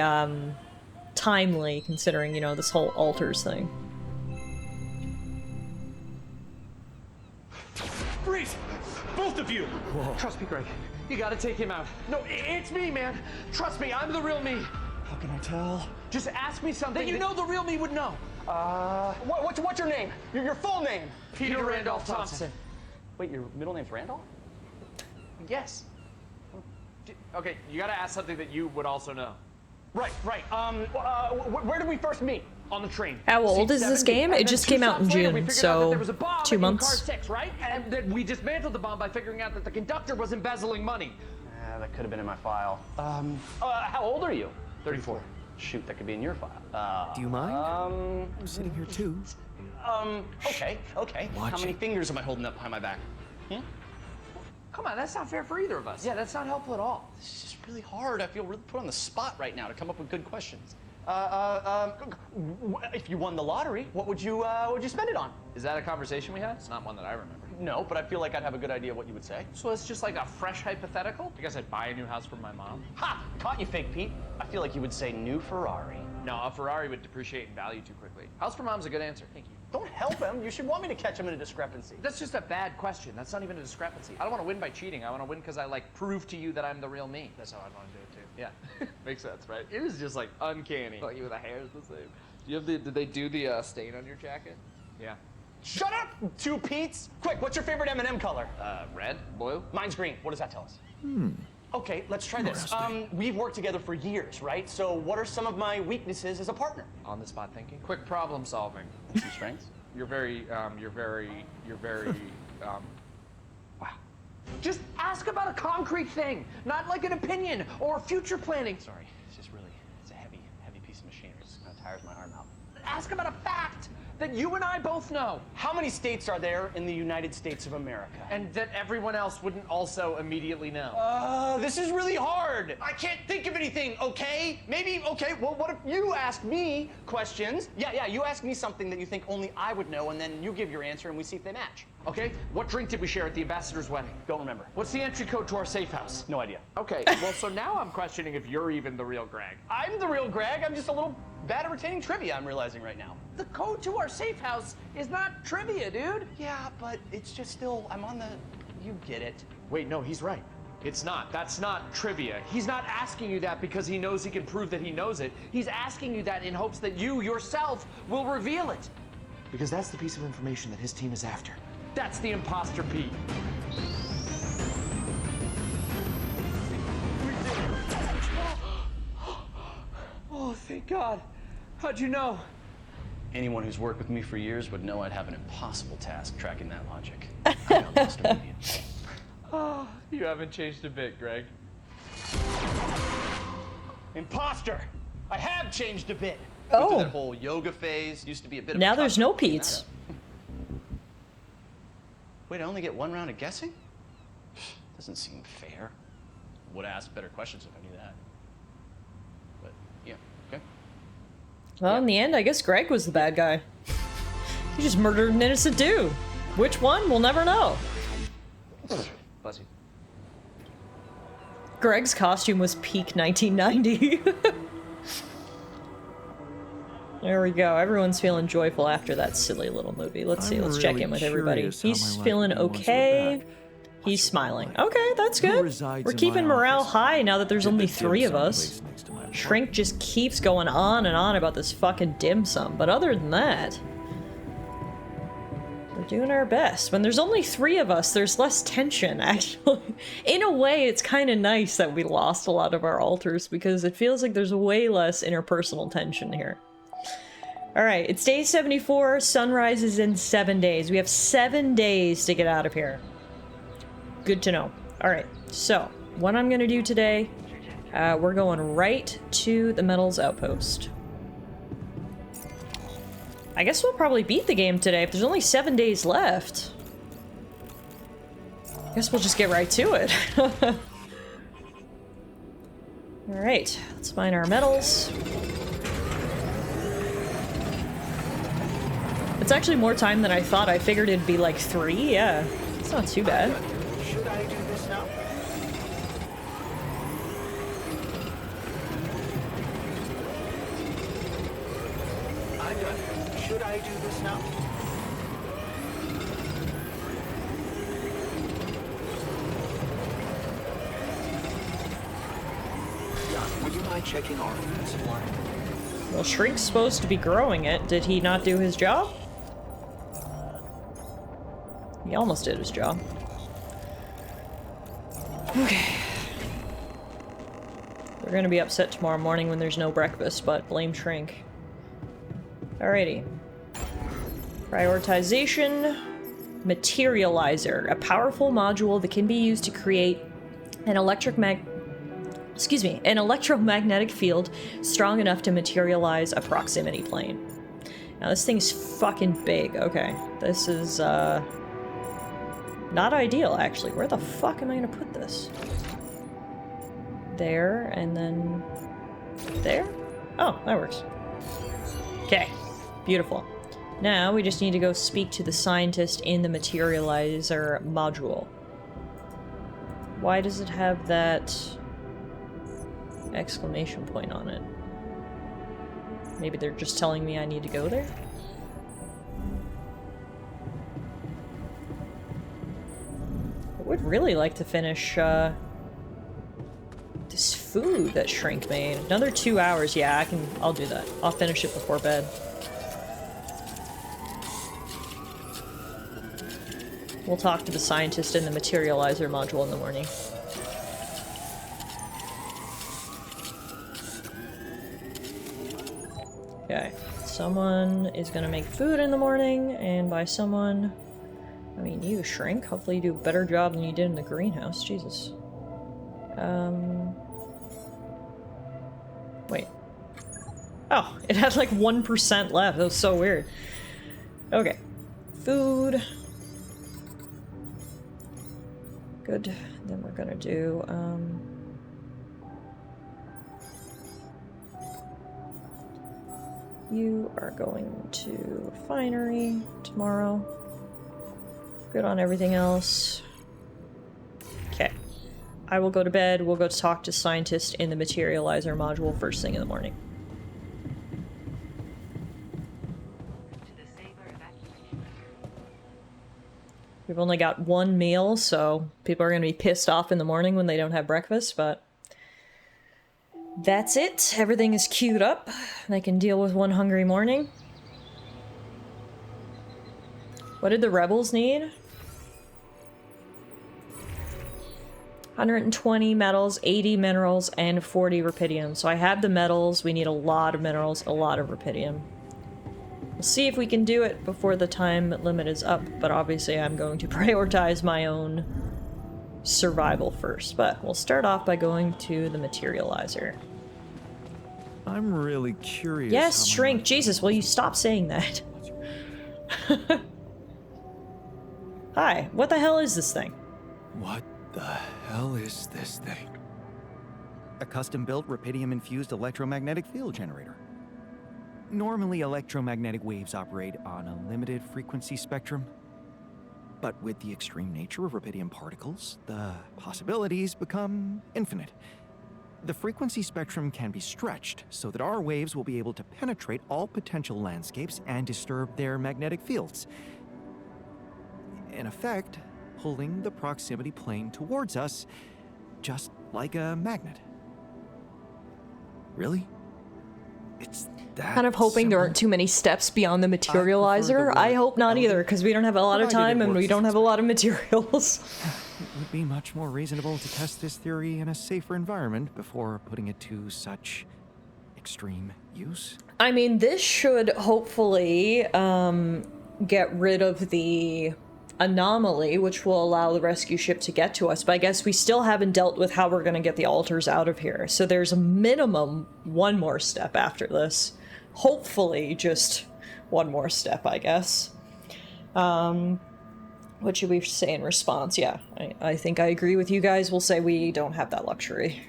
timely, considering, you know, this whole altars thing. Freeze! Both of you! Whoa. Trust me, Greg. You gotta take him out. No, it's me, man. Trust me, I'm the real me. How can I tell? Just ask me something that you know the real me would know. What's your name? Your full name? Peter Randolph Thompson. Wait, your middle name's Randolph? Yes. Okay, you gotta ask something that you would also know. Right. Where did we first meet? On the train. How old is this game? It just came out in June, so 2 months. Car 6, right? And then we dismantled the bomb by figuring out that the conductor was embezzling money. That could have been in my file. How old are you? 34. Shoot, that could be in your file. Do you mind? I'm sitting here too. Okay. How many fingers am I holding up behind my back? Come on, that's not fair for either of us. Yeah, that's not helpful at all. This is just really hard. I feel really put on the spot right now to come up with good questions. If you won the lottery, what would you spend it on? Is that a conversation we had? It's not one that I remember. No, but I feel like I'd have a good idea what you would say. So it's just like a fresh hypothetical? I guess I'd buy a new house for my mom. Ha! Caught you, Fake Pete. I feel like you would say new Ferrari. No, a Ferrari would depreciate in value too quickly. House for mom's a good answer. Thank you. Don't help him. You should want me to catch him in a discrepancy. That's just a bad question. That's not even a discrepancy. I don't want to win by cheating. I want to win because I like prove to you that I'm the real me. That's how I'd want to do it too. Yeah, makes sense, right? It is just like uncanny. Like the hair is the same. You have did they do the stain on your jacket? Yeah. Shut up, two Pete's. Quick, what's your favorite M&M color? Red, blue. Mine's green. What does that tell us? Okay, let's try this. We've worked together for years, right? So what are some of my weaknesses as a partner? On the spot thinking. Quick problem solving. Some strengths? You're very, wow. Just ask about a concrete thing, not like an opinion or future planning. Sorry, it's a heavy piece of machinery. It just kind of tires my arm out. Ask about a fact that you and I both know. How many states are there in the United States of America? And that everyone else wouldn't also immediately know. This is really hard. I can't think of anything, okay? Maybe, okay, well, what if you ask me questions? Yeah, you ask me something that you think only I would know, and then you give your answer, and we see if they match. Okay, what drink did we share at the ambassador's wedding? Don't remember. What's the entry code to our safe house? No idea. Okay, well, so now I'm questioning if you're even the real Greg. I'm the real Greg. I'm just a little bad at retaining trivia, I'm realizing right now. The code to our safe house is not trivia, dude. Yeah, but it's just still, I'm on the, you get it. Wait, no, he's right. It's not. That's not trivia. He's not asking you that because he knows he can prove that he knows it. He's asking you that in hopes that you yourself will reveal it. Because that's the piece of information that his team is after. That's the imposter Pete. Oh, thank God. How'd you know? Anyone who's worked with me for years would know I'd have an impossible task tracking that logic. I'm almost immediate. Oh, you haven't changed a bit, Greg. Imposter! I have changed a bit. Oh. Went through that whole yoga phase. Used to be a bit of Now a there's no Pete's. Wait, I only get one round of guessing? Doesn't seem fair. Would have asked better questions if I knew that. But, yeah, okay. Well, in the end, I guess Greg was the bad guy. He just murdered an innocent dude. Which one? We'll never know. Bless you. Greg's costume was peak 1990. There we go. Everyone's feeling joyful after that silly little movie. Let's see. Let's check in with everybody. He's feeling okay. He's smiling. Okay, that's good. We're keeping morale high now that there's only 3 of us. Shrink just keeps going on and on about this fucking dim sum. But other than that, we're doing our best. When there's only 3 of us, there's less tension, actually. In a way, it's kind of nice that we lost a lot of our alters because it feels like there's way less interpersonal tension here. Alright, it's day 74, sunrise is in 7 days. We have 7 days to get out of here. Good to know. Alright, so, what I'm gonna do today, we're going right to the Metals Outpost. I guess we'll probably beat the game today if there's only 7 days left. I guess we'll just get right to it. Alright, let's mine our metals. It's actually more time than I thought. I figured it'd be like 3. Yeah, it's not too bad. Should I do this now? I'm done. Should I do this now? Jan, would you mind checking our food supply? Well, Shrink's supposed to be growing it. Did he not do his job? He almost did his job. Okay. They're gonna be upset tomorrow morning when there's no breakfast, but blame Shrink. Alrighty. Prioritization. Materializer. A powerful module that can be used to create an an electromagnetic field strong enough to materialize a proximity plane. Now this thing's fucking big. Okay. This is, not ideal, actually. Where the fuck am I gonna put this? There, and then... there? Oh, that works. Okay. Beautiful. Now, we just need to go speak to the scientist in the materializer module. Why does it have that... exclamation point on it? Maybe they're just telling me I need to go there? I would really like to finish, this food that Shrink made. Another 2 hours, yeah, I'll do that. I'll finish it before bed. We'll talk to the scientist in the materializer module in the morning. Okay, someone is gonna make food in the morning, and by someone, I mean you, Shrink. Hopefully you do a better job than you did in the greenhouse. Jesus. Wait. Oh, it had like 1% left. That was so weird. Okay. Food. Good. Then we're gonna do, you are going to refinery tomorrow. Good on everything else. Okay. I will go to bed. We'll go talk to scientist in the materializer module first thing in the morning. We've only got one meal, so people are going to be pissed off in the morning when they don't have breakfast, but that's it. Everything is queued up. They can deal with one hungry morning. What did the rebels need? 120 metals, 80 minerals, and 40 rupidium. So I have the metals. We need a lot of minerals, a lot of rupidium. We'll see if we can do it before the time limit is up, but obviously I'm going to prioritize my own survival first. But we'll start off by going to the materializer. I'm really curious. Yes, shrink. Jesus, will you stop saying that? Hi, what the hell is this thing? What the hell is this thing? A custom-built rupidium-infused electromagnetic field generator. Normally, electromagnetic waves operate on a limited frequency spectrum. But with the extreme nature of rupidium particles, the possibilities become infinite. The frequency spectrum can be stretched so that our waves will be able to penetrate all potential landscapes and disturb their magnetic fields. In effect, pulling the proximity plane towards us, just like a magnet. Really? It's that Kind of hoping there simple? aren't too many steps beyond the materializer. I hope not either, because we don't have a lot of time and we don't have a lot of materials. It would be much more reasonable to test this theory in a safer environment before putting it to such extreme use. I mean, this should hopefully get rid of the anomaly, which will allow the rescue ship to get to us, but I guess we still haven't dealt with how we're going to get the altars out of here. So there's a minimum one more step after this. Hopefully just one more step, I guess. What should we say in response? Yeah, I think I agree with you guys. We'll say we don't have that luxury.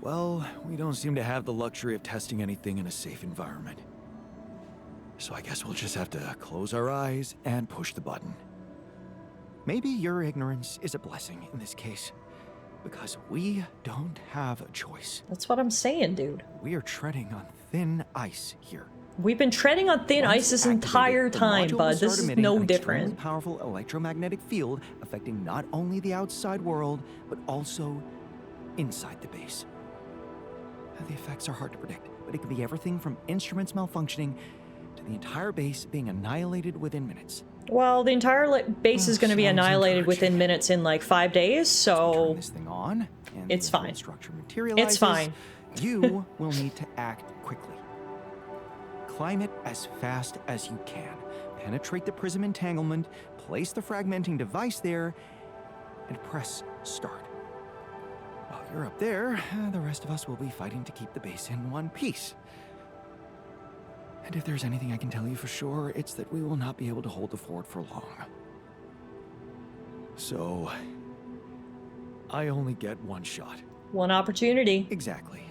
Well, we don't seem to have the luxury of testing anything in a safe environment. So I guess we'll just have to close our eyes and push the button. Maybe your ignorance is a blessing in this case, because we don't have a choice. That's what I'm saying, dude. We are treading on thin ice here. We've been treading on thin ice this entire time, bud. This is no different. Powerful electromagnetic field affecting not only the outside world, but also inside the base. The effects are hard to predict, but it could be everything from instruments malfunctioning to the entire base being annihilated within minutes. Well, the entire base is going to be annihilated within minutes in like 5 days, so turn this thing on, and it's fine. Structure materializes. It's fine. You will need to act quickly. Climb it as fast as you can. Penetrate the prism entanglement, place the fragmenting device there, and press start. While you're up there, the rest of us will be fighting to keep the base in one piece. And if there's anything I can tell you for sure, it's that we will not be able to hold the fort for long. So, I only get one shot. One opportunity. Exactly.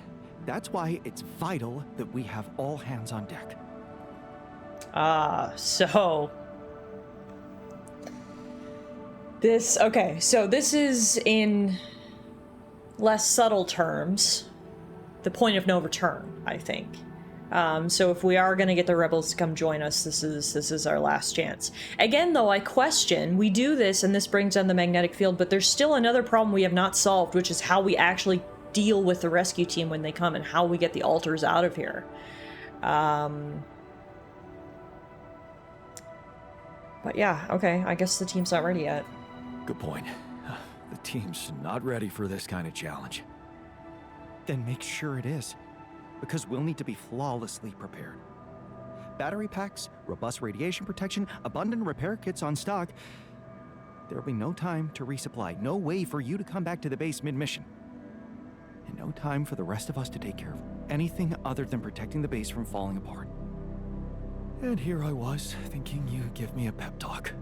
That's why it's vital that we have all hands on deck. So this is in less subtle terms the point of no return, I think. So if we are going to get the rebels to come join us, this is our last chance. Again, though, I question, we do this and this brings down the magnetic field, but there's still another problem we have not solved, which is how we actually deal with the rescue team when they come and how we get the altars out of here. But yeah, okay, I guess the team's not ready yet. Good point. The team's not ready for this kind of challenge. Then make sure it is, because we'll need to be flawlessly prepared. Battery packs, robust radiation protection, abundant repair kits on stock. There'll be no time to resupply, no way for you to come back to the base mid-mission. And no time for the rest of us to take care of anything other than protecting the base from falling apart. And here I was, thinking you'd give me a pep talk.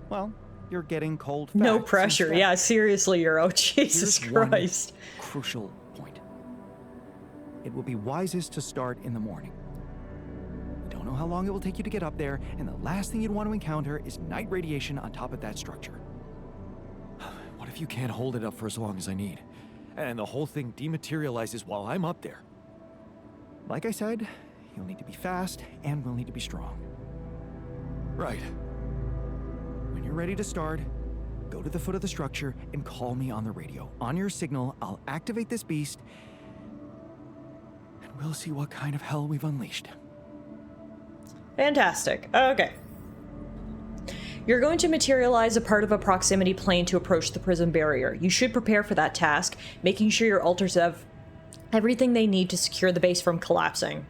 Well, you're getting cold facts No pressure. instead. Yeah, seriously, Euro. Jesus Here's one Christ. crucial point. It will be wisest to start in the morning. You don't know how long it will take you to get up there, and the last thing you'd want to encounter is night radiation on top of that structure. What if you can't hold it up for as long as I need, and the whole thing dematerializes while I'm up there? Like I said, you'll need to be fast, and we'll need to be strong. Right. When you're ready to start, go to the foot of the structure and call me on the radio. On your signal, I'll activate this beast, and we'll see what kind of hell we've unleashed. Fantastic. Okay. You're going to materialize a part of a proximity plane to approach the prison barrier. You should prepare for that task, making sure your alters have everything they need to secure the base from collapsing.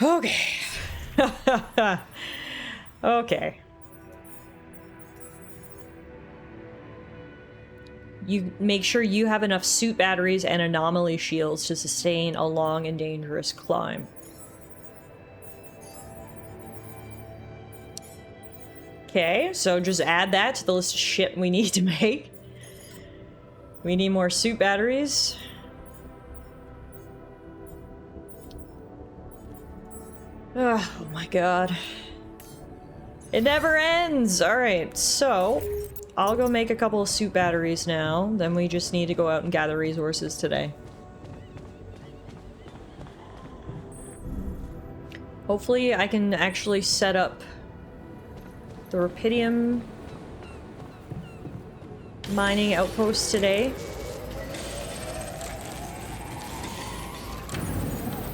Okay. Okay. You make sure you have enough suit batteries and anomaly shields to sustain a long and dangerous climb. Okay, so just add that to the list of shit we need to make. We need more suit batteries. Oh my god. It never ends! Alright, so I'll go make a couple of suit batteries now. Then we just need to go out and gather resources today. Hopefully I can actually set up the rupidium mining outpost today.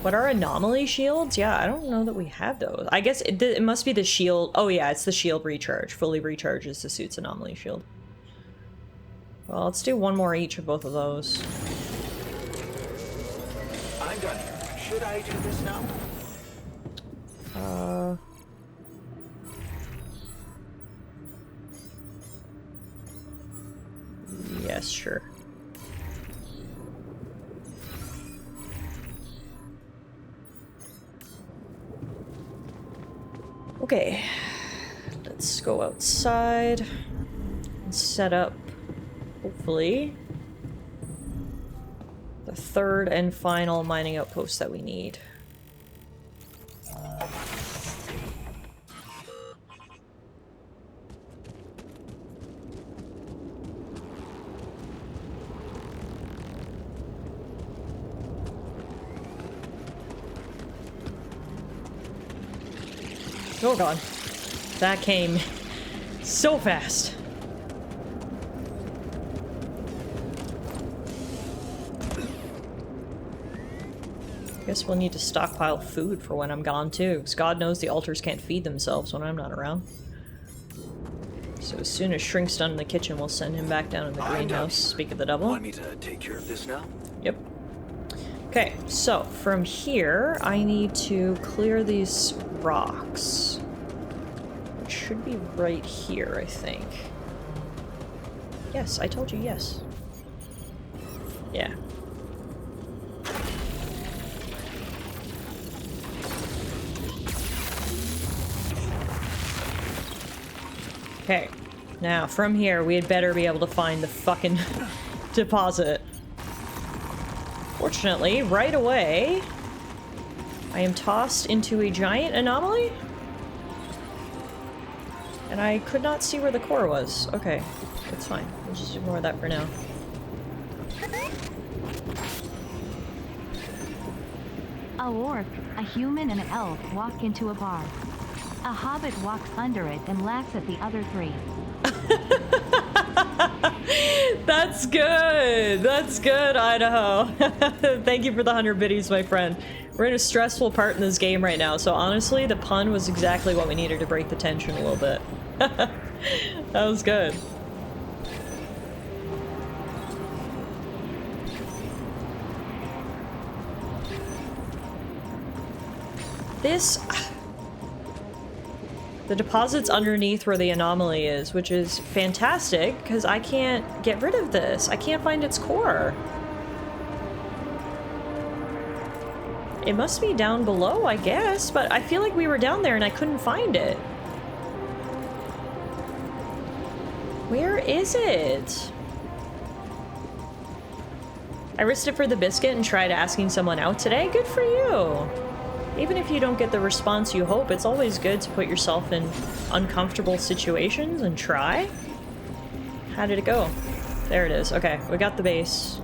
What are anomaly shields? Yeah, I don't know that we have those. I guess it must be the shield. Oh yeah, it's the shield recharge. Fully recharges the suit's anomaly shield. Well, let's do one more each of both of those. I'm done here. Should I do this now? Yes, sure. Okay, let's go outside and set up, hopefully, the third and final mining outpost that we need. Oh god. That came so fast. Guess we'll need to stockpile food for when I'm gone too, because God knows the altars can't feed themselves when I'm not around. So as soon as Shrink's done in the kitchen, we'll send him back down in the greenhouse. Speak of the devil. Want me to take care of this now? Yep. Okay, so from here, I need to clear these rocks. It should be right here, I think. Yes, I told you yes. Yeah. Okay, now from here, we had better be able to find the fucking deposit. Fortunately, right away, I am tossed into a giant anomaly? And I could not see where the core was. Okay, that's fine. We'll just ignore that for now. A orc, a human, and an elf walk into a bar. A hobbit walks under it and laughs at the other three. That's good! That's good, Idaho! Thank you for the 100 biddies, my friend. We're in a stressful part in this game right now, so honestly, the pun was exactly what we needed to break the tension a little bit. That was good. This... The deposit's underneath where the anomaly is, which is fantastic, because I can't get rid of this. I can't find its core. It must be down below, I guess, but I feel like we were down there and I couldn't find it. Where is it? I risked it for the biscuit and tried asking someone out today. Good for you. Even if you don't get the response you hope, it's always good to put yourself in uncomfortable situations and try. How did it go? There it is. Okay, we got the base.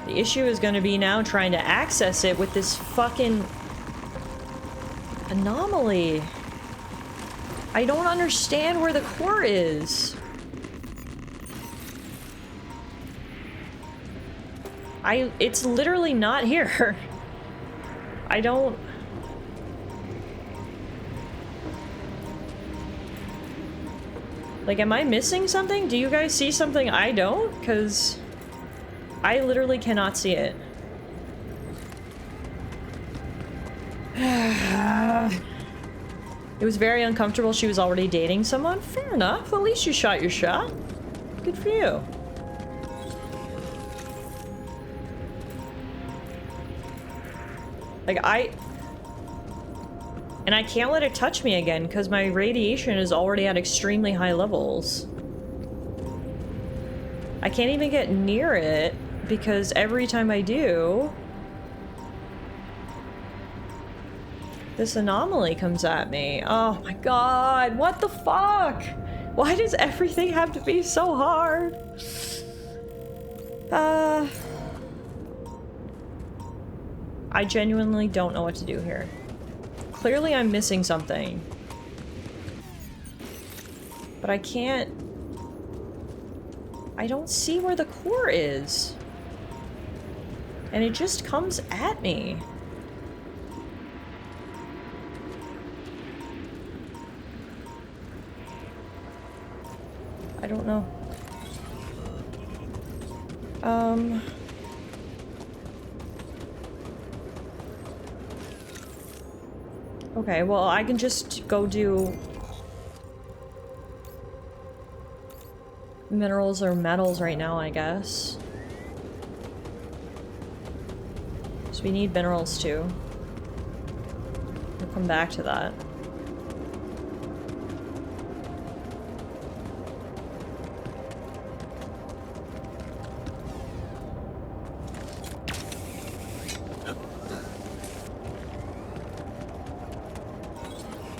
The issue is going to be now trying to access it with this fucking anomaly. I don't understand where the core is. It's literally not here. I don't... Like, am I missing something? Do you guys see something I don't? Because I literally cannot see it. It was very uncomfortable. She was already dating someone. Fair enough. At least you shot your shot. Good for you. Like, and I can't let it touch me again because my radiation is already at extremely high levels. I can't even get near it because every time I do, this anomaly comes at me. Oh my god, what the fuck? Why does everything have to be so hard? I genuinely don't know what to do here. Clearly I'm missing something. But I can't... I don't see where the core is. And it just comes at me. I don't know. Okay, well, I can just go do minerals or metals right now, I guess. So we need minerals too. We'll come back to that.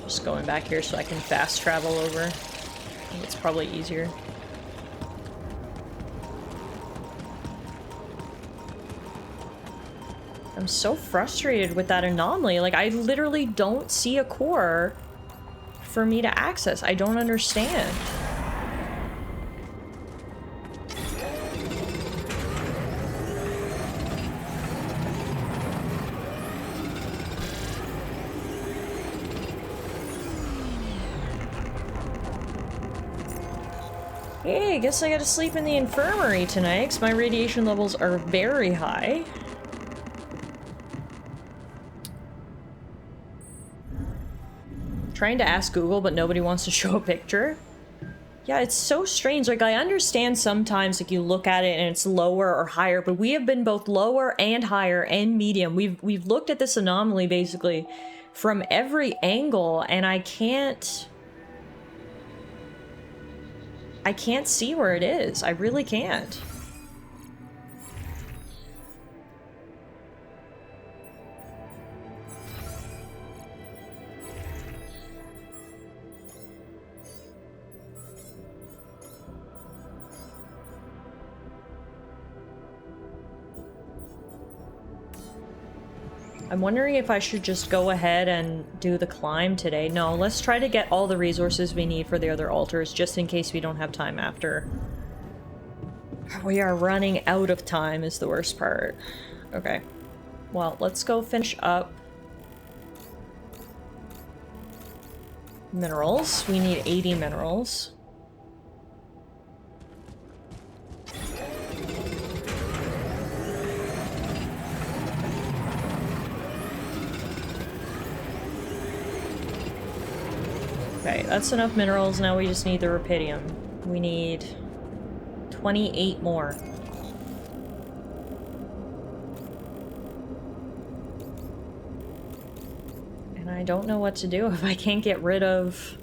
Just going back here so I can fast travel over. I think it's probably easier. I'm so frustrated with that anomaly. Like, I literally don't see a core for me to access. I don't understand. Hey, I guess I gotta sleep in the infirmary tonight because my radiation levels are very high. Trying to ask Google, but nobody wants to show a picture. Yeah, it's so strange. Like, I understand sometimes, like, you look at it and it's lower or higher, but we have been both lower and higher and medium. We've looked at this anomaly, basically, from every angle, and I can't see where it is. I really can't. I'm wondering if I should just go ahead and do the climb today. No, let's try to get all the resources we need for the other altars, just in case we don't have time after. We are running out of time is the worst part. Okay. Well, let's go finish up minerals. We need 80 minerals. Okay, that's enough minerals. Now we just need the rubidium. We need 28 more. I don't know what to do if I can't get rid of...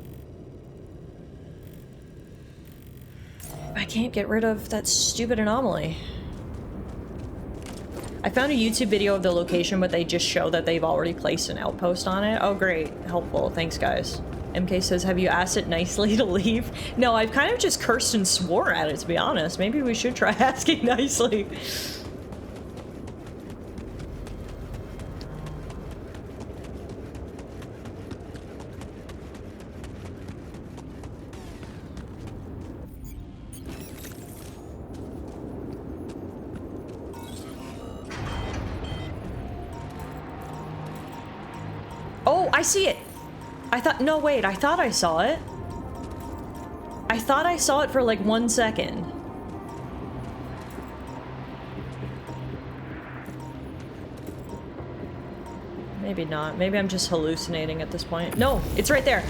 I can't get rid of that stupid anomaly. I found a YouTube video of the location, but they just show that they've already placed an outpost on it. Oh, great. Helpful. Thanks, guys. MK says, have you asked it nicely to leave? No, I've kind of just cursed and swore at it, to be honest. Maybe we should try asking nicely. Oh, I see it. I thought, no, wait, I thought I saw it. I thought I saw it for like 1 second. Maybe not. Maybe I'm just hallucinating at this point. No, it's right there.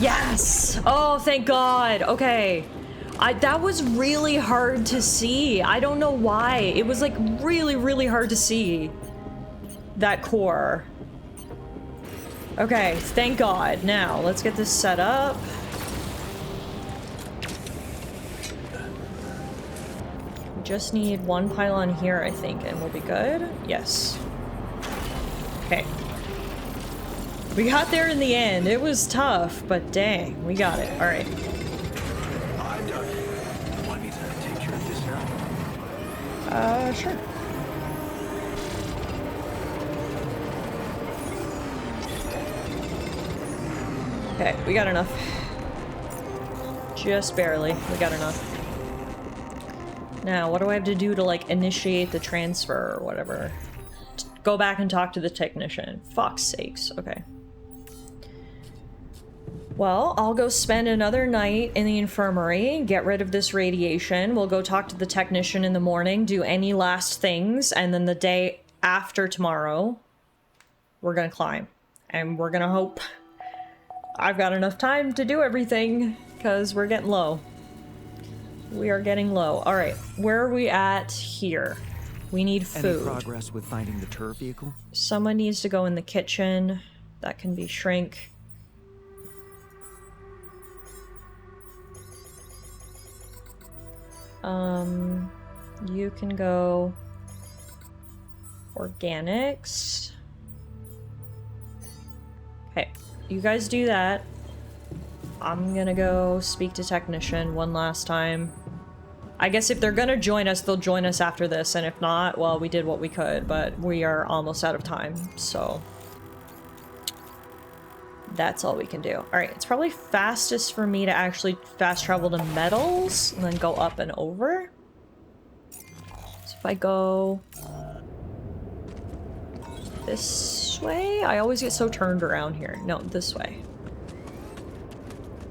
Yes! Oh, thank God. Okay. That was really hard to see. I don't know why. It was like really, really hard to see. That core. Okay, thank God. Now, let's get this set up. We just need one pylon here, I think, and we'll be good. Yes. Okay. We got there in the end. It was tough, but dang, we got it. All right. I'm done. You want me to take care of this now? Sure. Okay, we got enough. Just barely. We got enough. Now, what do I have to do to, like, initiate the transfer or whatever? Go back and talk to the technician. Fuck's sakes. Okay. Well, I'll go spend another night in the infirmary, get rid of this radiation. We'll go talk to the technician in the morning, do any last things, and then the day after tomorrow, we're gonna climb. And we're gonna hope I've got enough time to do everything, because we're getting low. We are getting low. Alright, where are we at here? We need food. Any progress with finding the turf vehicle? Someone needs to go in the kitchen. That can be shrink. You can go organics. Okay, you guys do that. I'm gonna go speak to technician one last time. I guess if they're gonna join us, they'll join us after this, and if not, well, we did what we could, but we are almost out of time, so that's all we can do. Alright, it's probably fastest for me to actually fast travel to metals, and then go up and over. So if I go this way, I always get so turned around here. No, this way.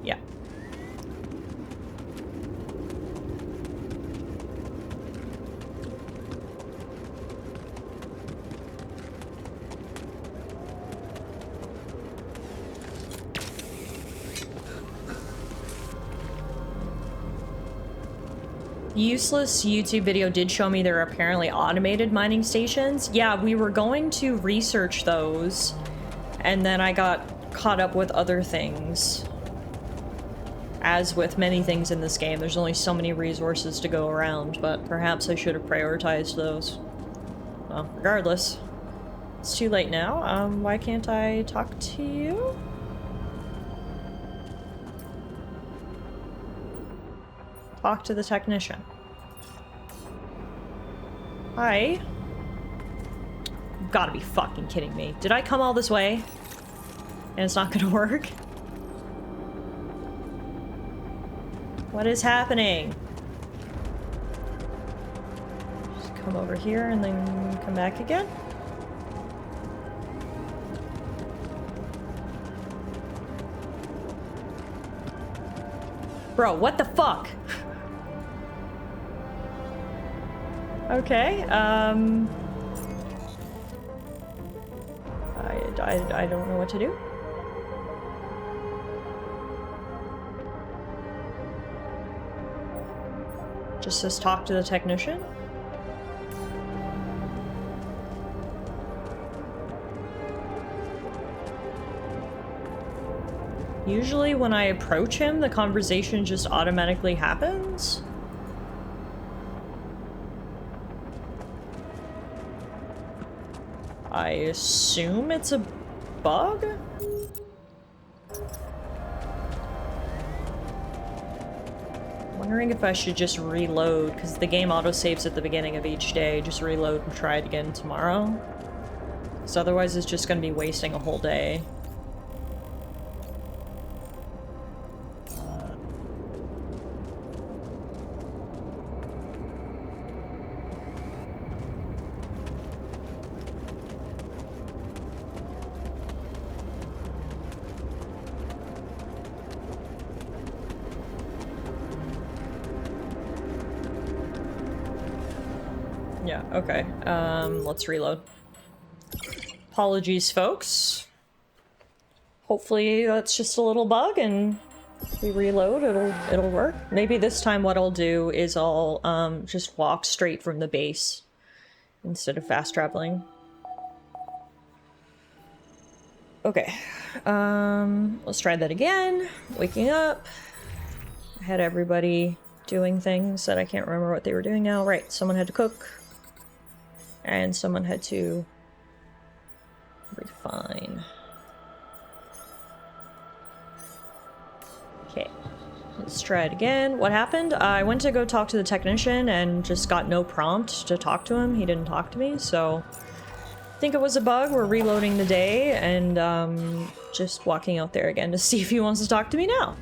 Yeah. Useless YouTube video did show me there are apparently automated mining stations. Yeah, we were going to research those, and then I got caught up with other things. As with many things in this game, there's only so many resources to go around, but perhaps I should have prioritized those. Well, regardless. It's too late now. Why can't I talk to you? Talk to the technician. Hi. You've gotta be fucking kidding me. Did I come all this way? And it's not gonna work? What is happening? Just come over here and then come back again? Bro, what the fuck? Okay, I don't know what to do. Just says talk to the technician. Usually when I approach him, the conversation just automatically happens. I assume it's a bug? Wondering if I should just reload, because the game autosaves at the beginning of each day. Just reload and try it again tomorrow. Because otherwise it's just going to be wasting a whole day. Yeah, okay. Let's reload. Apologies, folks. Hopefully that's just a little bug and we reload, it'll work. Maybe this time what I'll do is I'll just walk straight from the base instead of fast traveling. Okay. Let's try that again. Waking up. I had everybody doing things that I can't remember what they were doing now. Right, someone had to cook. And someone had to refine. Okay, let's try it again. What happened? I went to go talk to the technician and just got no prompt to talk to him. He didn't talk to me, so I think it was a bug. We're reloading the day and just walking out there again to see if he wants to talk to me now.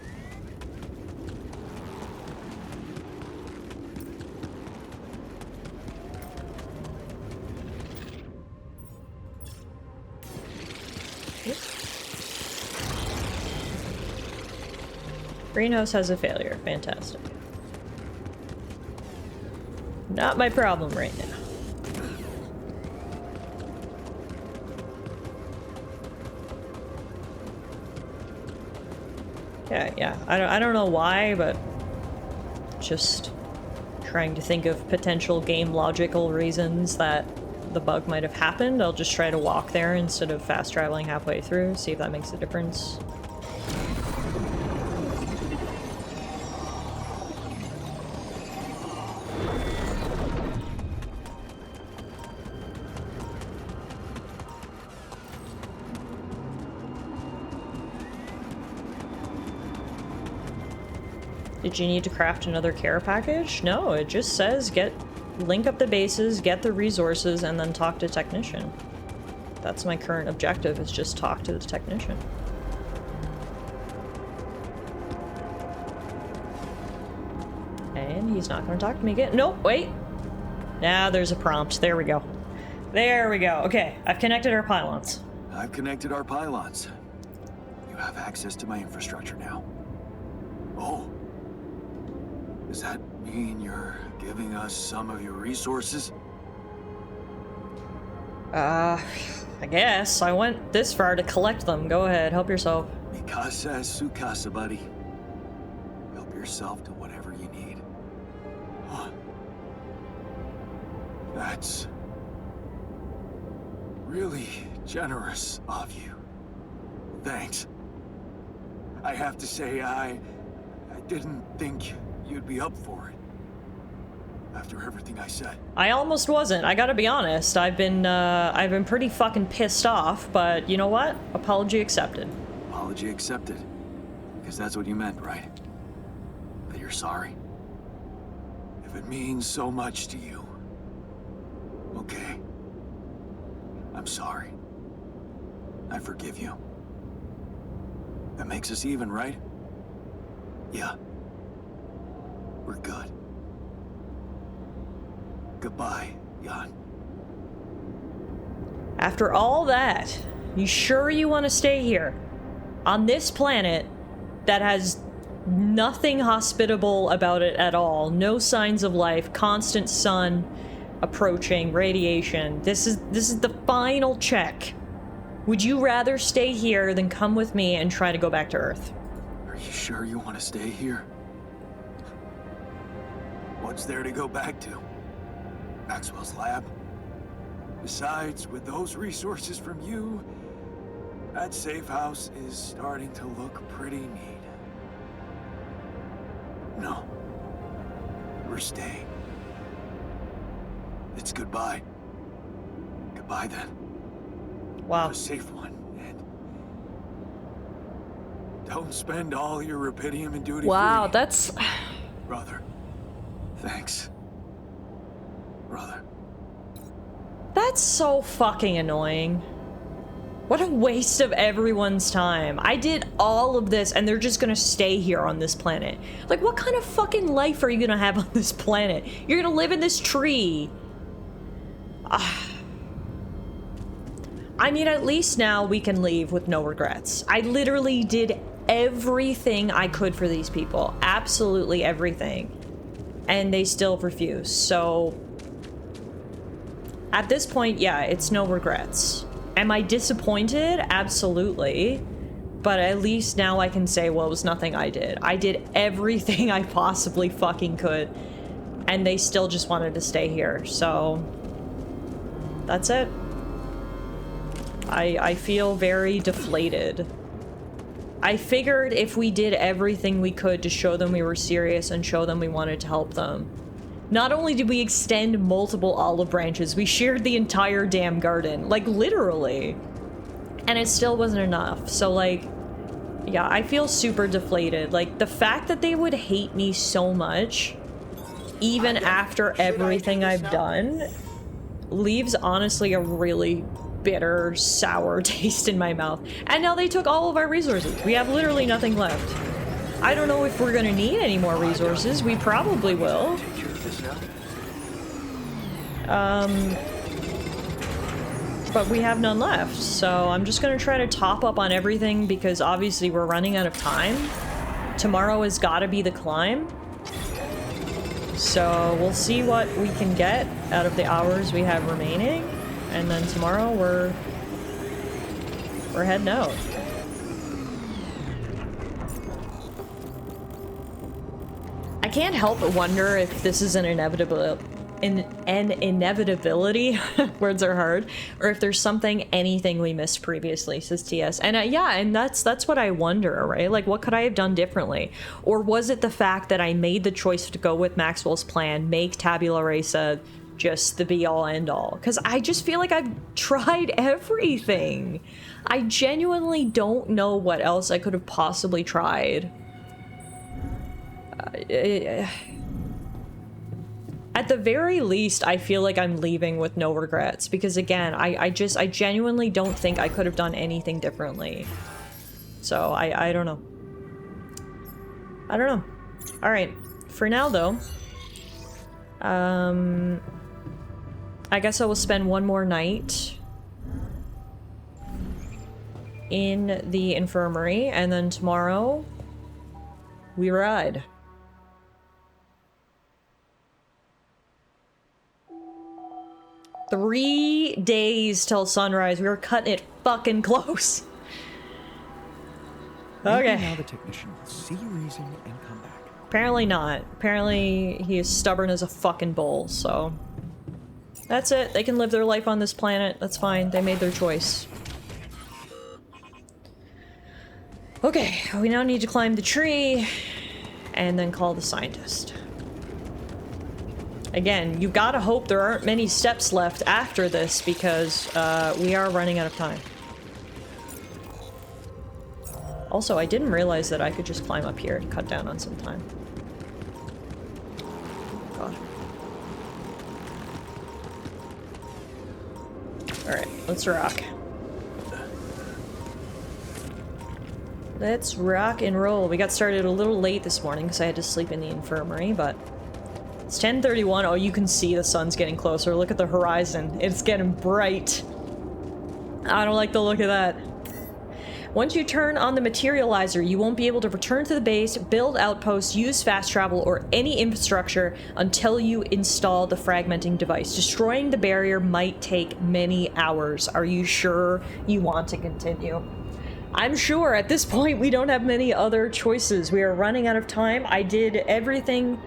Greenhouse has a failure. Fantastic. Not my problem right now. Yeah. I don't know why, but just trying to think of potential game logical reasons that the bug might have happened. I'll just try to walk there instead of fast traveling halfway through, see if that makes a difference. Did you need to craft another care package? No, it just says link up the bases, get the resources, and then talk to technician. That's my current objective, is just talk to the technician. And he's not going to talk to me again. Nope, wait. Now there's a prompt. There we go. There we go. Okay, I've connected our pylons. I've connected our pylons. You have access to my infrastructure now. Oh. Does that mean you're giving us some of your resources? I guess. I went this far to collect them. Go ahead, help yourself. Mikasa es su casa, buddy. Help yourself to whatever you need. Huh. That's really generous of you. Thanks. I have to say, I didn't think you'd be up for it. After everything I said. I almost wasn't. I gotta be honest. I've been pretty fucking pissed off, but you know what? Apology accepted. Apology accepted. Because that's what you meant, right? That you're sorry? If it means so much to you. Okay. I'm sorry. I forgive you. That makes us even, right? Yeah. We're good. Goodbye, Jan. After all that, you sure you want to stay here? On this planet that has nothing hospitable about it at all. No signs of life, constant sun approaching, radiation. This is the final check. Would you rather stay here than come with me and try to go back to Earth? Are you sure you want to stay here? What's there to go back to? Maxwell's lab? Besides, with those resources from you, That safe house is starting to look pretty neat. No. We're staying. It's goodbye. Goodbye then. Wow. Have a safe one, and don't spend all your rupidium in duty free. Wow, that's... Brother. Thanks. Brother. That's so fucking annoying. What a waste of everyone's time. I did all of this and they're just gonna stay here on this planet. Like, what kind of fucking life are you gonna have on this planet? You're gonna live in this tree. I mean, at least now we can leave with no regrets. I literally did everything I could for these people. Absolutely everything. And they still refuse. So, at this point, yeah, it's no regrets. Am I disappointed? Absolutely. But at least now I can say, well, it was nothing I did. I did everything I possibly fucking could. And they still just wanted to stay here. So, that's it. I feel very deflated. I figured if we did everything we could to show them we were serious and show them we wanted to help them. Not only did we extend multiple olive branches, we sheared the entire damn garden. Like, literally. And it still wasn't enough. So, like, yeah, I feel super deflated. Like, the fact that they would hate me so much, even after everything I've done, leaves, honestly, a really bitter, sour taste in my mouth. And now they took all of our resources. We have literally nothing left. I don't know if we're gonna need any more resources. We probably will. But we have none left, so I'm just gonna try to top up on everything because obviously we're running out of time. Tomorrow has gotta be the climb. So we'll see what we can get out of the hours we have remaining. And then tomorrow we're heading out. I can't help but wonder if this is an inevitability, words are hard, or if there's anything we missed previously, says TS. And yeah, and that's what I wonder, right? Like, what could I have done differently? Or was it the fact that I made the choice to go with Maxwell's plan, make tabula rasa just the be-all end-all? Because I just feel like I've tried everything. I genuinely don't know what else I could have possibly tried. At the very least, I feel like I'm leaving with no regrets, because again, I genuinely don't think I could have done anything differently. So, I don't know. I don't know. Alright, for now though, I guess I will spend one more night in the infirmary, and then tomorrow, we ride. Three days till sunrise. We were cutting it fucking close. Okay. Maybe now the technician will see reason and come back. Apparently not. Apparently he is stubborn as a fucking bull, so... That's it. They can live their life on this planet. That's fine. They made their choice. Okay, we now need to climb the tree and then call the scientist. Again, you gotta hope there aren't many steps left after this because we are running out of time. Also, I didn't realize that I could just climb up here and cut down on some time. God. Alright, let's rock. Let's rock and roll. We got started a little late this morning because I had to sleep in the infirmary, but it's 10:31. Oh, you can see the sun's getting closer. Look at the horizon. It's getting bright. I don't like the look of that. Once you turn on the materializer, you won't be able to return to the base, build outposts, use fast travel, or any infrastructure until you install the fragmenting device. Destroying the barrier might take many hours. Are you sure you want to continue? I'm sure at this point we don't have many other choices. We are running out of time. I did everything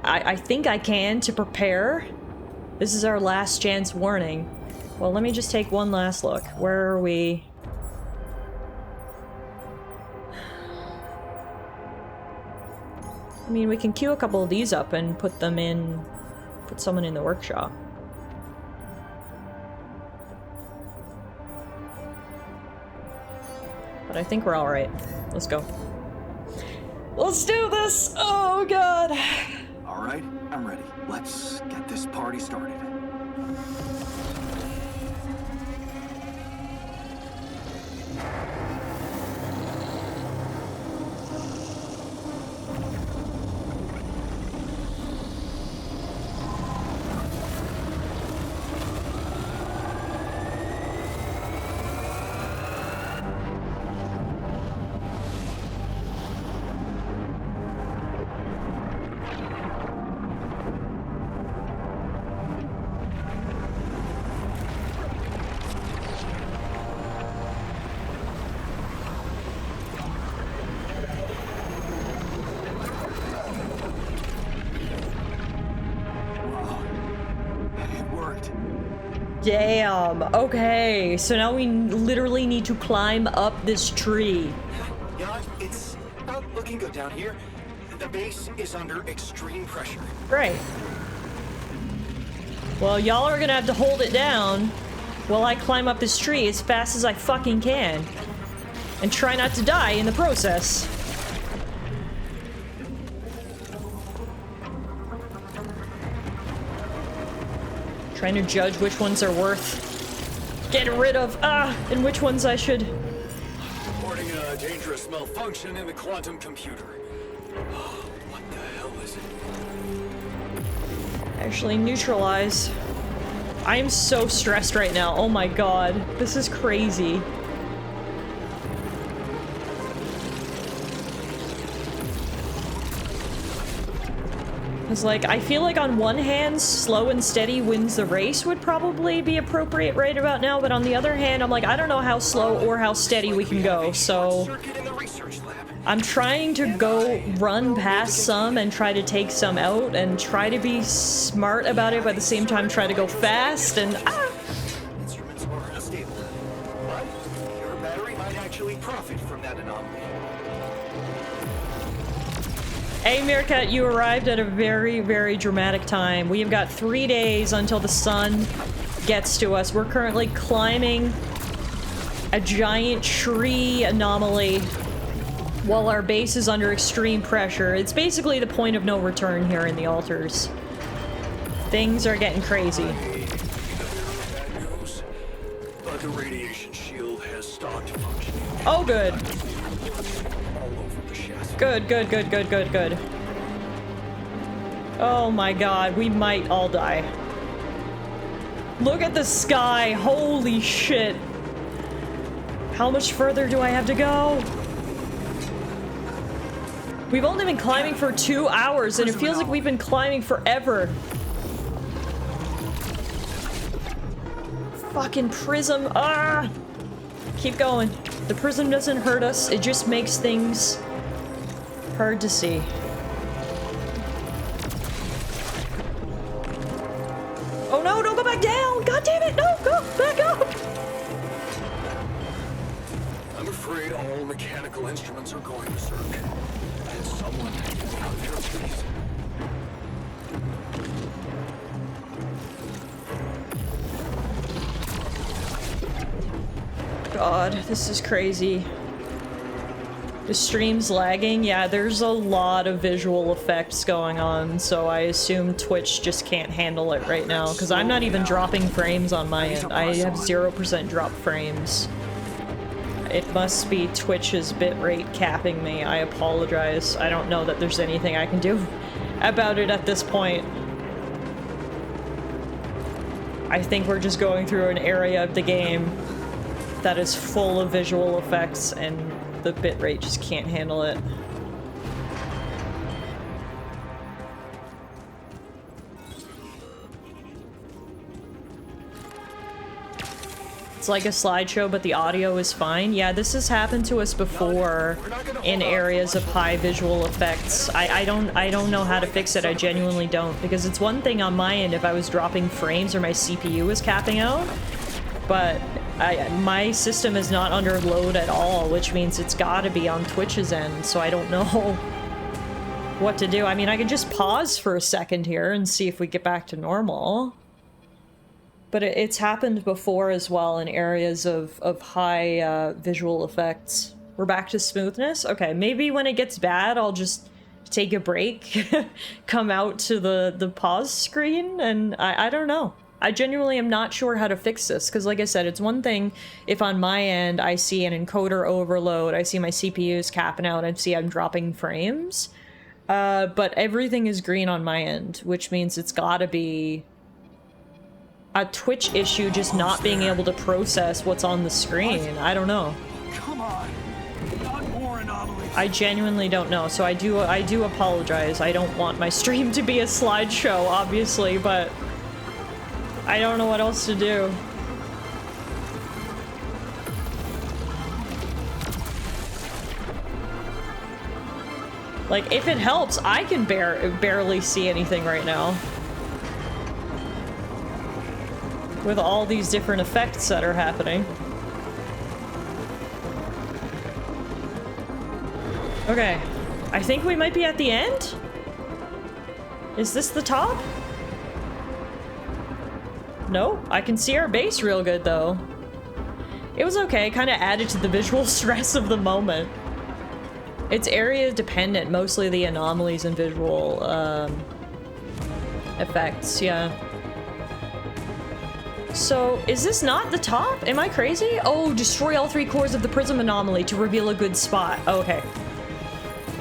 I think I can to prepare. This is our last chance warning. Well, let me just take one last look. Where are we? I mean, we can queue a couple of these up and put someone in the workshop. But I think we're alright. Let's go. Let's do this! Oh god! Alright, I'm ready. Let's get this party started. Damn. Okay, so now we literally need to climb up this tree. Yeah, it's not looking good down here. The base is under extreme pressure. Right. Well, y'all are gonna have to hold it down while I climb up this tree as fast as I fucking can. And try not to die in the process. Trying to judge which ones are worth getting rid of, and which ones I should. Reporting a dangerous malfunction in the quantum computer. What the hell is it? Actually neutralize. I am so stressed right now. Oh my god. This is crazy. It's like, I feel like on one hand, slow and steady wins the race would probably be appropriate right about now, but on the other hand, I'm like, I don't know how slow or how steady we can go, so I'm trying to go run past some and try to take some out and try to be smart about it, but at the same time try to go fast and Instruments are unstable, but your battery might actually profit from that anomaly. Hey Meerkat, you arrived at a very, very dramatic time. We have got 3 days until the sun gets to us. We're currently climbing a giant tree anomaly while our base is under extreme pressure. It's basically the point of no return here in the altars. Things are getting crazy. Bad news, but the radiation shield has stopped functioning. Oh, good. All over the chassis. Good, good, good, good, good, good. Oh my god, we might all die. Look at the sky, holy shit. How much further do I have to go? We've only been climbing for 2 hours and it feels like we've been climbing forever. Fucking prism, Keep going. The prism doesn't hurt us, it just makes things hard to see. Oh no, don't go back down! God damn it, no, go back up! I'm afraid all mechanical instruments are going berserk. And someone out there, please. God, this is crazy. The stream's lagging. Yeah, there's a lot of visual effects going on, so I assume Twitch just can't handle it right now, because I'm not even dropping frames on my end. I have 0% drop frames. It must be Twitch's bitrate capping me. I apologize. I don't know that there's anything I can do about it at this point. I think we're just going through an area of the game that is full of visual effects and the bitrate just can't handle it. It's like a slideshow, but the audio is fine. Yeah, this has happened to us before in areas of high visual effects. I don't know how to fix it. I genuinely don't, because it's one thing on my end if I was dropping frames or my CPU was capping out, but my system is not under load at all, which means it's gotta be on Twitch's end, so I don't know. what to do. I mean, I can just pause for a second here and see if we get back to normal. But it's happened before as well in areas of high visual effects. We're back to smoothness? Okay, maybe when it gets bad, I'll just take a break, come out to the pause screen, and I don't know. I genuinely am not sure how to fix this, because like I said, it's one thing if on my end I see an encoder overload, I see my CPU's capping out, I see I'm dropping frames, but everything is green on my end, which means it's gotta be a Twitch issue just not being able to process what's on the screen. I don't know. Come on. Not more anomalies. I genuinely don't know, so I do apologize. I don't want my stream to be a slideshow, obviously, but I don't know what else to do. Like, if it helps, I can barely see anything right now. With all these different effects that are happening. Okay, I think we might be at the end? Is this the top? No, I can see our base real good though. It was okay, kind of added to the visual stress of the moment. It's area dependent, mostly the anomalies and visual effects, yeah. So, is this not the top? Am I crazy? Oh, destroy all 3 cores of the prism anomaly to reveal a good spot. Oh, okay.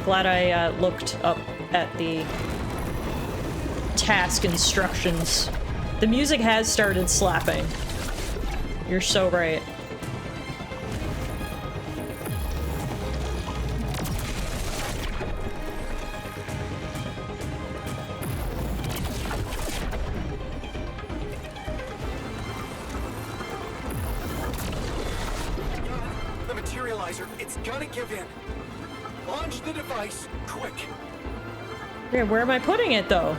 Glad I looked up at the task instructions. The music has started slapping. You're so right. The materializer, it's gonna give in. Launch the device, quick. Yeah, where am I putting it though?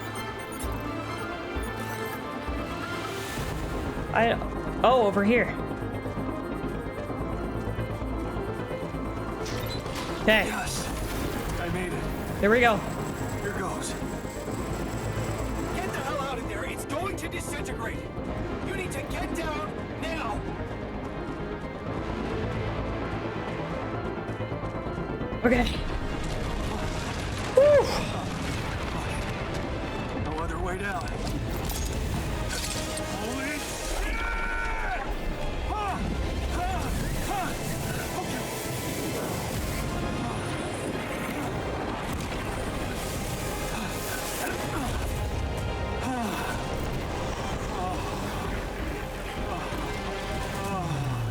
Oh, over here. Okay. Yes, I made it. There we go. Here goes. Get the hell out of there. It's going to disintegrate. You need to get down now. Okay. Whew. No other way down. Holy shit!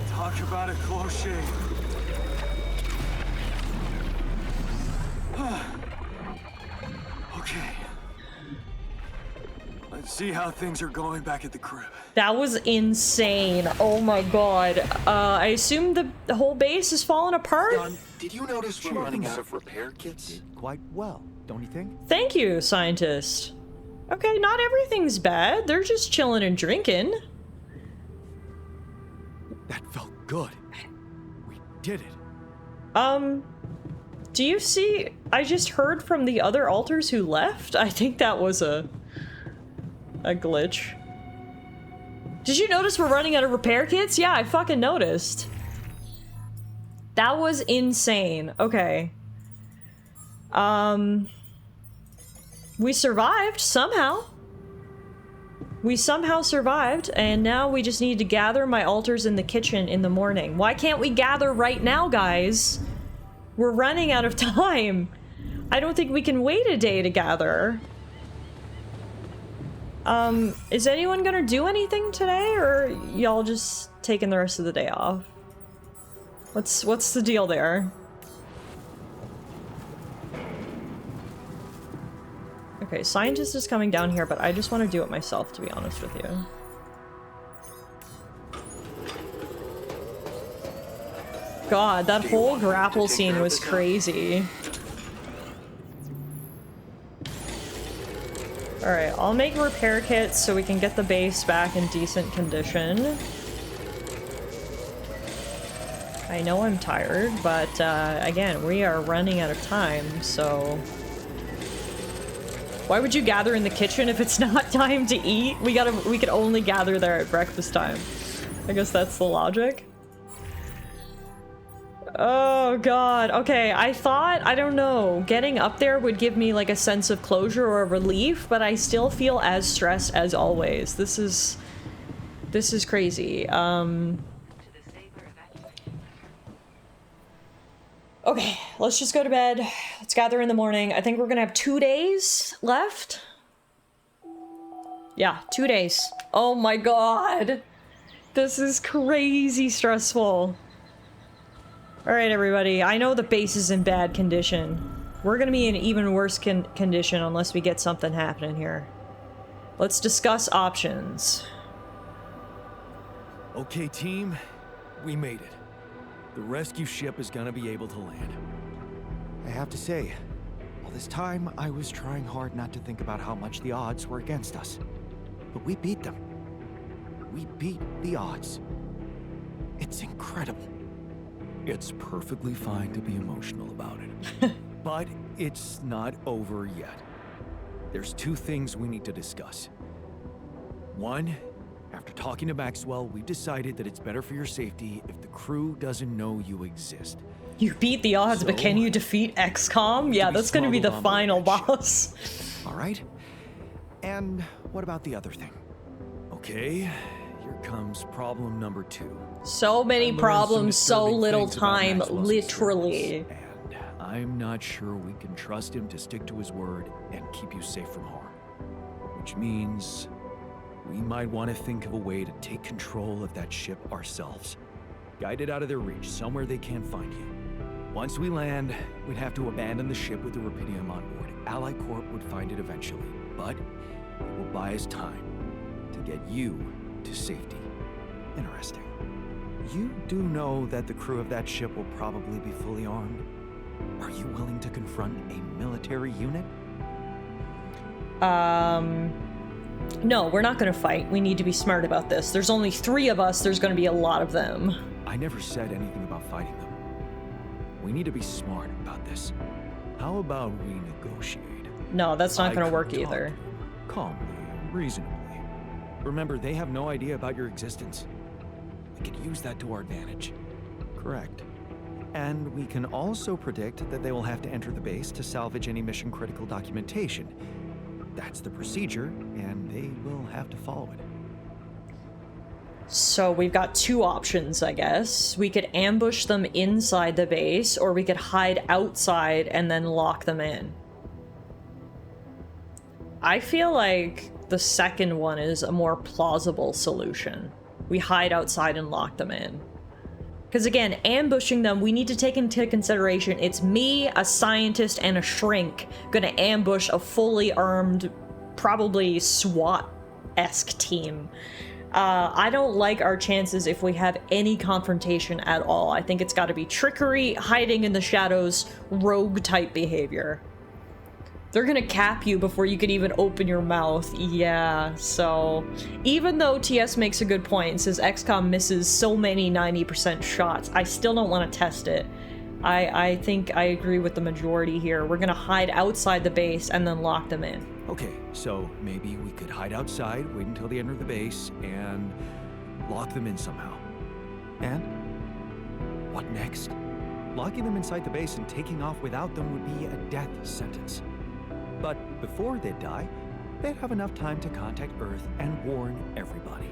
Talk about a close shave. Okay. Let's see how things are going back at the crib. That was insane. Oh my god. I assume the whole base is falling apart? Jan, did you notice we're running out of repair kits? Quite well, don't you think? Thank you, scientist. Okay, not everything's bad. They're just chilling and drinking. That felt good. We did it. Do you see? I just heard from the other alters who left. I think that was a glitch. Did you notice we're running out of repair kits? Yeah, I fucking noticed. That was insane. Okay. We survived somehow. We somehow survived, and now we just need to gather my alters in the kitchen in the morning. Why can't we gather right now, guys? We're running out of time. I don't think we can wait a day to gather. Is anyone gonna do anything today, or y'all just taking the rest of the day off? What's the deal there? Okay, scientist is coming down here, but I just want to do it myself, to be honest with you. God, that whole grapple scene was crazy. Alright, I'll make repair kits so we can get the base back in decent condition. I know I'm tired, but again, we are running out of time, so... Why would you gather in the kitchen if it's not time to eat? We could only gather there at breakfast time. I guess that's the logic. Oh god. Okay, I thought, I don't know, getting up there would give me like a sense of closure or relief, but I still feel as stressed as always. This is crazy. Okay, let's just go to bed. Let's gather in the morning. I think we're gonna have 2 days left. Yeah, 2 days. Oh my god. This is crazy stressful. Alright, everybody. I know the base is in bad condition. We're gonna be in even worse condition unless we get something happening here. Let's discuss options. Okay, team. We made it. The rescue ship is gonna be able to land. I have to say, all this time I was trying hard not to think about how much the odds were against us. But we beat them. We beat the odds. It's incredible. It's perfectly fine to be emotional about it. But it's not over yet. There's 2 things we need to discuss. One, after talking to Maxwell, we decided that it's better for your safety if the crew doesn't know you exist. You beat the odds, but can you defeat XCOM? Yeah, that's gonna be the final boss. Alright? And what about the other thing? Okay, here comes problem number 2. So many problems, so little time, literally. And I'm not sure we can trust him to stick to his word and keep you safe from harm. Which means we might want to think of a way to take control of that ship ourselves. Guide it out of their reach, somewhere they can't find you. Once we land, we'd have to abandon the ship with the rubidium on board. Ally Corp would find it eventually, but it will buy us time to get you to safety. Interesting. You do know that the crew of that ship will probably be fully armed? Are you willing to confront a military unit? No, we're not gonna fight. We need to be smart about this. There's only 3 of us, there's gonna be a lot of them. I never said anything about fighting them. We need to be smart about this. How about we negotiate? No, that's not gonna work either. Calmly and reasonably. Remember, they have no idea about your existence. We could use that to our advantage. Correct. And we can also predict that they will have to enter the base to salvage any mission-critical documentation. That's the procedure, and they will have to follow it. So we've got 2 options, I guess. We could ambush them inside the base, or we could hide outside and then lock them in. I feel like the second one is a more plausible solution. We hide outside and lock them in. Because again, ambushing them, we need to take into consideration it's me, a scientist, and a shrink gonna ambush a fully armed, probably SWAT-esque team. I don't like our chances if we have any confrontation at all. I think it's gotta be trickery, hiding in the shadows, rogue-type behavior. They're gonna cap you before you can even open your mouth. Yeah, so... Even though TS makes a good point and says XCOM misses so many 90% shots, I still don't want to test it. I think I agree with the majority here. We're gonna hide outside the base and then lock them in. Okay, so maybe we could hide outside, wait until they enter the base, and lock them in somehow. And what next? Locking them inside the base and taking off without them would be a death sentence. But before they die, they'd have enough time to contact Earth and warn everybody.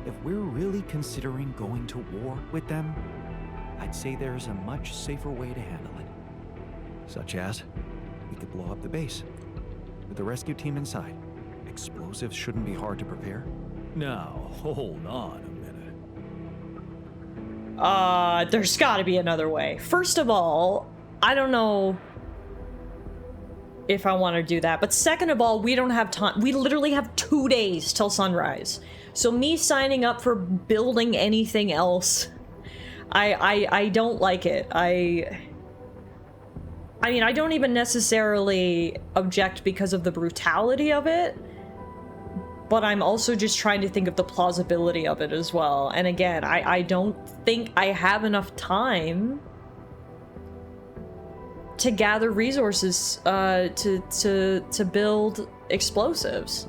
If we're really considering going to war with them, I'd say there's a much safer way to handle it. Such as, we could blow up the base with the rescue team inside. Explosives shouldn't be hard to prepare. Now, hold on a minute. There's gotta be another way. First of all, I don't know if I want to do that, but second of all, we don't have time. We literally have 2 days till sunrise. So me signing up for building anything else, I don't like it. I mean, I don't even necessarily object because of the brutality of it, but I'm also just trying to think of the plausibility of it as well. And again, I don't think I have enough time to gather resources to build explosives?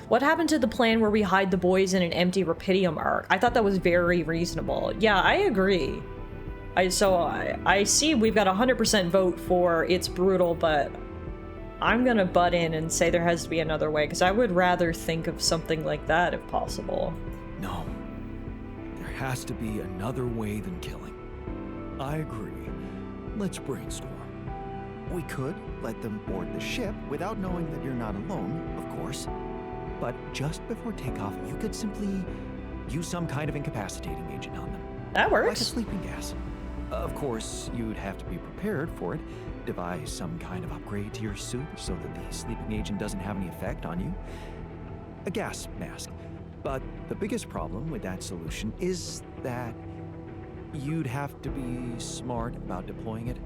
What happened to the plan where we hide the boys in an empty Rapidium arc? I thought that was very reasonable. Yeah, I agree. I see we've got 100% vote for it's brutal, but I'm gonna butt in and say there has to be another way, because I would rather think of something like that if possible. No. There has to be another way than killing. I agree. Let's brainstorm. We could let them board the ship without knowing that you're not alone, of course. But just before takeoff, you could simply use some kind of incapacitating agent on them. That works. Like a sleeping gas. Of course, you'd have to be prepared for it. Devise some kind of upgrade to your suit so that the sleeping agent doesn't have any effect on you. A gas mask. But the biggest problem with that solution is that you'd have to be smart about deploying it.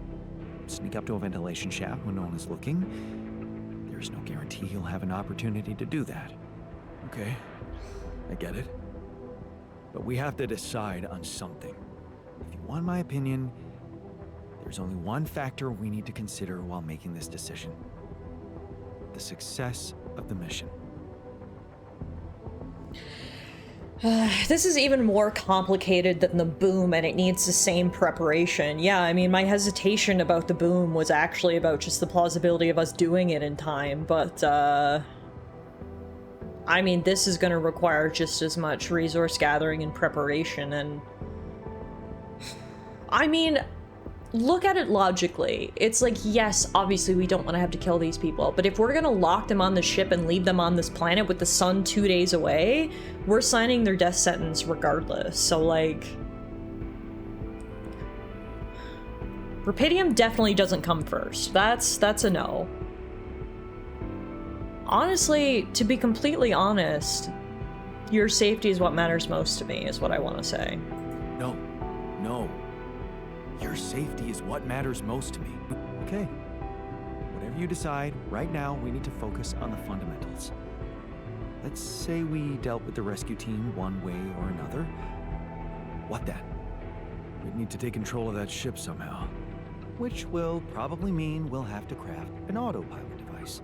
Sneak up to a ventilation shaft when no one is looking. There's no guarantee you'll have an opportunity to do that. Okay, I get it. But we have to decide on something. If you want my opinion, there's only one factor we need to consider while making this decision. The success of the mission. This is even more complicated than the boom, and it needs the same preparation. Yeah, I mean, my hesitation about the boom was actually about just the plausibility of us doing it in time, but, I mean, this is gonna require just as much resource gathering and preparation, and... I mean, look at it logically. It's like, yes, obviously we don't want to have to kill these people, but if we're gonna lock them on the ship and leave them on this planet with the sun 2 days away, we're signing their death sentence regardless. So, like... Rapidium definitely doesn't come first. That's a no. Honestly, to be completely honest, your safety is what matters most to me, is what I want to say. No. Your safety is what matters most to me. Okay. Whatever you decide, right now we need to focus on the fundamentals. Let's say we dealt with the rescue team one way or another. What then? We'd need to take control of that ship somehow. Which will probably mean we'll have to craft an autopilot device,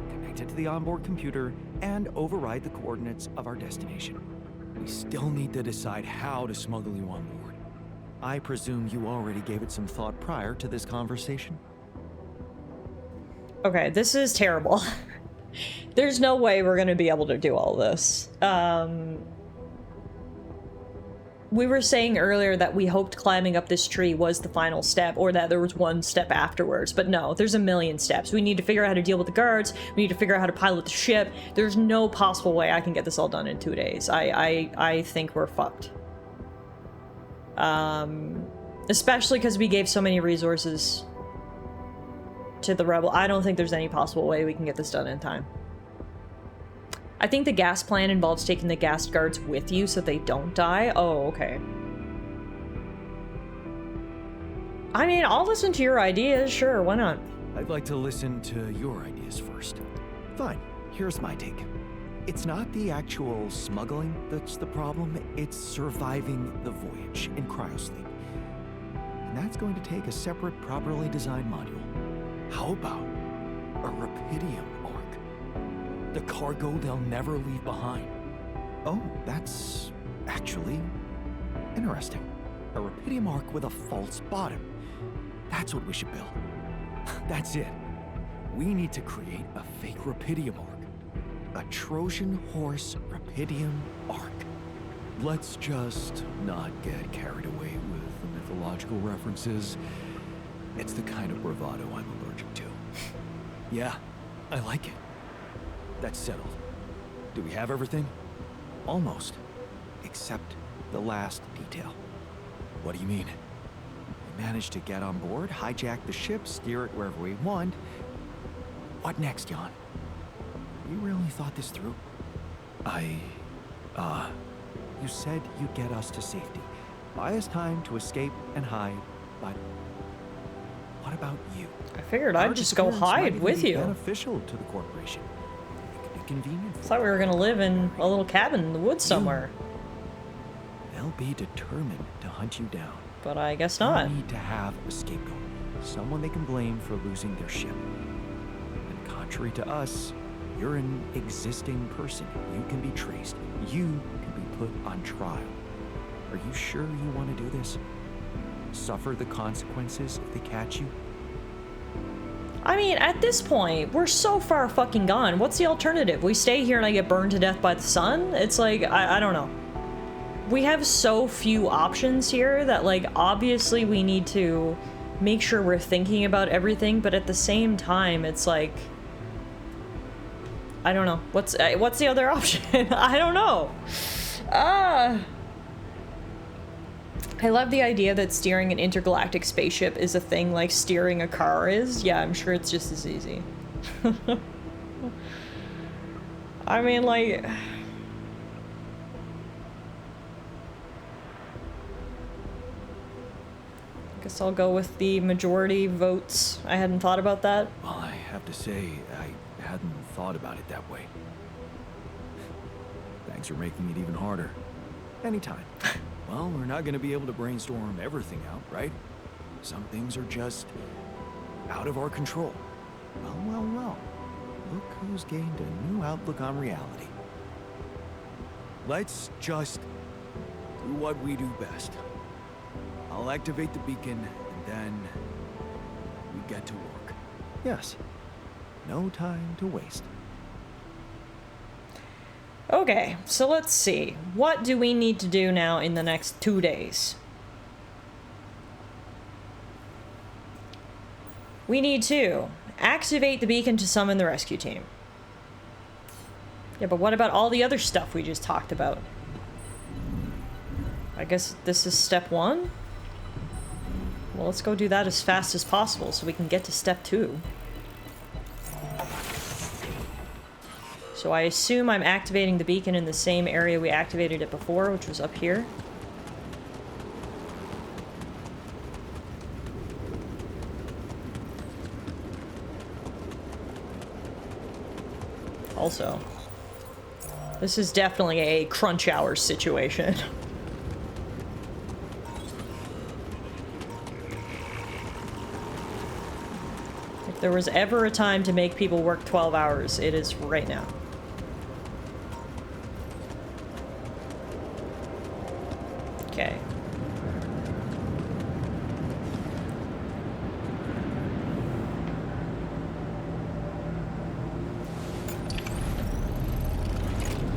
connect it to the onboard computer, and override the coordinates of our destination. We still need to decide how to smuggle you on board. I presume you already gave it some thought prior to this conversation? Okay, this is terrible. There's no way we're gonna be able to do all this. We were saying earlier that we hoped climbing up this tree was the final step, or that there was one step afterwards, but no, there's a million steps. We need to figure out how to deal with the guards, we need to figure out how to pilot the ship. There's no possible way I can get this all done in 2 days. I think we're fucked. Especially because we gave so many resources to the rebel. I don't think there's any possible way we can get this done in time. I think the gas plan involves taking the gas guards with you so they don't die. Oh, okay. I mean, I'll listen to your ideas, sure, why not? I'd like to listen to your ideas first. Fine, here's my take. It's not the actual smuggling that's the problem, it's surviving the voyage in cryosleep. And that's going to take a separate, properly designed module. How about a Rapidium arc? The cargo they'll never leave behind. Oh, that's actually interesting. A Rapidium arc with a false bottom. That's what we should build. That's it. We need to create a fake Rapidium arc. A Trojan horse Rapidium arc. Let's just not get carried away with the mythological references. It's the kind of bravado I'm allergic to. Yeah, I like it. That's settled. Do we have everything? Almost. Except the last detail. What do you mean? We managed to get on board, hijack the ship, steer it wherever we want. What next, Jan? You really thought this through? You said you'd get us to safety. Buy us time to escape and hide, but what about you? I figured I'd just go hide with you. Beneficial to the corporation. It could be convenient. I thought we were gonna live in a little cabin in the woods somewhere. They'll be determined to hunt you down. But I guess not. They need to have a scapegoat. Someone they can blame for losing their ship. And contrary to us, You're an existing person. You can be traced. You can be put on trial. Are you sure you want to do this? Suffer the consequences if they catch you? I mean, at this point, we're so far fucking gone. What's the alternative? We stay here and I get burned to death by the sun? It's like, I don't know. We have so few options here that, like, obviously we need to make sure we're thinking about everything, but at the same time, it's like, I don't know. What's the other option? I don't know. I love the idea that steering an intergalactic spaceship is a thing like steering a car is. Yeah, I'm sure it's just as easy. I mean, like... Guess I'll go with the majority votes. I hadn't thought about that. Well, I have to say, I hadn't thought about it that way. Thanks for making it even harder. Anytime. Well, we're not gonna be able to brainstorm everything out, right? Some things are just out of our control. Well. Look who's gained a new outlook on reality. Let's just do what we do best. I'll activate the beacon, and then we get to work. Yes. No time to waste. Okay, so let's see. What do we need to do now in the next 2 days? We need to activate the beacon to summon the rescue team. Yeah, but what about all the other stuff we just talked about? I guess this is step 1? Well, let's go do that as fast as possible so we can get to step 2. So I assume I'm activating the beacon in the same area we activated it before, which was up here. Also, this is definitely a crunch hours situation. If there was ever a time to make people work 12 hours, it is right now. Okay.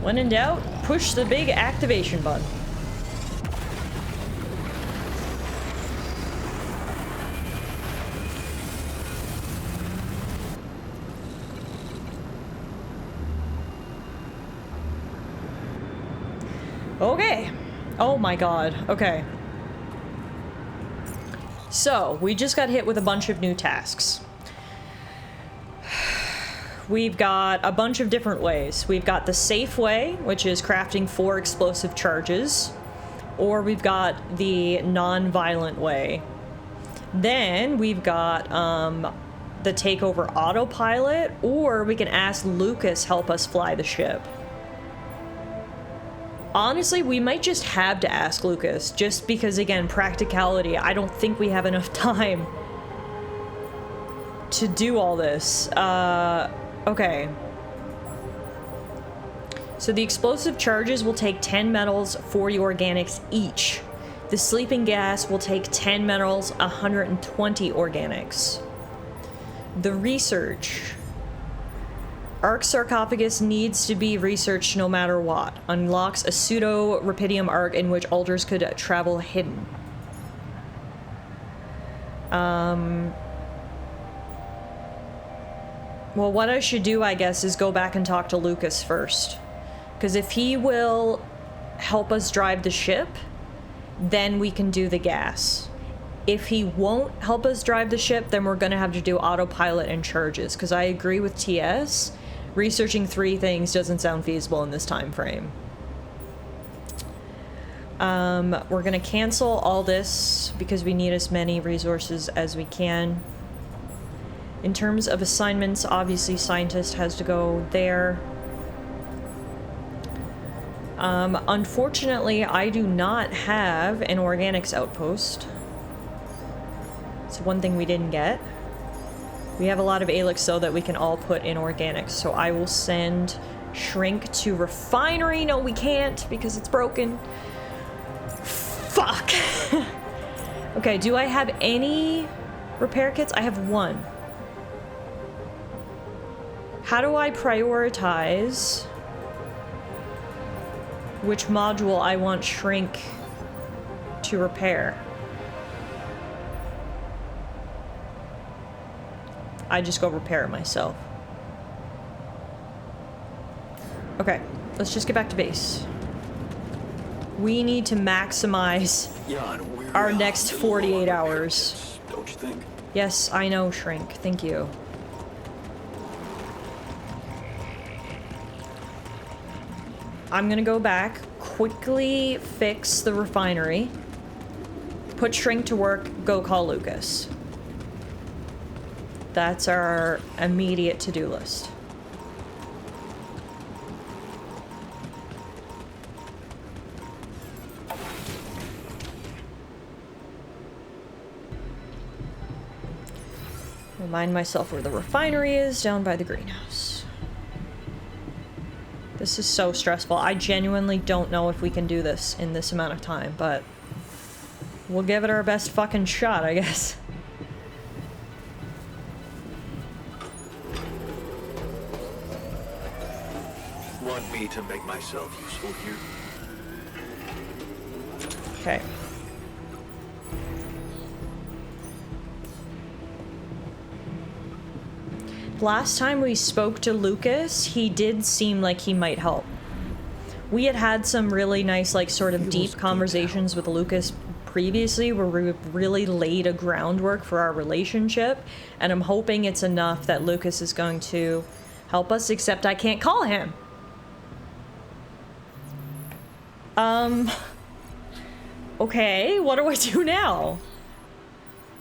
When in doubt, push the big activation button. Okay. Oh my god. Okay. So, we just got hit with a bunch of new tasks. We've got a bunch of different ways. We've got the safe way, which is crafting 4 explosive charges. Or we've got the non-violent way. Then we've got the takeover autopilot, or we can ask Lucas help us fly the ship. Honestly, we might just have to ask Lucas, just because, again, practicality. I don't think we have enough time to do all this. Okay. So the explosive charges will take 10 metals, 40 organics each. The sleeping gas will take 10 metals, 120 organics. The research. Arc sarcophagus needs to be researched no matter what. Unlocks a pseudo-rupidium arc in which alters could travel hidden. Well, what I should do, I guess, is go back and talk to Lucas first. Because if he will help us drive the ship, then we can do the gas. If he won't help us drive the ship, then we're going to have to do autopilot and charges. Because I agree with TS. Researching 3 things doesn't sound feasible in this time frame. We're going to cancel all this because we need as many resources as we can. In terms of assignments, obviously scientist has to go there. Unfortunately, I do not have an organics outpost. It's one thing we didn't get. We have a lot of Alix though that we can all put in organics, so I will send Shrink to refinery. No, we can't because it's broken. Fuck. Okay, do I have any repair kits? I have one. How do I prioritize which module I want Shrink to repair? I just go repair it myself. Okay, let's just get back to base. We need to maximize our next 48 hours. Don't you think? Yes, I know, Shrink. Thank you. I'm gonna go back, quickly fix the refinery, put Shrink to work, go call Lucas. That's our immediate to-do list. Remind myself where the refinery is, down by the greenhouse. This is so stressful. I genuinely don't know if we can do this in this amount of time, but we'll give it our best fucking shot, I guess. Want me to make myself useful here? Okay. Last time we spoke to Lucas, he did seem like he might help. We had had some really nice, like, sort of deep conversations with Lucas previously where we really laid a groundwork for our relationship, and I'm hoping it's enough that Lucas is going to help us, except I can't call him. Okay, what do I do now?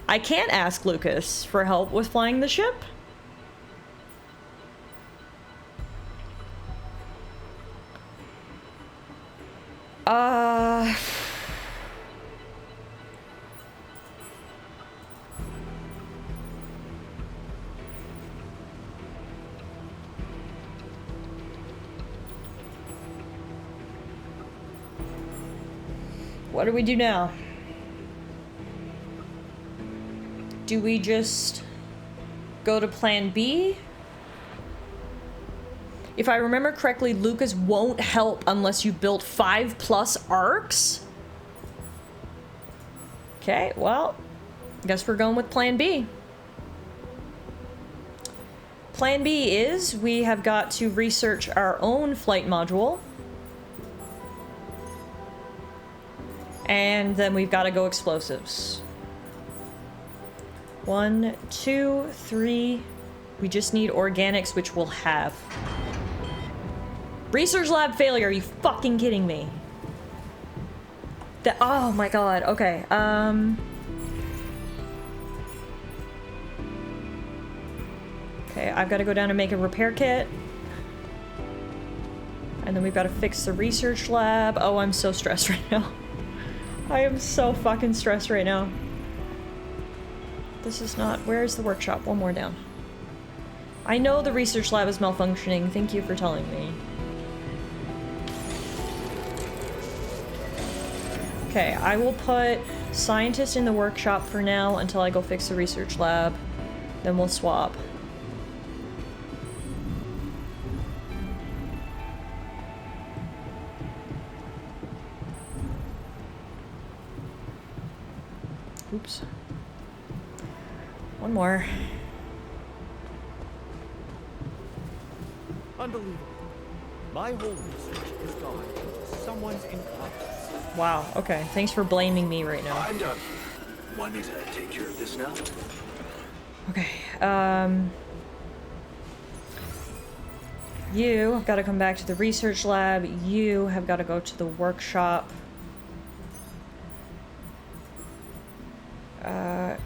I can't ask Lucas for help with flying the ship. What do we do now? Do we just go to plan B? If I remember correctly, Lucas won't help unless you built 5+ arcs. Okay, well, I guess we're going with plan B. Plan B is we have got to research our own flight module. And then we've got to go explosives. 1, 2, 3. We just need organics, which we'll have. Research lab failure, are you fucking kidding me? Oh my god, okay, okay, I've got to go down and make a repair kit. And then we've got to fix the research lab. Oh, I'm so stressed right now. I am so fucking stressed right now. This is not... Where is the workshop? One more down. I know the research lab is malfunctioning. Thank you for telling me. Okay, I will put scientist in the workshop for now until I go fix the research lab. Then we'll swap. Oops. One more. Unbelievable. My whole research is gone into someone's incompetence. Wow, okay. Thanks for blaming me right now. I'm done. Want me to take care of this now? Okay, you have got to come back to the research lab. You have got to go to the workshop.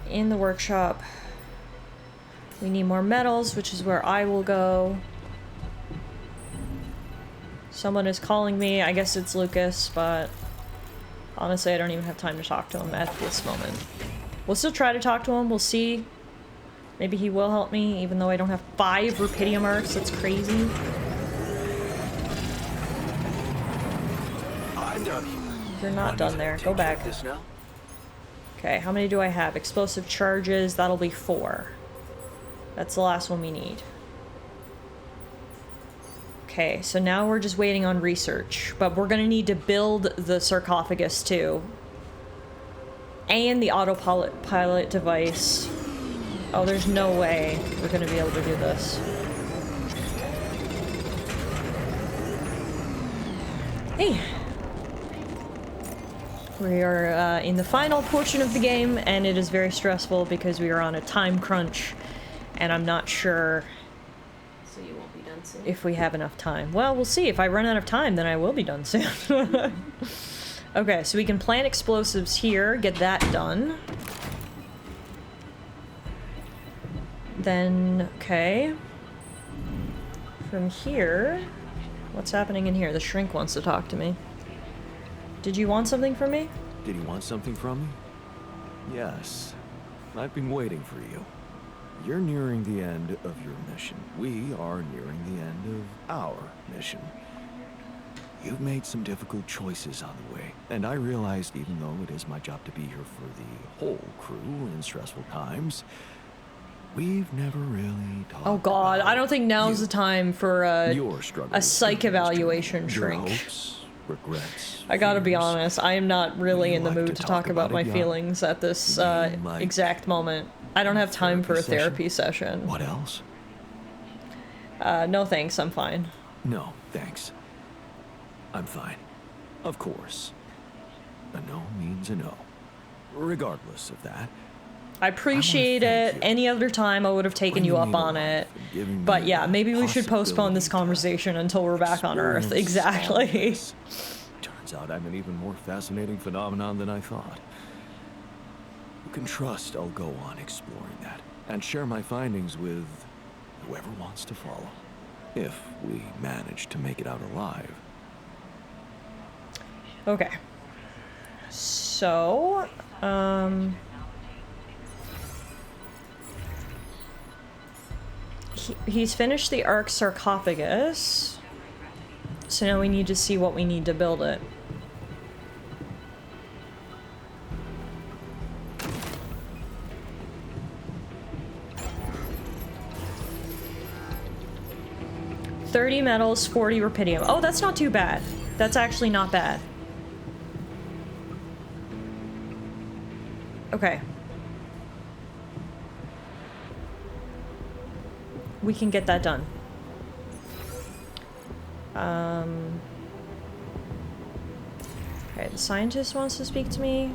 In the workshop, we need more metals, which is where I will go. Someone is calling me. I guess it's Lucas, but honestly, I don't even have time to talk to him at this moment. We'll still try to talk to him. We'll see Maybe he will help me, even though I don't have 5 Rupidium arcs. That's crazy. I'm done. You're not done there. Go back. This now? Okay, how many do I have? Explosive charges, that'll be 4. That's the last one we need. Okay, so now we're just waiting on research, but we're gonna need to build the sarcophagus too. And the autopilot device. Oh, there's no way we're gonna be able to do this. Hey! We are in the final portion of the game, and it is very stressful because we are on a time crunch, and I'm not sure So you won't be done soon? if we have enough time. Well, we'll see. If I run out of time, then I will be done soon. Okay, so we can plant explosives here, get that done. Then, okay. From here, what's happening in here? The shrink wants to talk to me. Did you want something from me? Did he want something from me? Yes. I've been waiting for you. You're nearing the end of your mission. We are nearing the end of our mission. You've made some difficult choices on the way, and I realized even though it is my job to be here for the whole crew in stressful times, we've never really talked. Oh god, I don't think now's you. the time for Your struggle a psych evaluation, your shrink. hopes, regrets. I gotta be fears. honest, I am not really in the mood to talk about my it, Jan? feelings at this like exact moment. I don't have time for a therapy session. What else? No thanks, I'm fine. No, thanks. I'm fine. Of course. A no means a no. Regardless of that. I appreciate it. Any other time I would have taken you up on it. But yeah, maybe we should postpone this conversation until we're back on Earth. Exactly. Turns out I'm an even more fascinating phenomenon than I thought. You can trust I'll go on exploring that and share my findings with whoever wants to follow. If we manage to make it out alive. Okay. So, he's finished the Ark sarcophagus. So now we need to see what we need to build it. $30 metals, 40 rupidium. Oh, that's not too bad. That's actually not bad. Okay. We can get that done. Okay, the scientist wants to speak to me.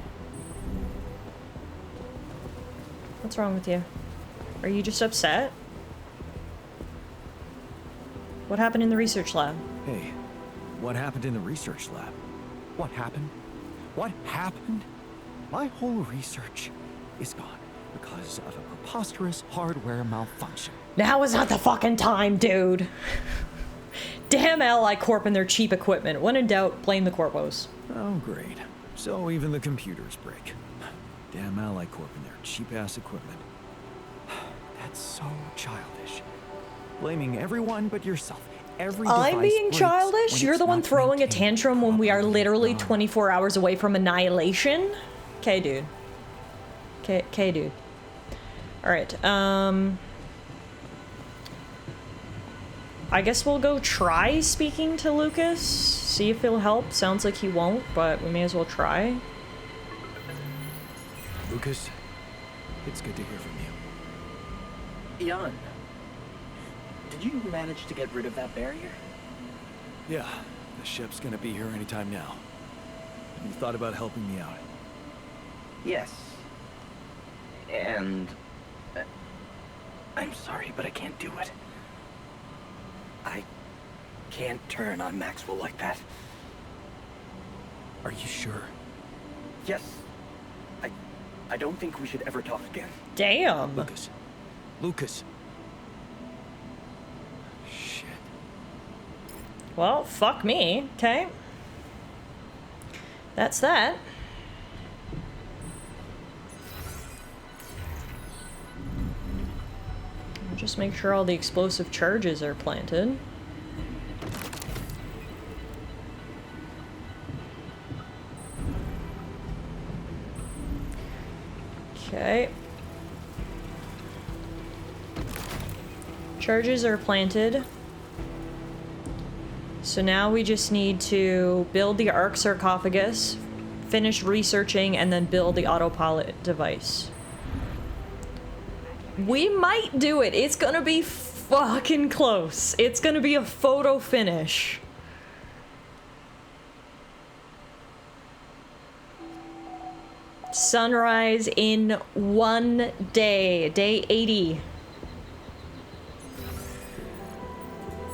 What's wrong with you? Are you just upset? What happened in the research lab? Hey, what happened in the research lab? What happened? What happened? My whole research is gone because of a preposterous hardware malfunction. Now is not the fucking time, dude. Damn Ally Corp and their cheap equipment. When in doubt, blame the Corpos. Oh, great. So even the computers break. Damn Ally Corp and their cheap-ass equipment. That's so childish. Blaming everyone but yourself. Every I'm device being breaks childish? when You're it's the one not throwing a maintained tantrum when we are properly. literally 24 hours away from annihilation? Okay, dude. Okay, dude. Alright, I guess we'll go try speaking to Lucas. See if he'll help. Sounds like he won't, but we may as well try. Lucas, it's good to hear from you. Jan, did you manage to get rid of that barrier? Yeah, the ship's gonna be here anytime now. Have you thought about helping me out? Yes. And... I'm sorry, but I can't do it. I can't turn on Maxwell like that. Are you sure? Yes. I don't think we should ever talk again. Damn. Lucas. Lucas. Shit. Well, fuck me. Okay. That's that. Just make sure all the explosive charges are planted. Okay. Charges are planted. So now we just need to build the Ark sarcophagus, finish researching, and then build the autopilot device. We might do it. It's gonna be fucking close. It's gonna be a photo finish. Sunrise in 1 day. Day 80.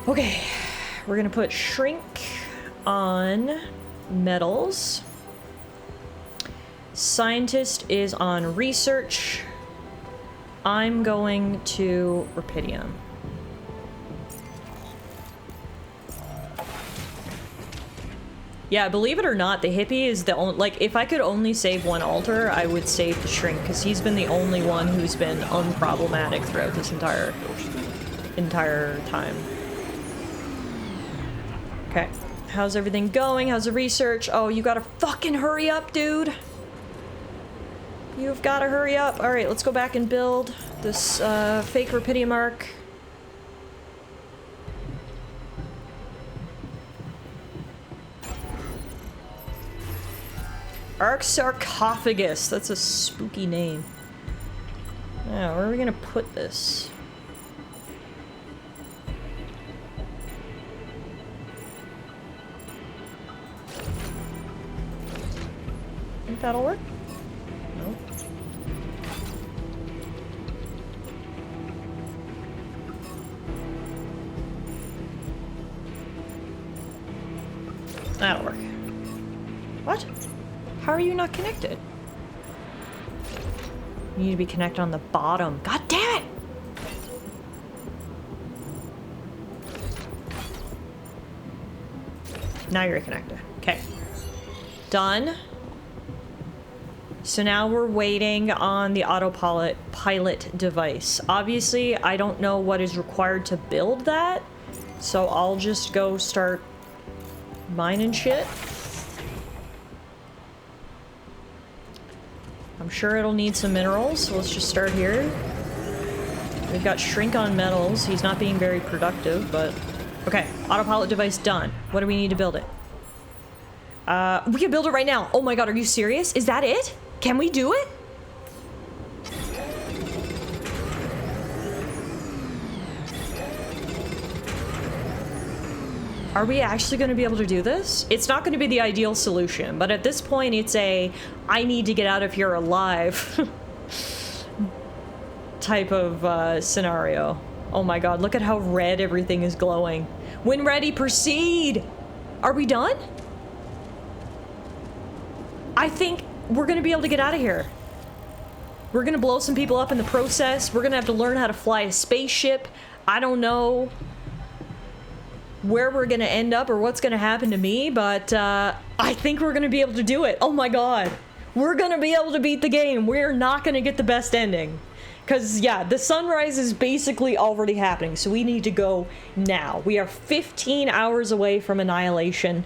Okay. We're gonna put shrink on metals. Scientist is on research. I'm going to Rapidium. Yeah, believe it or not, the hippie is the only, like, if I could only save one altar, I would save the shrink, because he's been the only one who's been unproblematic throughout this entire time. Okay. How's everything going? How's the research? Oh, you gotta fucking hurry up, dude. You've gotta hurry up. Alright, let's go back and build this fake Rapidium Ark. Ark sarcophagus. That's a spooky name. Now, where are we gonna put this? Think that'll work? Nope. That'll work. What? How are you not connected? You need to be connected on the bottom. God damn it! Now you're connected. Okay. Done. So now we're waiting on the autopilot device. Obviously, I don't know what is required to build that, so I'll just go start mining shit. I'm sure it'll need some minerals, so let's just start here. We've got shrink on metals. He's not being very productive, but... Okay, autopilot device done. What do we need to build it? We can build it right now. Oh my god, are you serious? Is that it? Can we do it? Are we actually going to be able to do this? It's not going to be the ideal solution, but at this point it's a I need to get out of here alive type of scenario. Oh my god, look at how red everything is glowing. When ready, proceed! Are we done? I think we're going to be able to get out of here. We're going to blow some people up in the process. We're going to have to learn how to fly a spaceship. I don't know where we're gonna end up or what's gonna happen to me, but I think we're gonna be able to do it. Oh my god. We're gonna be able to beat the game. We're not gonna get the best ending. Because, yeah, the sunrise is basically already happening, so we need to go now. We are 15 hours away from annihilation.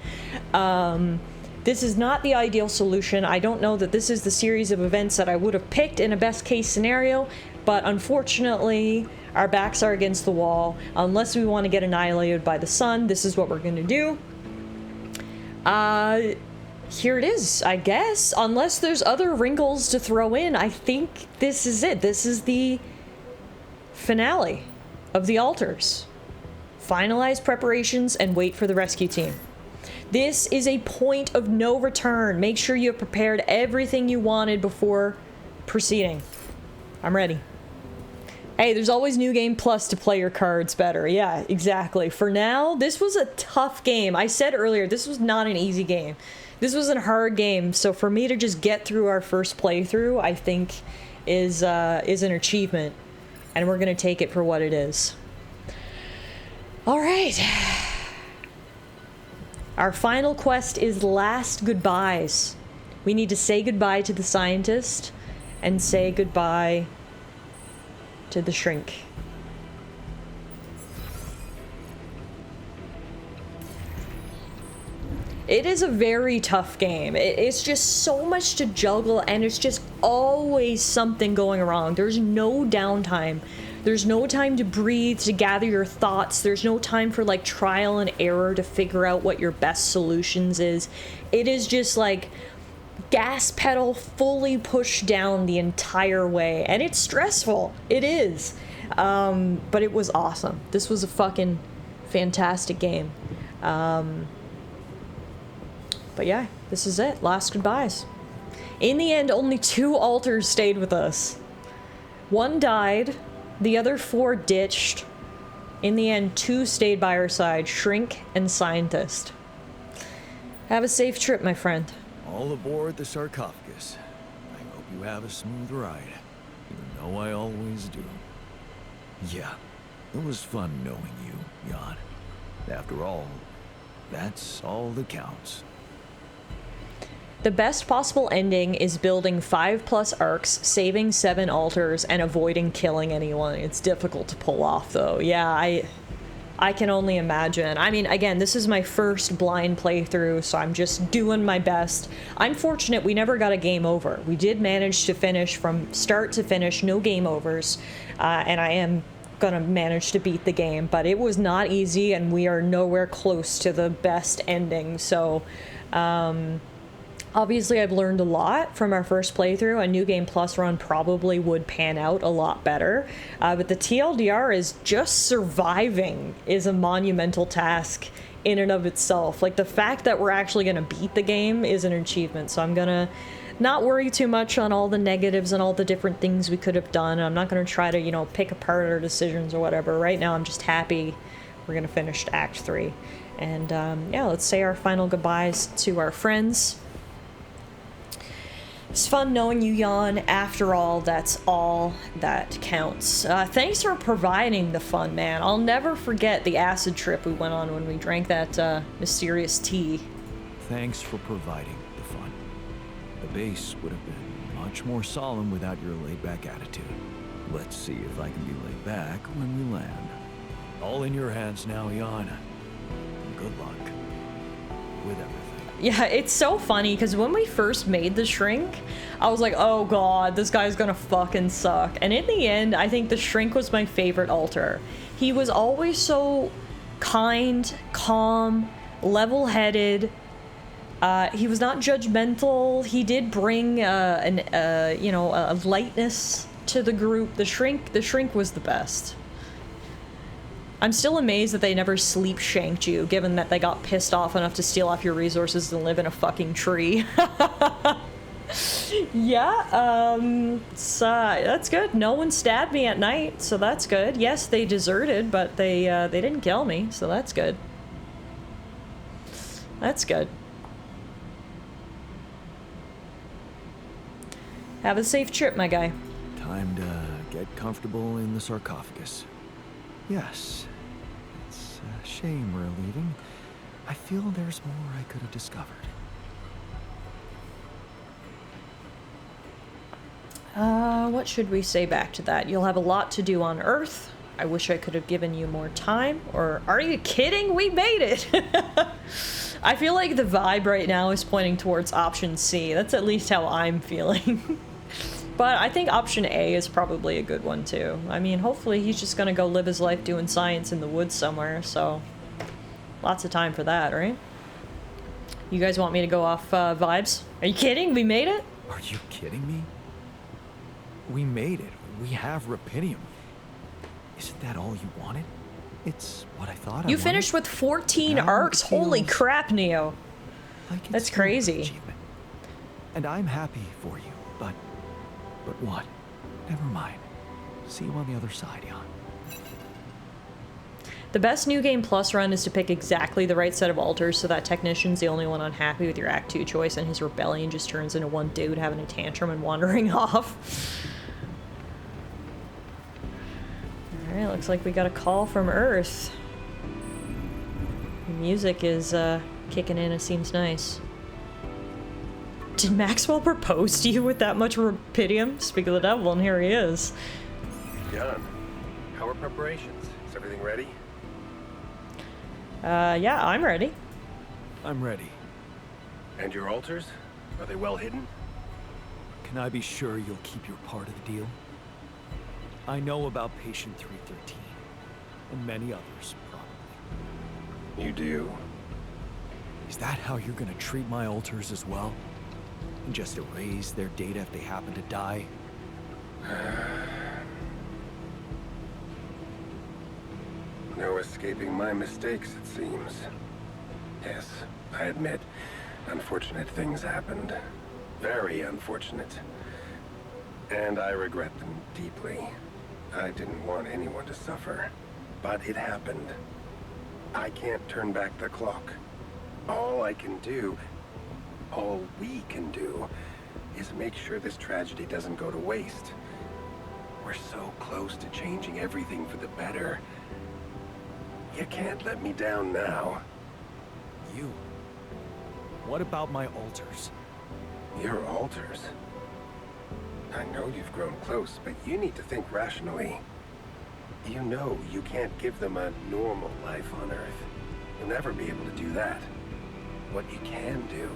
This is not the ideal solution. I don't know that this is the series of events that I would have picked in a best case scenario, but unfortunately, our backs are against the wall. Unless we want to get annihilated by the sun, this is what we're going to do. Here it is, I guess. Unless there's other wrinkles to throw in, I think this is it. This is the finale of the altars. Finalize preparations and wait for the rescue team. This is a point of no return. Make sure you have prepared everything you wanted before proceeding. I'm ready. Hey, there's always New Game Plus to play your cards better. Yeah, exactly. For now, this was a tough game. I said earlier, this was not an easy game. This was a hard game, so for me to just get through our first playthrough, I think is an achievement. And we're going to take it for what it is. All right. Our final quest is last goodbyes. We need to say goodbye to the scientist and say goodbye to the shrink. It is a very tough game. It's just so much to juggle, and it's just always something going wrong. There's no downtime. There's no time to breathe, to gather your thoughts. There's no time for like trial and error to figure out what your best solutions is. It is just like gas pedal fully pushed down the entire way, and it's stressful. It is. But it was awesome. This was a fucking fantastic game. But yeah, this is it. Last goodbyes. In the end, only 2 alters stayed with us. 1 died, the other 4 ditched. In the end, 2 stayed by our side, Shrink and Scientist. Have a safe trip, my friend. All aboard the sarcophagus. I hope you have a smooth ride, even though I always do. Yeah, it was fun knowing you, Jan. After all, that's all that counts. The best possible ending is building 5+ arcs, saving 7 altars, and avoiding killing anyone. It's difficult to pull off, though. Yeah, I can only imagine. I mean, again, this is my first blind playthrough, so I'm just doing my best. I'm fortunate we never got a game over. We did manage to finish from start to finish, no game overs, and I am gonna manage to beat the game, but it was not easy, and we are nowhere close to the best ending, so obviously I've learned a lot from our first playthrough. A New Game Plus run probably would pan out a lot better, but the TLDR is just surviving is a monumental task in and of itself. Like, the fact that we're actually gonna beat the game is an achievement, so I'm gonna not worry too much on all the negatives and all the different things we could have done. I'm not going to try to, you know, pick apart our decisions or whatever. Right now, I'm just happy we're going to finish Act 3. And, yeah, let's say our final goodbyes to our friends. It's fun knowing you, Jan. After all, that's all that counts. Thanks for providing the fun, man. I'll never forget the acid trip we went on when we drank that mysterious tea. Thanks for providing the fun. The base would have been much more solemn without your laid-back attitude. Let's see if I can be laid back when we land. All in your hands now, Jan. Good luck with everything. Yeah, it's so funny, because when we first made the Shrink, I was like, oh god, this guy's gonna fucking suck. And in the end, I think the Shrink was my favorite alter. He was always so kind, calm, level-headed. He was not judgmental. He did bring a lightness to the group. The Shrink was the best. I'm still amazed that they never sleep shanked you, given that they got pissed off enough to steal off your resources and live in a fucking tree. Yeah, that's good. No one stabbed me at night, so that's good. Yes, they deserted, but they didn't kill me, so that's good. That's good. Have a safe trip, my guy. Time to get comfortable in the sarcophagus. Yes, it's a shame we're leaving. I feel there's more I could have discovered. What should we say back to that? You'll have a lot to do on Earth. I wish I could have given you more time. Or, are you kidding? We made it! I feel like the vibe right now is pointing towards option C. That's at least how I'm feeling. But I think option A is probably a good one, too. I mean, hopefully he's just gonna go live his life doing science in the woods somewhere, so... lots of time for that, right? You guys want me to go off, vibes? Are you kidding? We made it? Are you kidding me? We made it. We have Rapidium. Isn't that all you wanted? It's what I thought You finished with 14 arcs? Holy crap, Neo. Like that's crazy. And I'm happy for you, but what? Never mind. See you on the other side, Jan. The best New Game Plus run is to pick exactly the right set of alters so that Technician's the only one unhappy with your Act 2 choice and his rebellion just turns into one dude having a tantrum and wandering off. Alright, looks like we got a call from Earth. The music is kicking in, it seems nice. Did Maxwell propose to you with that much rapidium? Speak of the devil, and here he is. Jan, how are preparations? Is everything ready? Yeah, I'm ready. I'm ready. And your altars? Are they well hidden? Can I be sure you'll keep your part of the deal? I know about Patient 313, and many others, probably. You do? Is that how you're gonna treat my altars as well? And just erase their data if they happen to die? No escaping my mistakes, it seems. Yes, I admit, unfortunate things happened. Very unfortunate. And I regret them deeply. I didn't want anyone to suffer. But it happened. I can't turn back the clock. All I can do, all we can do, is make sure this tragedy doesn't go to waste. We're so close to changing everything for the better. You can't let me down now. You? What about my altars? Your altars? I know you've grown close, but you need to think rationally. You know you can't give them a normal life on Earth. You'll never be able to do that. What you can do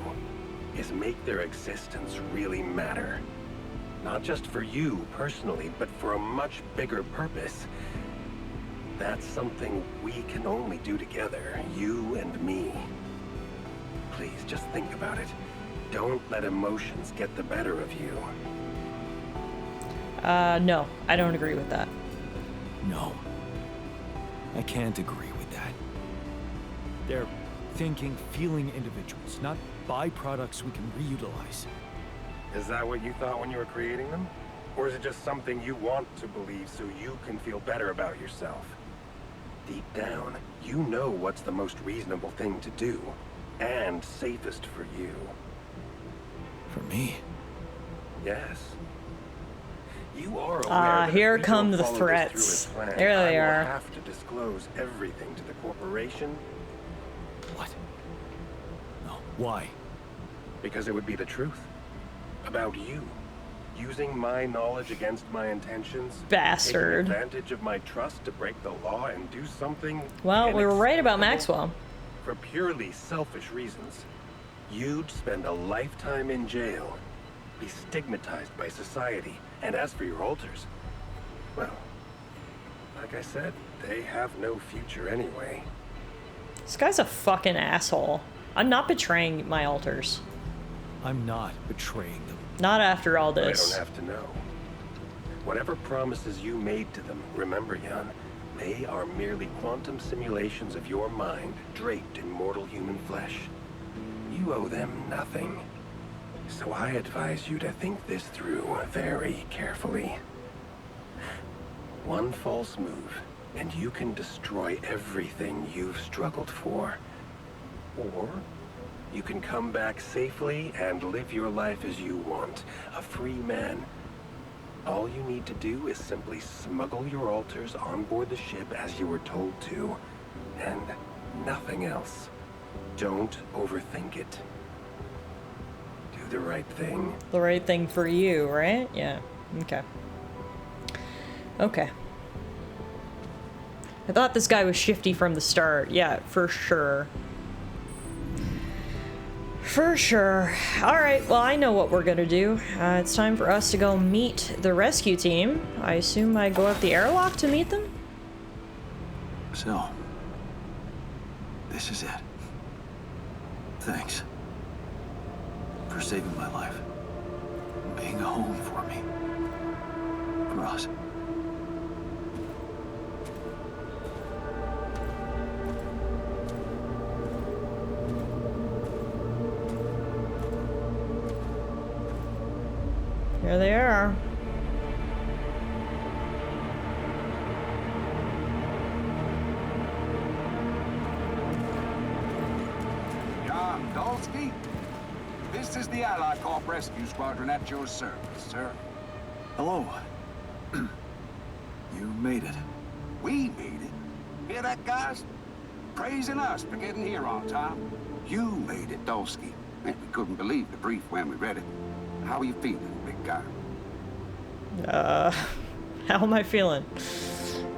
is make their existence really matter. Not just for you personally, but for a much bigger purpose. That's something we can only do together, you and me. Please, just think about it. Don't let emotions get the better of you. No, I don't agree with that. No. I can't agree with that. They're thinking, feeling individuals, not byproducts we can reutilize. Is that what you thought when you were creating them? Or is it just something you want to believe so you can feel better about yourself? Deep down, you know what's the most reasonable thing to do, and safest for you. For me? Yes. You are aware that here if we come don't the follow this threats. through as planned, There they I will are. have to disclose everything to the corporation. What? No, why? Because it would be the truth. About you. Using my knowledge against my intentions. Bastard. Taking advantage of my trust to break the law and do something. Well, we were right about inexplicable Maxwell. For purely selfish reasons. You'd spend a lifetime in jail. Be stigmatized by society. And as for your altars, well, like I said, they have no future anyway. This guy's a fucking asshole. I'm not betraying my altars. I'm not betraying them. Not after all But this. I don't have to know. Whatever promises you made to them, remember, Jan, they are merely quantum simulations of your mind draped in mortal human flesh. You owe them nothing. So I advise you to think this through very carefully. One false move, and you can destroy everything you've struggled for. Or you can come back safely and live your life as you want, a free man. All you need to do is simply smuggle your altars on board the ship as you were told to, and nothing else. Don't overthink it. Do the right thing. The right thing for you, right? Yeah. Okay. Okay. I thought this guy was shifty from the start. Yeah, for sure. For sure. Alright, well, I know what we're gonna do. It's time for us to go meet the rescue team. I assume I go up the airlock to meet them? So, this is it. Thanks for saving my life. Being a home for me. For us. Here they are. Jan Dolski, this is the Allied Corp Rescue Squadron at your service, sir. Hello. You made it. We made it. Hear that, guys? Praising us for getting here on time. You made it, Dolski. And we couldn't believe the brief when we read it. How are you feeling, big guy? How am I feeling?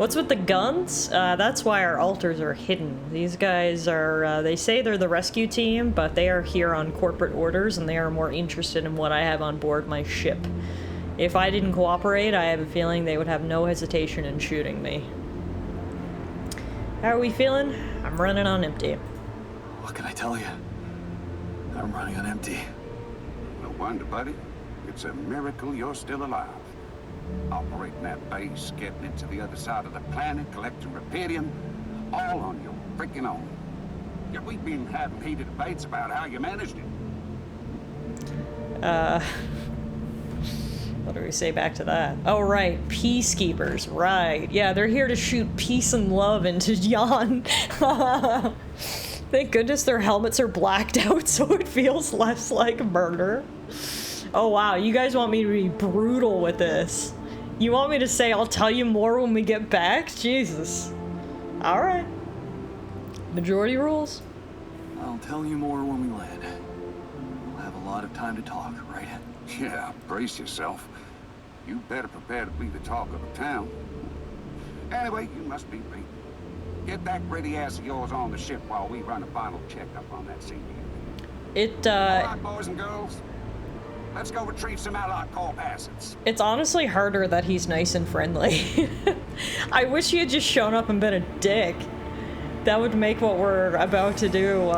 What's with the guns? That's why our alters are hidden. These guys are, they say they're the rescue team, but they are here on corporate orders, and they are more interested in what I have on board my ship. If I didn't cooperate, I have a feeling they would have no hesitation in shooting me. How are we feeling? I'm running on empty. What can I tell you? I'm running on empty. No wonder, buddy. It's a miracle you're still alive. Operating that base, getting it to the other side of the planet, collecting rupidium, all on your freaking own. Yet we've been having heated debates about how you managed it. What do we say back to that? Oh, right. Peacekeepers. Right. Yeah, they're here to shoot peace and love into Jan. Thank goodness their helmets are blacked out so it feels less like murder. Oh, wow. You guys want me to be brutal with this. You want me to say I'll tell you more when we get back? Jesus. Alright. Majority rules. I'll tell you more when we land. We'll have a lot of time to talk, right? Yeah, brace yourself. You better prepare to be the talk of the town. Anyway, you must be beaten. Get that ready ass of yours on the ship while we run a final checkup on that CB. All right, boys and girls. Let's go retrieve some allied corp assets. It's honestly harder that he's nice and friendly. I wish he had just shown up and been a dick. That would make what we're about to do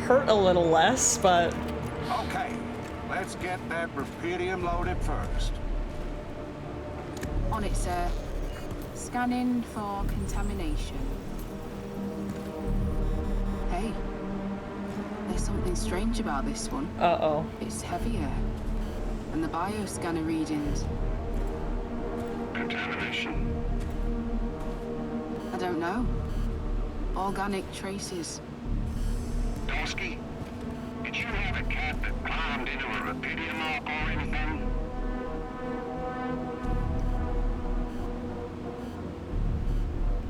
hurt a little less, but... Okay, let's get that rupidium loaded first. On it, sir. Scanning for contamination. Hey, there's something strange about this one. Uh-oh. It's heavier. And the bioscanner readings. Contamination? I don't know. Organic traces. Dolski, did you have a cat that climbed into a rupidium arc or anything?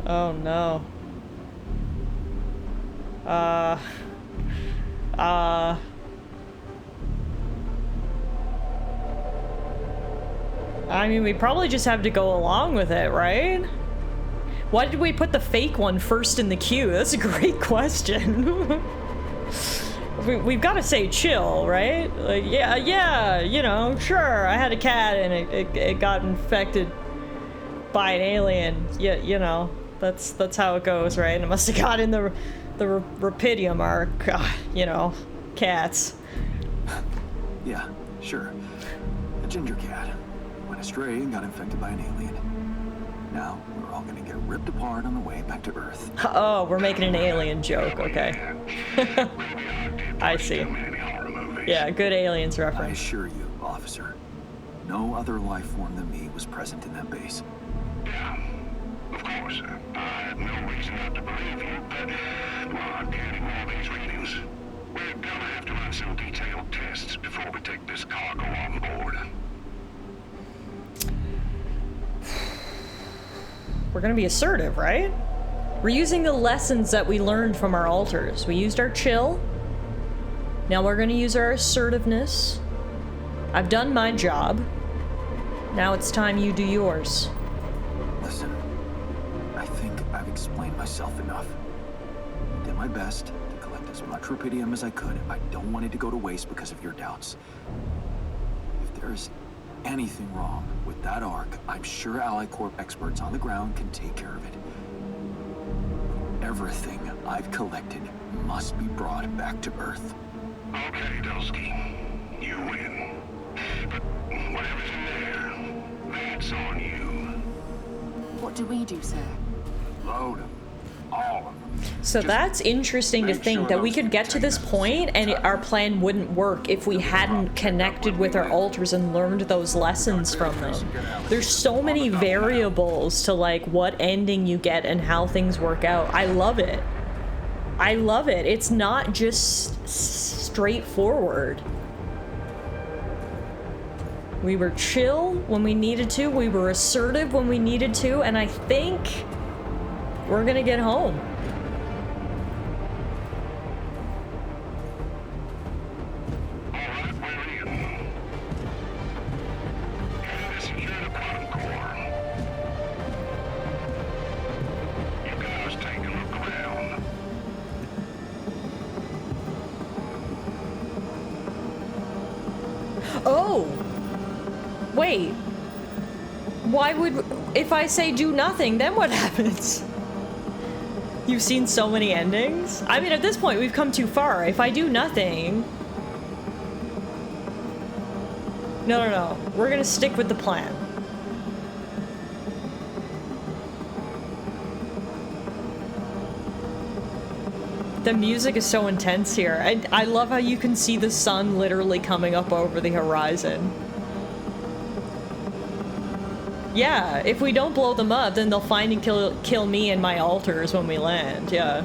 Oh no. I mean, we probably just have to go along with it, right? Why did we put the fake one first in the queue? That's a great question. We've got to say chill, right? Like, yeah, you know, sure, I had a cat and it got infected by an alien. Yeah, you know, that's how it goes, right? And it must have got in the rupidium arc, you know, cats. Yeah, sure. A ginger cat went astray and got infected by an alien. Now we're all gonna get ripped apart on the way back to Earth. Oh, we're making an alien joke, okay. I see. Yeah, good aliens reference. I assure you, officer, no other life form than me was present in that base. Yeah, of course. I have no reason not to believe you, but while I'm getting all these readings, we're gonna have to run some detailed tests before we take this cargo on board. We're gonna be assertive, right? We're using the lessons that we learned from our alters. We used our chill. Now we're gonna use our assertiveness. I've done my job. Now it's time you do yours. Listen, I think I've explained myself enough. I did my best to collect as much rupidium as I could. I don't want it to go to waste because of your doubts. If there's anything wrong with that arc, I'm sure Allied Corp experts on the ground can take care of it. Everything I've collected must be brought back to Earth. Okay, Dolski, you win. But whatever's in there, that's on you. What do we do, sir? Load them. All of them. So that's interesting to think that we could get to this point and our plan wouldn't work if we hadn't connected with our alters and learned those lessons from them. There's so many variables to like what ending you get and how things work out. I love it. I love it. It's not just straightforward. We were chill when we needed to, we were assertive when we needed to, and I think we're gonna get home. Oh! Wait. Why would... If I say do nothing, then what happens? You've seen so many endings? I mean, at this point, we've come too far. If I do nothing... No. We're gonna stick with the plan. The music is so intense here. And I love how you can see the sun literally coming up over the horizon. Yeah, if we don't blow them up, then they'll find and kill me and my altars when we land, yeah.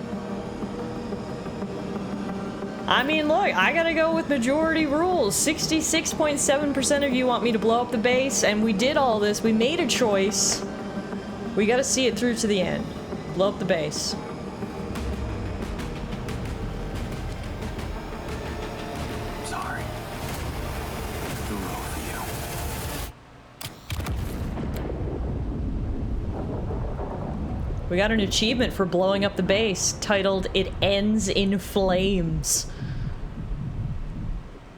I mean, look, I gotta go with majority rules. 66.7% of you want me to blow up the base, and we did all this. We made a choice. We gotta see it through to the end. Blow up the base. Sorry. The road for you. We got an achievement for blowing up the base, titled "It Ends in Flames."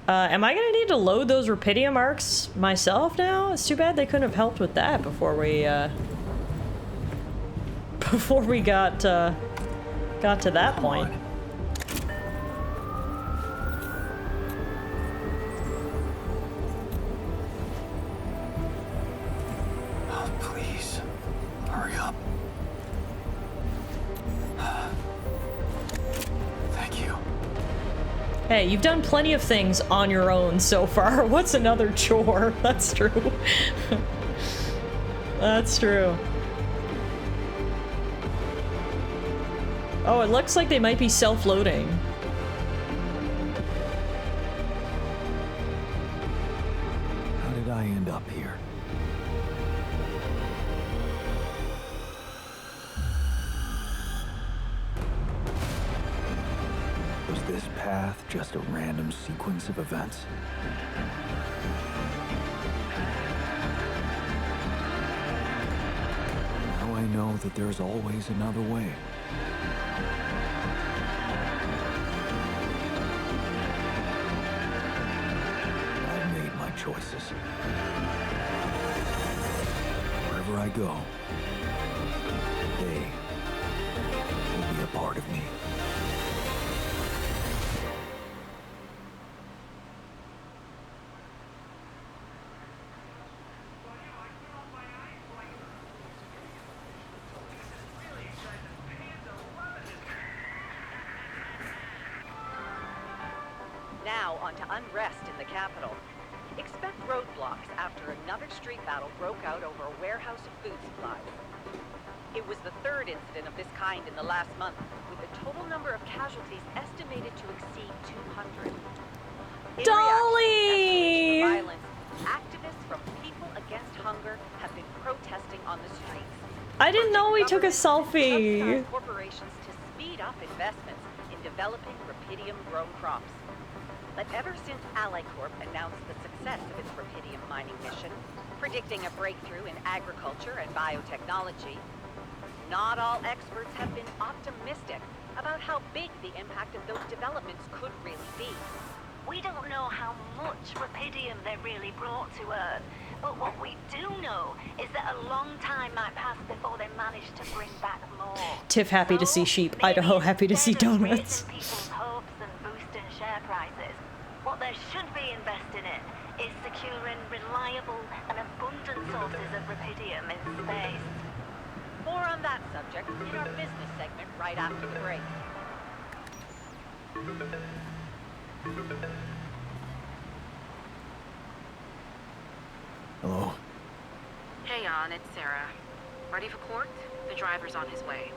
Am I gonna need to load those Rapidium arcs myself now? It's too bad they couldn't have helped with that before we got to that point. Oh, please. Hurry up. Thank you. Hey, you've done plenty of things on your own so far. What's another chore? That's true. That's true. Oh, it looks like they might be self-loading. How did I end up here? Was this path just a random sequence of events? Now I know that there's always another way. I've made my choices. Wherever I go, they will be a part of me. Now onto unrest in the capital. Expect roadblocks after another street battle broke out over a warehouse of food supplies. It was the third incident of this kind in the last month, with the total number of casualties estimated to exceed 200. Dolly! Violence, activists from People Against Hunger have been protesting on the streets. I didn't know we took a selfie. Corporations to speed up investments in developing rubidium-grown crops. But ever since AlliCorp announced the success of its rubidium mining mission, predicting a breakthrough in agriculture and biotechnology, not all experts have been optimistic about how big the impact of those developments could really be. We don't know how much rubidium they really brought to Earth, but what we do know is that a long time might pass before they manage to bring back more. Tiff happy to see sheep. Idaho happy to see donuts. People's hopes and boosting share prices. What they should be investing in is securing reliable and abundant sources of rubidium in space. More on that subject in our business segment right after the break. Hello? Hey, Jan, it's Sarah. Ready for court? The driver's on his way.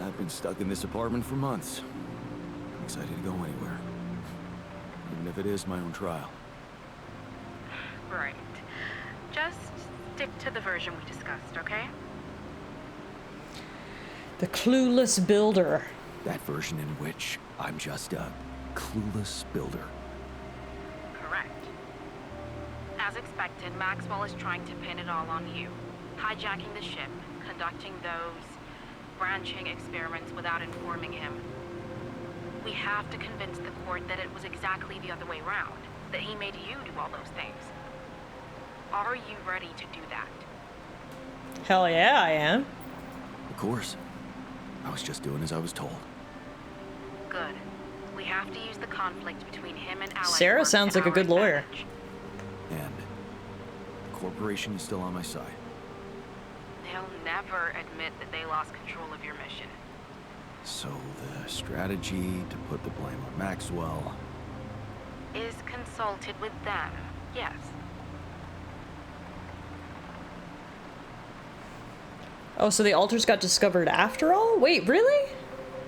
I've been stuck in this apartment for months. I'm excited to go anywhere. Even if it is my own trial. Right. Just stick to the version we discussed, okay? The clueless builder. That version in which I'm just a clueless builder. Correct. As expected, Maxwell is trying to pin it all on you. Hijacking the ship, conducting those branching experiments without informing him. We have to convince the court that it was exactly the other way around, that he made you do all those things. Are you ready to do that? Hell yeah, I am. Of course. I was just doing as I was told. Good. We have to use the conflict between him and Alex. Sarah sounds like a good lawyer. And the corporation is still on my side. They'll never admit that they lost control of your mission. So the strategy to put the blame on Maxwell Is consulted with them, yes. Oh, so the altars got discovered after all? Wait, really?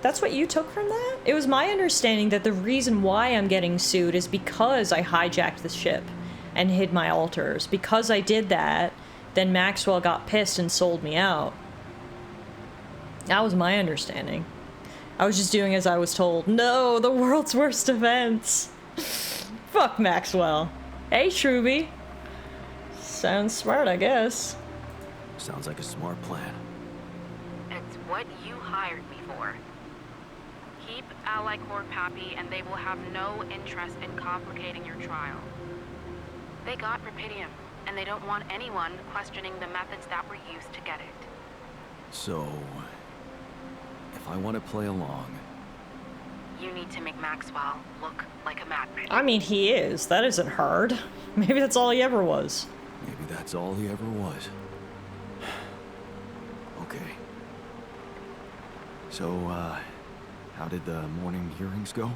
That's what you took from that? It was my understanding that the reason why I'm getting sued is because I hijacked the ship and hid my altars. Because I did that, then Maxwell got pissed and sold me out. That was my understanding. I was just doing as I was told. No, the world's worst events. Fuck Maxwell. Hey, Truby. Sounds smart, I guess. sounds like a smart plan. It's what you hired me for. Keep Ally Corp happy and they will have no interest in complicating your trial. They got Rapidium, and they don't want anyone questioning the methods that were used to get it. So, if I want to play along... You need to make Maxwell look like a madman. I mean, he is. That isn't hard. Maybe that's all he ever was. Maybe that's all he ever was. Okay. So, how did the morning hearings go?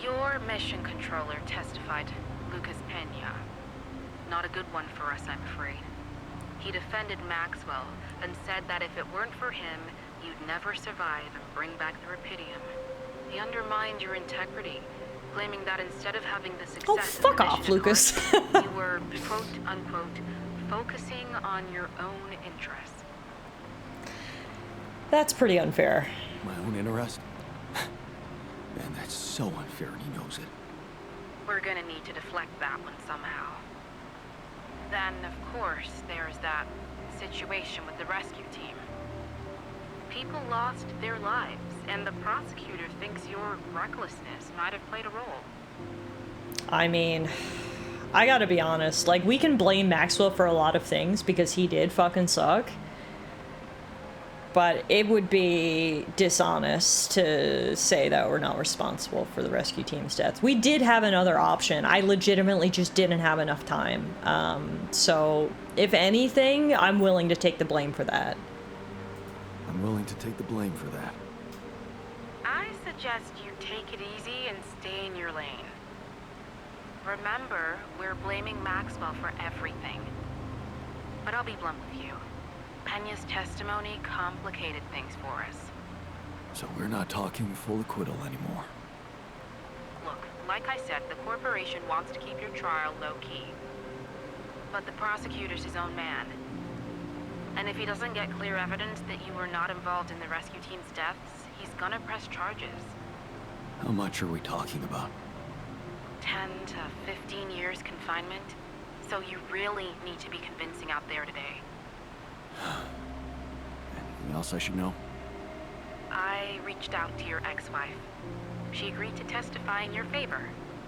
Your mission controller testified, Lucas Pena. Not a good one for us, I'm afraid. He defended Maxwell and said that if it weren't for him, you'd never survive and bring back the Rapidium. He undermined your integrity, claiming that instead of having the success Oh, fuck off, Lucas. you were, quote-unquote, focusing on your own interests. That's pretty unfair. My own interest? Man, that's so unfair and he knows it. We're gonna need to deflect that one somehow. Then, of course, there's that situation with the rescue team. People lost their lives, and the prosecutor thinks your recklessness might have played a role. I mean, I gotta be honest, like, we can blame Maxwell for a lot of things because he did fucking suck. But it would be dishonest to say that we're not responsible for the rescue team's death. We did have another option. I legitimately just didn't have enough time. So, if anything, I'm willing to take the blame for that. I'm willing to take the blame for that. I suggest you take it easy and stay in your lane. Remember, we're blaming Maxwell for everything. But I'll be blunt with you. Pena's testimony complicated things for us. So we're not talking full acquittal anymore. Look, like I said, the corporation wants to keep your trial low-key. But the prosecutor's his own man. And if he doesn't get clear evidence that you were not involved in the rescue team's deaths, he's gonna press charges. How much are we talking about? 10 to 15 years confinement. So you really need to be convincing out there today. Anything else I should know? I reached out to your ex-wife. She agreed to testify in your favor,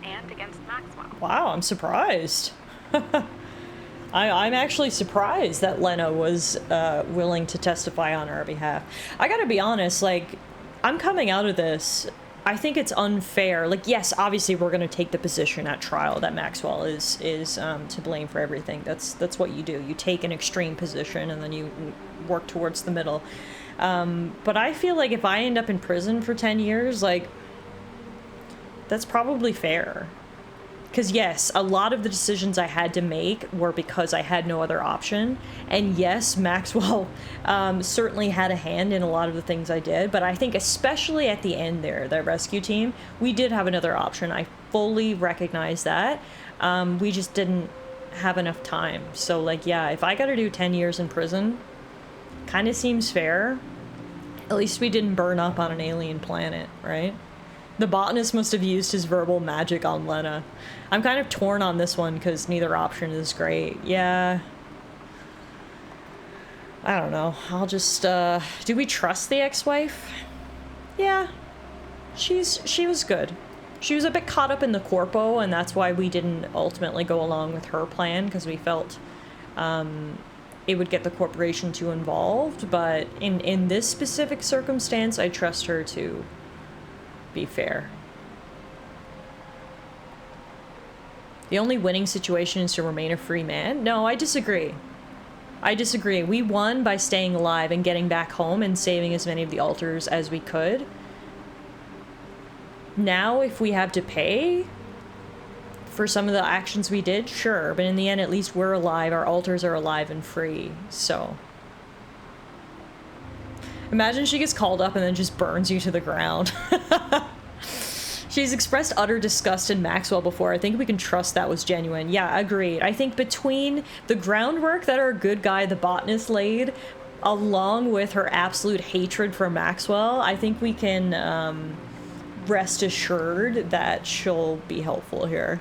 and against Maxwell. Wow, I'm surprised. I'm actually surprised that Lena was willing to testify on our behalf. I gotta be honest, like, I'm coming out of this, I think it's unfair. Like, yes, obviously we're gonna take the position at trial that Maxwell is to blame for everything. That's what you do. You take an extreme position and then you work towards the middle. But I feel like if I end up in prison for 10 years, like, that's probably fair. Because yes, a lot of the decisions I had to make were because I had no other option. And yes, Maxwell certainly had a hand in a lot of the things I did. But I think especially at the end there, that rescue team, we did have another option. I fully recognize that. We just didn't have enough time. So, like, yeah, if I got to do 10 years in prison, kind of seems fair. At least we didn't burn up on an alien planet, right? The botanist must have used his verbal magic on Lena. I'm kind of torn on this one because neither option is great. Yeah. I don't know. I'll just, do we trust the ex-wife? Yeah. she was good. She was a bit caught up in the corpo, and that's why we didn't ultimately go along with her plan, because we felt it would get the corporation too involved. But in this specific circumstance, I trust her to be fair. The only winning situation is to remain a free man? No, I disagree. I disagree. We won by staying alive and getting back home and saving as many of the altars as we could. Now, if we have to pay for some of the actions we did, sure. But in the end, at least we're alive. Our altars are alive and free, so. Imagine she gets called up and then just burns you to the ground. She's expressed utter disgust in Maxwell before. I think we can trust that was genuine. Yeah, agreed. I think between the groundwork that our good guy, the botanist, laid, along with her absolute hatred for Maxwell, I think we can rest assured that she'll be helpful here.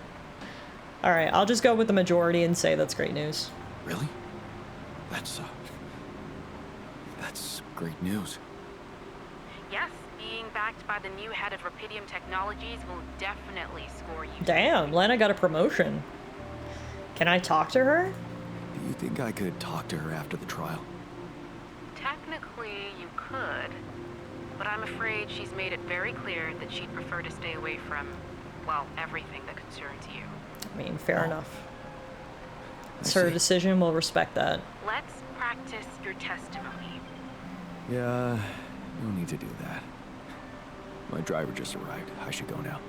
Alright, I'll just go with the majority and say that's great news. Really? That's great news. Yes, being backed by the new head of Rapidium Technologies will definitely score you. Damn, Lena got a promotion. Can I talk to her? Do you think I could talk to her after the trial? Technically, you could, but I'm afraid she's made it very clear that she'd prefer to stay away from, well, everything that concerns you. I mean, fair enough. It's her decision, we'll respect that. Let's practice your testimony. Yeah, no need to do that. My driver just arrived. I should go now.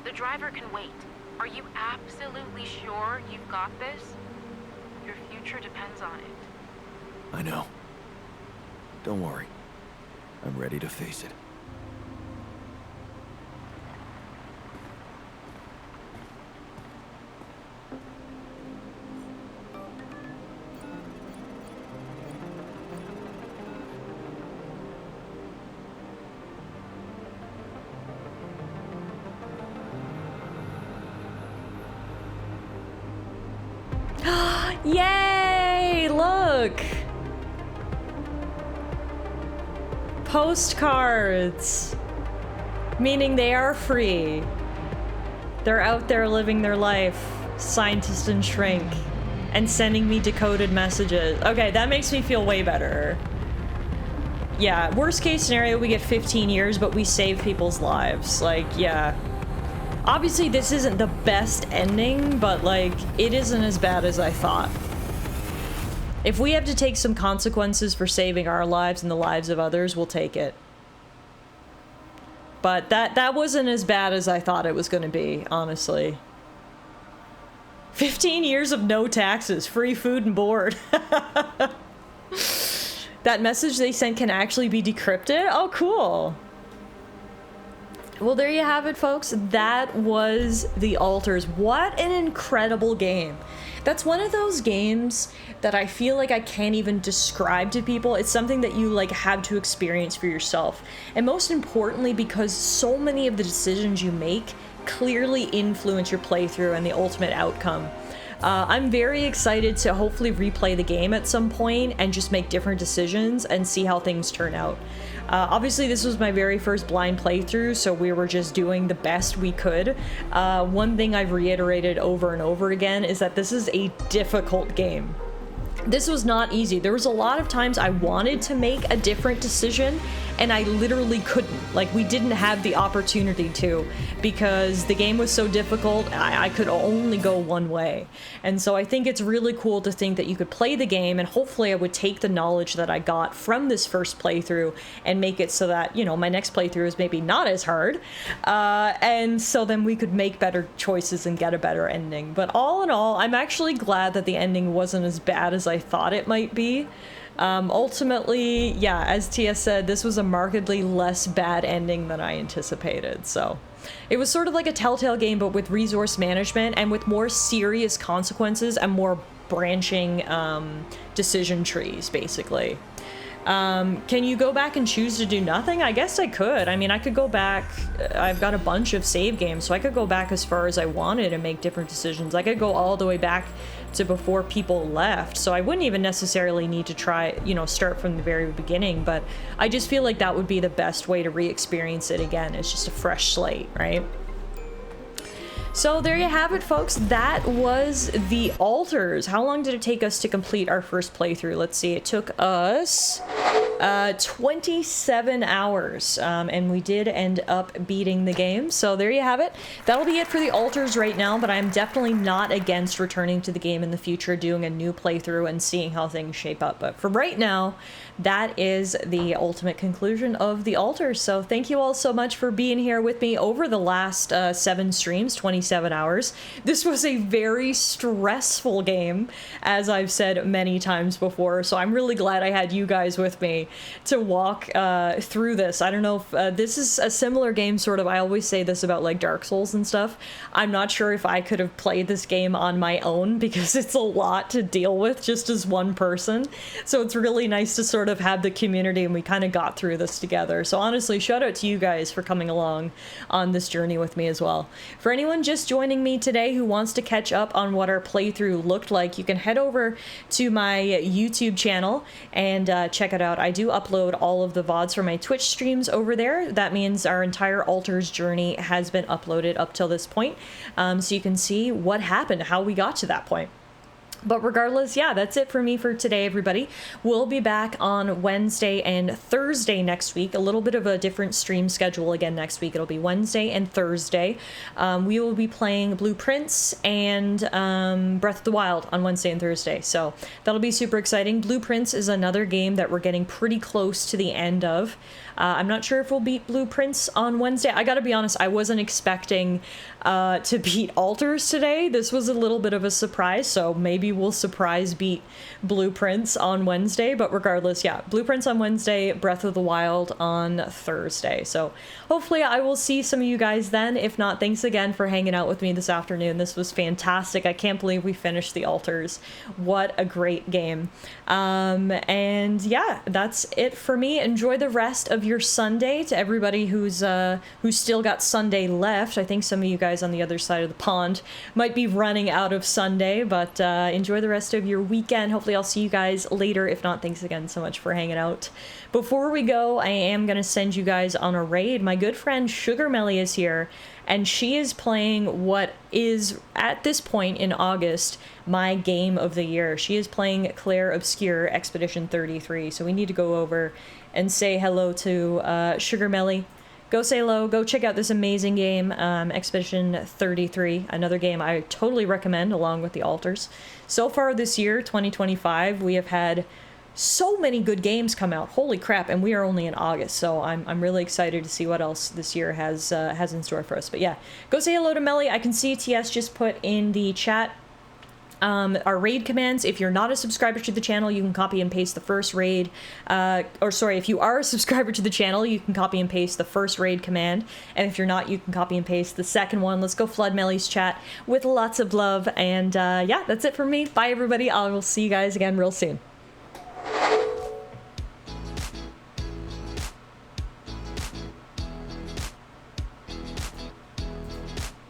The driver can wait. Are you absolutely sure you've got this? Your future depends on it. I know. Don't worry. I'm ready to face it. Yay! Look! Postcards! Meaning they are free. They're out there living their life, scientist and shrink, and sending me decoded messages. Okay, that makes me feel way better. Yeah, worst case scenario, we get 15 years, but we save people's lives. Like, yeah. Obviously, this isn't the best ending, but, like, it isn't as bad as I thought. If we have to take some consequences for saving our lives and the lives of others, we'll take it. But that wasn't as bad as I thought it was going to be, honestly. 15 years of no taxes, free food and board. That message they sent can actually be decrypted? Oh, cool. Well, there you have it, folks. That was The Altars. What an incredible game. That's one of those games that I feel like I can't even describe to people. It's something that you like have to experience for yourself. And most importantly, because so many of the decisions you make clearly influence your playthrough and the ultimate outcome. I'm very excited to hopefully replay the game at some point and just make different decisions and see how things turn out. Obviously, this was my very first blind playthrough, so we were just doing the best we could. One thing I've reiterated over and over again is that this is a difficult game. This was not easy. There was a lot of times I wanted to make a different decision and I literally couldn't. Like, we didn't have the opportunity to because the game was so difficult. I could only go one way. And so I think it's really cool to think that you could play the game and hopefully I would take the knowledge that I got from this first playthrough and make it so that, you know, my next playthrough is maybe not as hard. And so then we could make better choices and get a better ending. But all in all, I'm actually glad that the ending wasn't as bad as I thought it might be. Ultimately, yeah, as Tia said, this was a markedly less bad ending than I anticipated. So it was sort of like a Telltale game, but with resource management and with more serious consequences and more branching decision trees, basically. Can you go back and choose to do nothing? I guess I could. I mean, I could go back. I've got a bunch of save games, so I could go back as far as I wanted and make different decisions. I could go all the way back to before people left, so I wouldn't even necessarily need to try, you know, start from the very beginning, but I just feel like that would be the best way to re-experience it again. It's just a fresh slate, right? So there you have it, folks. That was The Altars. How long did it take us to complete our first playthrough? Let's see. It took us 27 hours, and we did end up beating the game. So there you have it. That'll be it for The Altars right now, but I'm definitely not against returning to the game in the future, doing a new playthrough and seeing how things shape up. But for right now, that is the ultimate conclusion of The Altars. So thank you all so much for being here with me over the last 7 streams, 27 hours. This was a very stressful game, as I've said many times before, so I'm really glad I had you guys with me to walk through this. I don't know if this is a similar game, sort of. I always say this about like Dark Souls and stuff. I'm not sure if I could have played this game on my own, because it's a lot to deal with just as one person. So it's really nice to sort of have the community, and we kind of got through this together. So honestly, shout out to you guys for coming along on this journey with me as well. For anyone just joining me today who wants to catch up on what our playthrough looked like, you can head over to my YouTube channel and check it out. I do upload all of the VODs for my Twitch streams over there. That means our entire Altars journey has been uploaded up till this point, so you can see what happened, how we got to that point. But regardless, yeah, that's it for me for today, everybody. We'll be back on Wednesday and Thursday next week. A little bit of a different stream schedule again next week. It'll be Wednesday and Thursday. We will be playing Blueprints and Breath of the Wild on Wednesday and Thursday. So that'll be super exciting. Blueprints is another game that we're getting pretty close to the end of. I'm not sure if we'll beat Blueprints on Wednesday. I gotta be honest, I wasn't expecting to beat Altars today. This was a little bit of a surprise, so maybe we'll surprise beat Blueprints on Wednesday. But regardless, yeah, Blueprints on Wednesday, Breath of the Wild on Thursday. So hopefully I will see some of you guys then. If not, thanks again for hanging out with me this afternoon. This was fantastic. I can't believe we finished the Altars. What a great game. And yeah, that's it for me. Enjoy the rest of your Sunday. To everybody who's still got Sunday left, I think some of you guys on the other side of the pond might be running out of Sunday, but enjoy the rest of your weekend. Hopefully I'll see you guys later. If not, thanks again so much for hanging out. Before we go, I am going to send you guys on a raid. My good friend Sugar Melly is here, and she is playing what is, at this point in August, my game of the year. She is playing Claire Obscure Expedition 33, so we need to go over and say hello to Sugar Melly. Go say hello, go check out this amazing game, Expedition 33, another game I totally recommend along with the Altars. So far this year, 2025, we have had so many good games come out. Holy crap, and we are only in August, so I'm really excited to see what else this year has in store for us. But yeah, go say hello to Melly. I can see TS just put in the chat our raid commands. If you're not a subscriber to the channel, you can copy and paste the first raid, if you are a subscriber to the channel, you can copy and paste the first raid command, and if you're not, you can copy and paste the second one. Let's go flood Melly's chat with lots of love, and yeah, that's it for me. Bye everybody. I will see you guys again real soon.